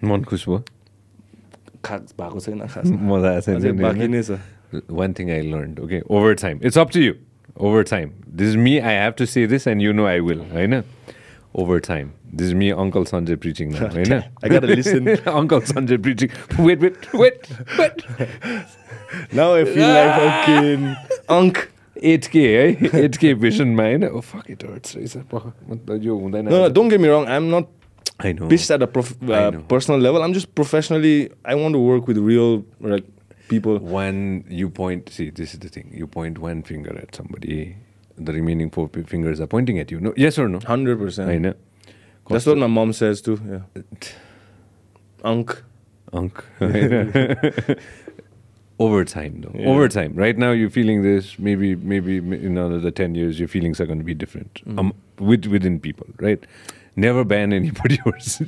मन खुश भयो भएको छैन खास मजा आएछ one thing I learned, okay, over time, it's up to you. Over time, this is me, I have to say this and you know I will, right? Over time, this is me, Uncle Sanjay preaching now, right? I gotta listen. Uncle Sanjay preaching. Wait. Now I feel like fucking Unc. 8K, eh? 8K vision, man. Oh, fuck, it hurts. No, don't get me wrong. I'm not I know. pissed at a personal level. I'm just professionally, I want to work with real people. When you point, see, this is the thing. You point one finger at somebody, the remaining 4 fingers are pointing at you. No, yes or no? 100%. I know. That's what my mom says too. Yeah. Unc. Over time, though. Yeah. Over time. Right now, you're feeling this. Maybe in another 10 years, your feelings are going to be different within people, right? Never ban anybody. I was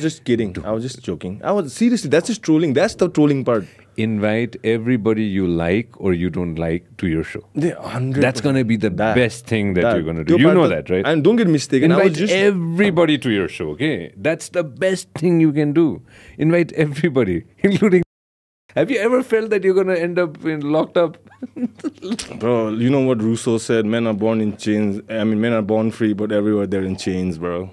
just kidding. I was just joking. Seriously, that's just trolling. That's the trolling part. Invite everybody you like or you don't like to your show. Yeah, 100%. That's going to be the best thing that you're going to do. You know that, right? And don't get mistaken. Invite everybody to your show, okay? That's the best thing you can do. Invite everybody, including... Have you ever felt that you're going to end up locked up? Bro, you know what Rousseau said? Men are born in chains. I mean, men are born free, but everywhere they're in chains, bro.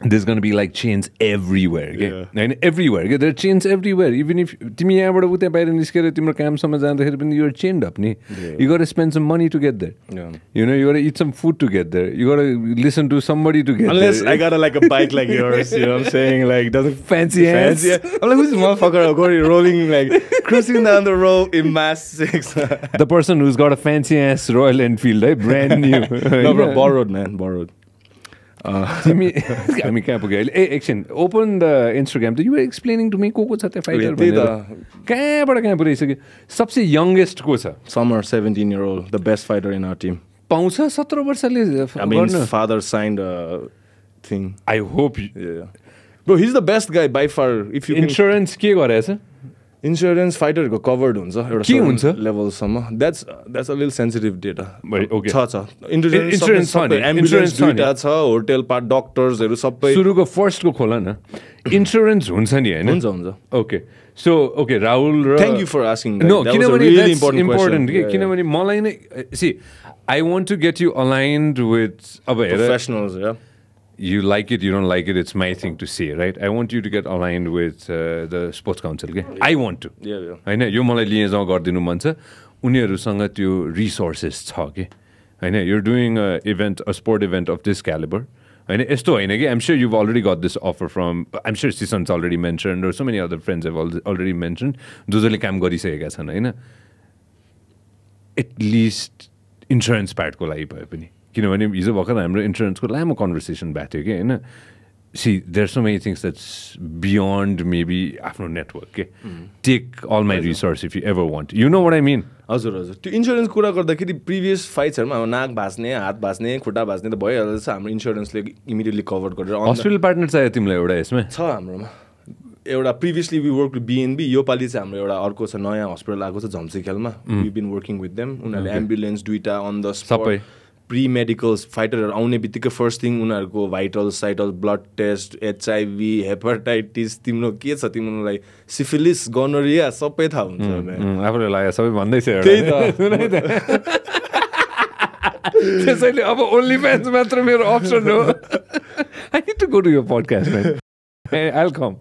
There's going to be like chains everywhere. Okay? Yeah. And everywhere. Okay? There are chains everywhere. Even if you're chained up. You got to spend some money to get there. Yeah. You know, you got to eat some food to get there. You got to listen to somebody to get Unless there. I got a bike like yours, you know what I'm saying? Like, doesn't fancy ass. I'm like, who's this motherfucker going rolling, like, cruising down the road in Mass 6? The person who's got a fancy ass Royal Enfield, right? Brand new. No, bro, borrowed, man. Borrowed. Hey, action. Open the Instagram. You were explaining to me, ko cha fighter. Sabse youngest ko cha. Summer, 17-year-old, the best fighter in our team. Pauncha 17 varsale. I mean, his father signed a thing. I hope. Yeah. Bro, he's the best guy by far. If you insurance के गरेछ? Insurance fighter को covered हुन्छ एउटा certain level सम्म. That's a little sensitive data. Okay. छ. Insurance fund. Ambulance दुईटा छ, hotel part doctors हरू सबै. सुरुको first को खोला न. Insurance हुन्छ नि हैन? हुन्छ. Okay. So, okay, Rahul ra... Thank you for asking that. No, that was a really important question. किनभने मलाई नै see, I want to get you aligned with professionals, yeah. You like it, you don't like it, it's my thing to say, right? I want you to get aligned with the sports council, okay? Yeah. I want to. Yeah. हैन यो मलाई liaison गर्दिनु मन छ उनीहरुसँग त्यो resources छ के हैन you're doing a sport event of this caliber हैन यस्तो हैन के I'm sure you've already got this offer from I'm sure Sisan's already mentioned or so many other friends have already mentioned जसले काम गरिसकेका छन् हैन at least insurance part को लागि भए पनि किनभने हिजो भर्खर हाम्रो इन्सुरेन्सको लामो कन्भर्सेसन भएको थियो कि हैन see there are so many things that's beyond maybe आफ्नो नेटवर्क के take all my resource if you ever want you know what I mean हजुर त्यो इन्स्योरेन्स कुरा गर्दाखेरि प्रिभियस फाइट्सहरुमा नाक भास्ने हात भास्ने खुट्टा भास्ने त भइहाल्छ हाम्रो इन्स्योरेन्सले इमिडिएटली कभर गरेर हस्पिटल पार्टनर चाहियो तिमीलाई एउटा यसमा छ हाम्रोमा एउटा previously we work with BNB यो पालि चाहिँ हाम्रो एउटा अर्को छ नयाँ हस्पिटल आएको छ झम्सीखेलमा we been working with them उनीहरूले एम्बुलेन्स दुईटा अन द स्पट प्री-मेडिकल्स फाइटरहरू आउने बित्तिकै फर्स्ट थिङ उनीहरूको भाइटल्स साइटल्स ब्लड टेस्ट एचआइभी हेपाटाइटिस तिम्रो के छ तिमीलाई सिफिलिस गोनोरिया सबै थाहा हुन्छ आफूले लाग्यो सबै भन्दैछ त्यसैले अब ओन्ली फ्यान्स मात्र मेरो अप्सन हो I need to go to your podcast man Hey, I'll come.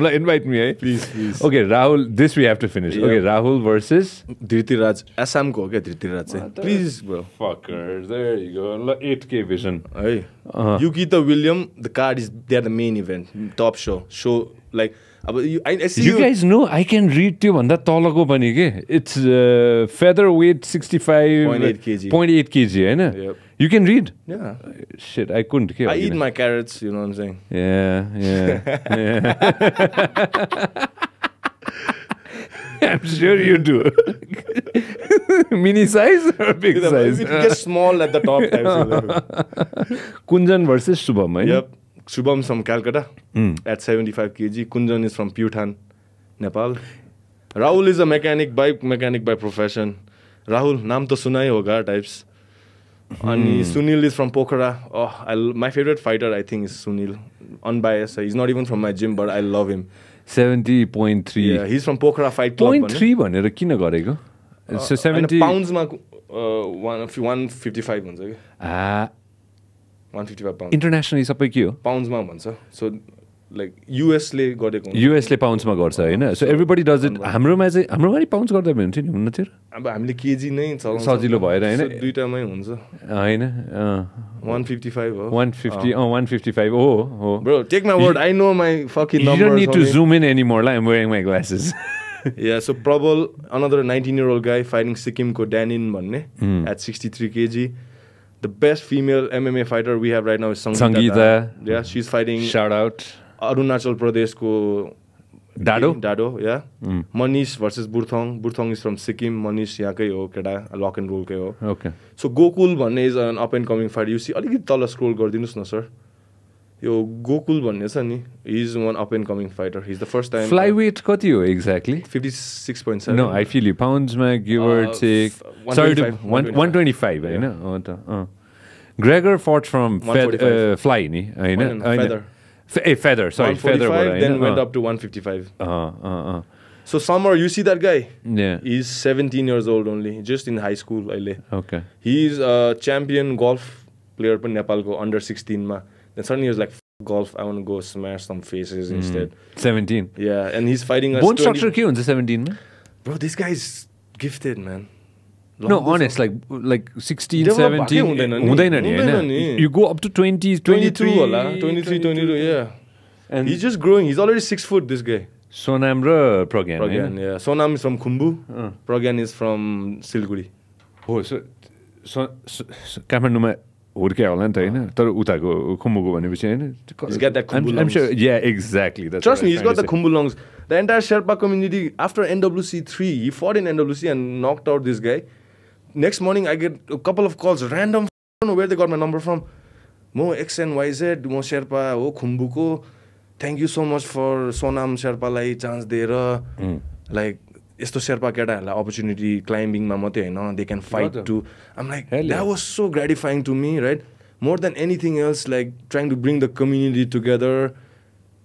Invite me, eh? Please. Okay, Rahul, this we have to finish. Okay, Rahul versus Dhritiraj. Assam ko ke Dhritiraj चाहिँ. Please, bro. Fuckers. There you go. 8K vision. Hey. Yuki the William, the card is they're the main event, top show. Like I see you guys know I can read to भन्दा तलको पनि के. It's featherweight 65.8 kg, हैन? Yep. You can read? Yeah. Shit, I couldn't. I eat my carrots, you know what I'm saying? Yeah. I'm sure you do. Mini size or big size? It gets small at the top. Kunjan versus Shubham, right? Yep. Shubham's from Calcutta at 75 kg. Kunjan is from Putan, Nepal. Rahul is a bike mechanic by profession. Rahul, naam to sunai hoga types. And Sunil is from Pokhara. My favorite fighter, I think, is Sunil. Unbiased. He's not even from my gym, but I love him. 70.3. Yeah, he's from Pokhara Fight Club. 0.3 भनेर किन गरेको? So 70 pounds ma 155 भन्छ के? 155 pounds. Internationally सबै के हो? Pounds ma भन्छ. So like US ले गरेको. US ले pounds मा गर्छ हैन? So everybody does it. हाम्रोमा नि pounds गर्दा पनि हुन्थ्यो नि, हुन्न थियो? अब हामीले केजी नै चलाउँछ. सजिलो भएर हैन? दुईटामै हुन्छ. हैन? 155 हो. 155. Oh. Bro, take my word. I know my fucking numbers. You don't need to zoom in anymore. Like, I'm wearing my glasses. Yeah, so Prabal, another 19-year-old guy fighting Sikkim ko Danin भन्ने at 63 kg. The best female MMA fighter we have right now is Sangeeta. Yeah, she's fighting. Shout out. Arunachal Pradesh ko Dado, yeah. Manish versus Burthong. Burthong is from Sikkim. Manish yakai ho keda lock and roll kai ho. Okay. So Gokul भन्ने is an up and coming fighter. You see, अलिकति तल scroll गरिदिनुस् न sir. Yo, Gokul भन्ने छ नि. He's one up and coming fighter. He's the first time. Flyweight कति हो exactly? 56.7. No, I feel you. Pounds ma give or take. 125 हैन? Gregor fought from fly ni हैन? Feather. Feather, sorry, feather. Then went up to 155. So Summer, you see that guy? Yeah. He's 17 years old only, just in high school. Okay. He's a champion golf player in Nepal go under 16 ma. Then suddenly he was like, golf, I want to go smash some faces instead. 17. Yeah, and he's fighting us. Bone structure ke huncha 17 ma? Bro, this guy's gifted, man. No, honest, like 16, 17, you go up to 20, 22, 22, yeah. And he's just growing. He's already 6 foot, this guy. Sonam ra Pragyan, yeah. Sonam is from Khumbu. Pragyan is from Siliguri. Oh, so Kathmandu हुर्क्या होला नि त हैन तर उताको खुम्बुको भनेपछि हैन he's got that Khumbu lungs. I'm sure, yeah, exactly. Trust me, he's got the Khumbu lungs. The entire Sherpa community, after NWC 3, he fought in NWC and knocked out this guy. Next morning, I get a couple of calls, random. I don't know where they got my number from. Mo X and YZ, Mo Sherpa, O Khumbuko. Thank you so much for Sonam Sherpa lai chance dera. Like, yesto Sherpa keta opportunity climbing ma mate haina, they can fight too. I'm like, that was so gratifying to me, right? More than anything else, like trying to bring the community together.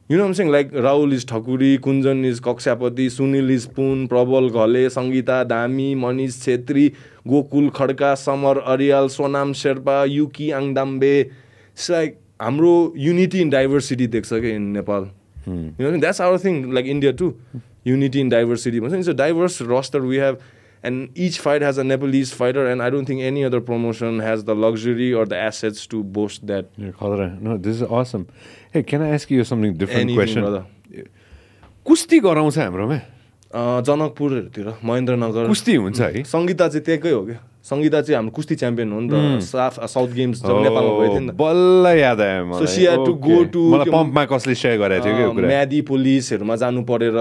You know what I'm saying? Like Rahul is Thakuri, Kunjan is Koksyapati, Sunil is Poon, Prabal Ghale, Sangeeta, Dami, Manish Chetri, Gokul Khadka, Samar Arial, Sonam Sherpa, Yuki Angdambe. It's like hamro unity in diversity dekha ke in Nepal. You know, that's our thing, like India too. Unity in diversity. It's a diverse roster we have, and each fight has a Nepalese fighter, and I don't think any other promotion has the luxury or the assets to boast that. No, this is awesome. Hey, can I ask you something different? Anything, question? Brother. कुस्ती गराउँछ हाम्रोमा? जनकपुरतिर महेन्द्रनगर कुस्ती हुन्छ है? संगीता चाहिँ त्यहीकै हो के? संगीता चाहिँ हाम्रो कुस्ती च्याम्पियन हो नि त साउथ गेम्स जब नेपालमा गएको थियो नि त बल्ल याद आयो मलाई. So she had to go to मलाई पम्पमा कसले शेयर गराएको थियो के यो कुरा. म्यादी पुलिसहरुमा जानु परेर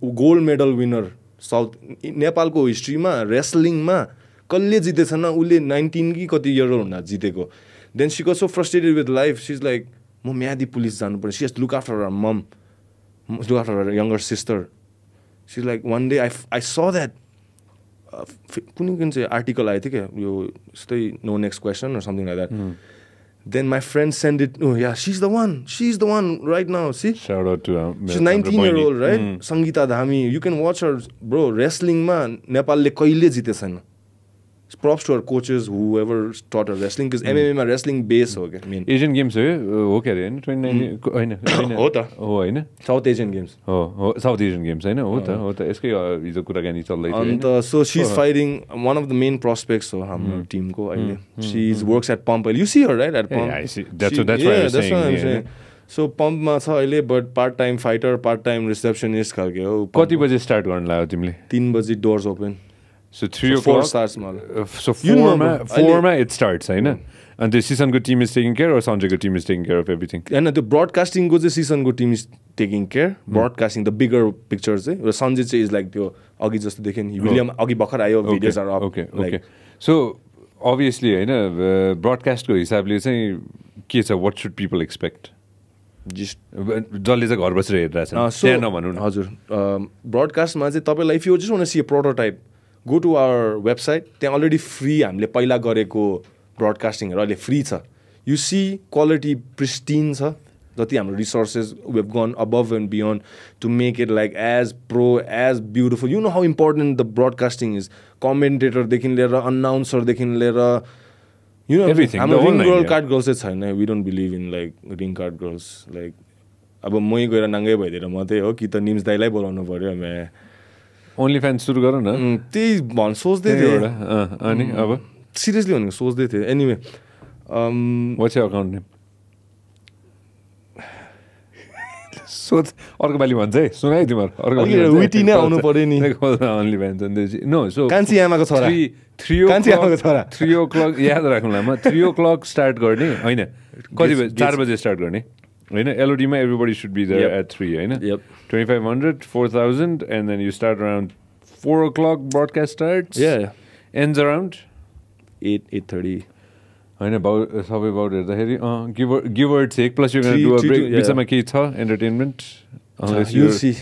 गोल्ड मेडल विनर साउथ नेपालको हिस्ट्रीमा रेसलिङमा कसले जितेछन् उले 19 कि कति इयर हुँदा जितेको. Then she got so frustrated with life. She's like, म म्यादी पुलिस जानु पर्छ. She has to look after her mom, look after her younger sister. She's like, one day I saw that कुनै कुन चाहिँ आर्टिकल आएको थियो क्या यो यस्तै no next question or something like that. Then my friend sent it. Oh yeah, she's the one right now. See, shout out to she's 19-year-old, right? Sangeeta Dhami. You can watch her, bro. Wrestling ma Nepal le kaile jite chaina. props to our coaches, whoever taught us wrestling, because MMA मा wrestling base हो क्या main. Asian Games हो क्या अरे होइन 29 होइन हो त हो होइन साउथ एसियन गेम्स हो साउथ एसियन गेम्स होइन हो त यसकै हिजो कुराकानी चल्दै थियो and so she is fighting one of the main prospects हो हाम्रो टिमको अहिले. She is works at Pump. You see her right at Pump. So पम्पमा छ अहिले but part time fighter part time receptionist खालके हो. कति बजे स्टार्ट गर्न लाग्यो तिमीले? 3 बजी डोर्स open. So 3 o'clock starts. So 4 it starts, होइन? And the season team is taking care, or Sanjay team is taking care of everything? And the broadcasting go season team is taking care. Broadcasting the bigger pictures. Sanjay is like the agi jasto dekhen. William agi bhakhar ayo videos are up. Okay. So obviously, होइन broadcast को हिसाबले चाहिँ के छ? What should people expect? Just जसले चाहिँ घर बसेर हेरिरहेछ त्यहाँ नभन्नु न. हजुर ब्रोडकास्टमा चाहिँ तपाईँलाई if you just want to see a prototype go to our website. त्यहाँ अलरेडी फ्री हामीले पहिला गरेको ब्रोडकास्टिङहरू अहिले फ्री छ. यु सी क्वालिटी प्रिस्टिन छ. जति हाम्रो resources we have gonna above and beyond to make it like as pro as beautiful. You know how important the broadcasting is. कमेन्टेटरदेखि लिएर अनाउन्सरदेखि लिएर यु नो हाम्रो रिङ गर्ल कार्ड गर्ल्स चाहिँ छैन. We don't believe in like ring card girls. Like अब मै गएर नाङ्गै भइदिएर मात्रै हो कि त निम्स दाइलाई बोलाउनु पऱ्यो. म्या ओन्ली फ्यान्स सुरु गर न. त्यही सोच्दै थिएँ एउटा. अनि अब सिरियसली भनेको सोच्दै थिएँ. Anyway what's your account name? सोच अर्को पालि भन्छ है. सुन है तिमीहरू विटी नै आउनु पऱ्यो नि. Only fans no. सो कान्छी आमाको छोरा 3 o'clock याद राख्नुलाई म 3 o'clock स्टार्ट गर्ने होइन. कति बजे? 4 बजे स्टार्ट गर्ने होइन. एलओडीमा everybody should be there at 3 होइन. 2500 4000 and then you start around 4 o'clock. Broadcast starts. Ends around 8:30. होइन सबै about हेर्दाखेरि give or take plus you're gonna do a break. बिचमा केही छ entertainment? You'll see.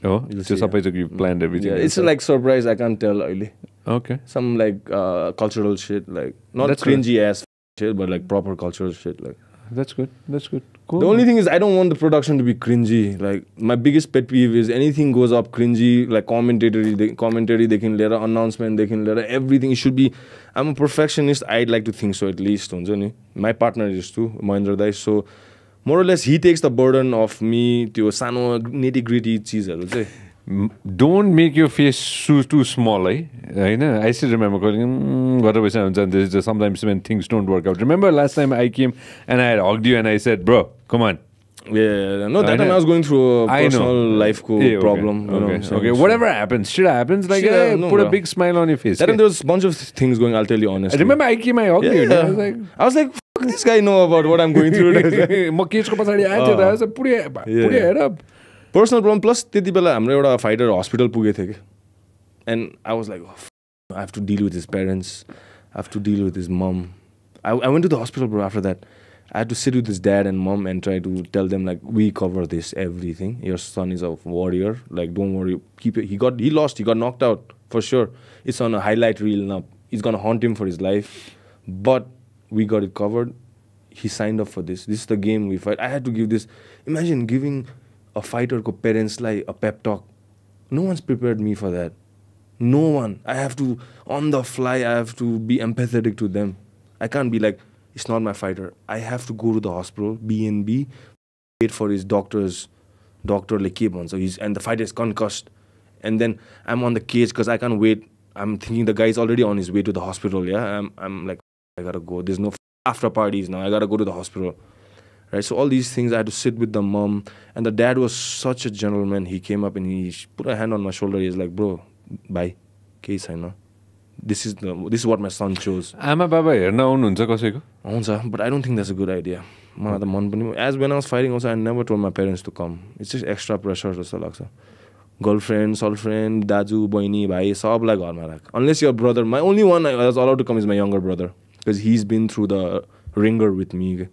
हो त्यो सबै चाहिँ you planned everything. It's like surprise. I can't tell अहिले. Okay. Some like cultural shit, like not cringy ass shit, but like proper cultural shit. Like that's good. Cool. The only thing is I don't want the production to be cringy. Like my biggest pet peeve is anything goes up cringy, like commentary they can later, announcement they can later, everything. It should be. I'm a perfectionist. I'd like to think so at least. My partner is too, Mahendra Dai. So more or less he takes the burden of me to sano nitty gritty cheeseharu chai. Don't make your face too small, eh? I still remember calling sometimes when things don't work out. Remember last time I came and I had hugged you and I said, bro, come on. Yeah, no, that time I was going through a personal life problem. Okay, whatever happens, shit happens. Like, put a big smile on your face. That time there was a bunch of things going, I'll tell you honestly. I remember I came, I hugged you. I was like, fuck, this guy know about what I'm going through. Put your head up. Personal problem plus त्यति बेला हाम्रो एउटा fighter hospital पुगेको थियो कि. And I was like I have to deal with his parents, I have to deal with his mom. I went to the hospital bro after that. I have to sit with his dad and mom and try to tell them like we cover this everything. Your son is a warrior, like don't worry, keep it. He lost, he got knocked out for sure. It's on a highlight reel now. It's gonna hunt him for his life, but we got it covered. He signed up for this. This is the game we fight. I had to give this. Imagine giving a fighter ko parents like a pep talk. No one's prepared me for that. No one. I have to, on the fly, I have to be empathetic to them. I can't be like, it's not my fighter. I have to go to the hospital, B&B, wait for his doctor like keep on. So and the fighter is concussed. And then I'm on the cage because I can't wait. I'm thinking the guy is already on his way to the hospital. Yeah, I'm like, I gotta go. There's no after parties now. I gotta go to the hospital. Right, so all these things, I had to sit with the mom, and the dad was such a gentleman. He came up and he put a hand on my shoulder. He's like, bro, bye. Case I know. This is what my son chose. Ama baba herna aununcha kasैको? Auncha, but I don't think that's a good idea. As when I was fighting also, I never told my parents to come. It's just extra pressure जस्तो लाग्छ. Girlfriend, दाजु, बहिनी, भाइ सबलाई घरमा राख. Unless your brother, my only one I was allowed to come is my younger brother, because he's been through the ringer with me.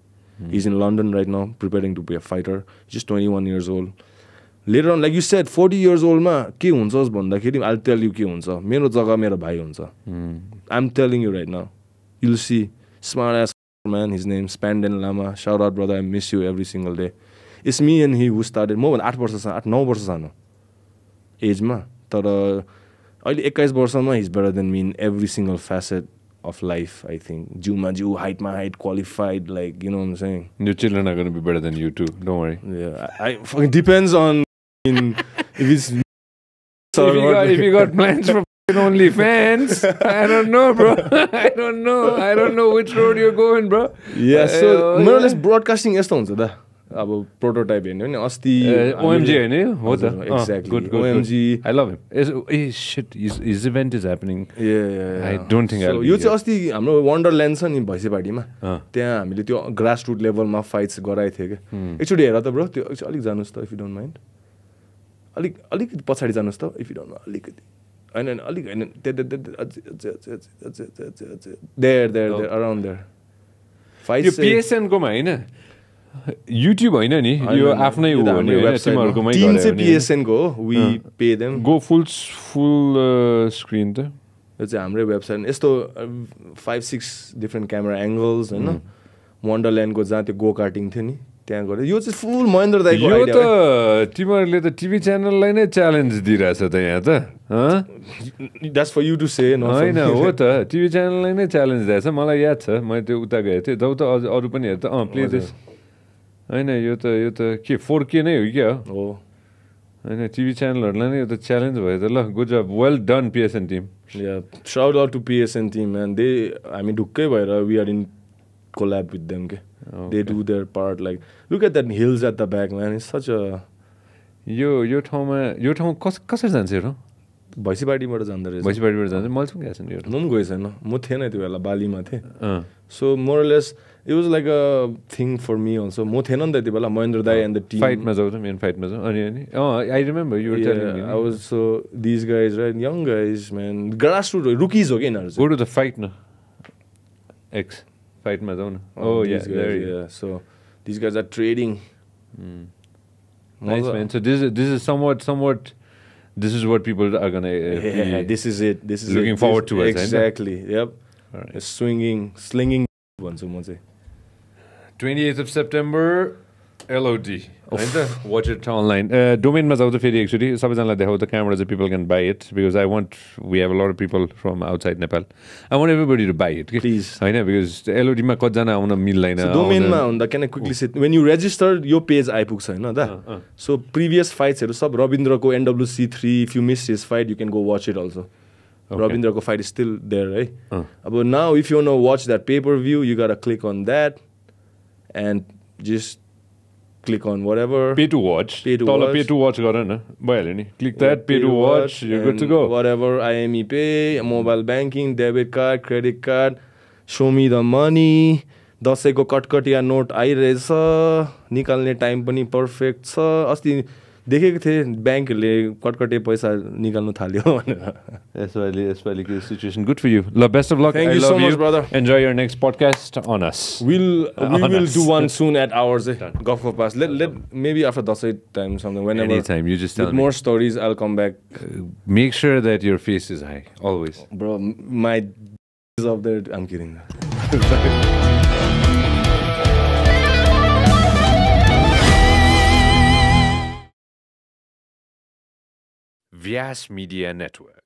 He's in London right now, preparing to be a fighter. Just 21 years old. Later on, like you said, 40 years old ma ke huncha bhandakheri I'll tell you ke huncha. Mero jaga mero bhai huncha. I'm telling you right now. You'll see. Smart ass man, his name Spanden Lama. Shout out brother, I miss you every single day. It's me and he who started. Mo 8 वर्ष 9 वर्ष सानो एजमा. तर अहिले 21 वर्षमा he's better than me in every single facet of life, I think. Jiuma Jiu, height ma height, qualified, like, you know what I'm saying? Your children are going to be better than you too. Don't worry. Yeah, I fucking depends on if it's if you got plans for only fans, I don't know, bro. I don't know which road you're going, bro. Yeah, so more or less broadcasting यस्तो हुन्छ त अब prototype हेर्ने हो नि अस्ति OMG हैन यो हो त exactly good OMG I love him shit his event is happening yeah I don't think so यो चाहिँ अस्ति हाम्रो वन्डरल्यान्ड छ नि भैँसेपाटीमा त्यहाँ हामीले त्यो ग्रास रुट लेभलमा फाइट्स गराएको थियो के एकचोटि हेर त ब्रो त्यो अलिक जानुस् त इफ यु डोन्ट माइन्ड अलिक पछाडी जानुस् त इफ यु डोन्ट माइन्ड अलिकति हैन अलिक हैन देयर अराउन्ड देयर फाइट्स यो PSN कोमा हैन YouTube हैन नि यो आफ्नै हो भने तिमीहरुकोमै टिम चाहिँ PSN को हो we pay them go full screen त यो चाहिँ हाम्रै वेबसाइट यस्तो 5-6 डिफरेन्ट क्यामेरा एंगल्स हैन वन्डरल्यान्ड को जहाँ त्यो गो कार्टिङ थियो नि त्यहाँ गरे यो चाहिँ फुल महेन्द्र दाइको आइडिया यो त तिमीहरुले त टिभी च्यानललाई नै च्यालेन्ज दिइराछ त यहाँ त that's for you to say no हैन हो त टिभी च्यानललाई नै च्यालेन्ज दिएछ मलाई याद छ मैले त्यो उता गएको थिएँ जब त अरु पनि हेर त प्ले दिस हैन यो त के 4K नै हो क्या हो हैन टिभी च्यानलहरुलाई नै यो त च्यालेन्ज भयो त ल good job well done PSN team या shout out to PSN team and they हामी ढुक्कै भएर we are in collab with them के they do their part like look at that hills at the back man it's such a यो ठाउँ कसरी जान्छ हेर भैँसीपाटीबाट जाँदो रहेछ भैँसीपाटीबाट जान्छ मैले पनि गएको छैन यो म पनि गएको छैन म थिएन त्यो बेला बालीमा थिएँ so more or less it was like a thing for me also म थिएन नि त त्यो बेला महेन्द्र दाई एन्ड द टिम फाइटमा जाऊ त मेन फाइटमा जाऊ अनि I remember you were telling me I was so this guys right young guys man grass root rookies हो के यिनीहरू गो टु द फाइट न एक्स फाइटमा जाऊ न so these guys are trading nice man so this is somewhat this is what people are gonna this is it looking forward to us exactly yep right. slinging भन्छु म चाहिँ 28th of September LOD हैन त watch it online डोमेनमा जाऊ त फेरि actually सबैजनालाई देखाउ त कहाँबाट चाहिँ people can buy it because we have a lot of people from outside Nepal I want everybody to buy it please हैन because LOD मा कतिजना आउन मिल्दैन डोमेनमा हुँदा can I quickly say when you register यो पेज आइपुग्छ हैन त so previous fights हरु सब रविन्द्रको NWC3 if you missed his fight you can go watch it also Ravindra fight is still there right but now if you want to watch that pay-per-view you got to click on that and just click on whatever pay to watch गर न भइहाल्यो नि click that pay to watch you're good to go whatever IME pay mobile banking debit card credit card show me the money दसैँको कटकटिया note आइरहेछ निकाल्ने time पनि perfect छ अस्ति देखेको थिएँ ब्याङ्कहरूले कटकटे पैसा निकाल्नु थाल्यो भनेर यसपालिको सिचुएसन गुड फर यु ल best of lock thank you so much brother enjoy your next podcast on us we will do one soon at ours Guff Guff Pass let maybe after Dasai time something whenever anytime you just tell me more stories I'll come back make sure that your face is high always bro my is up there I'm kidding Vias Media Network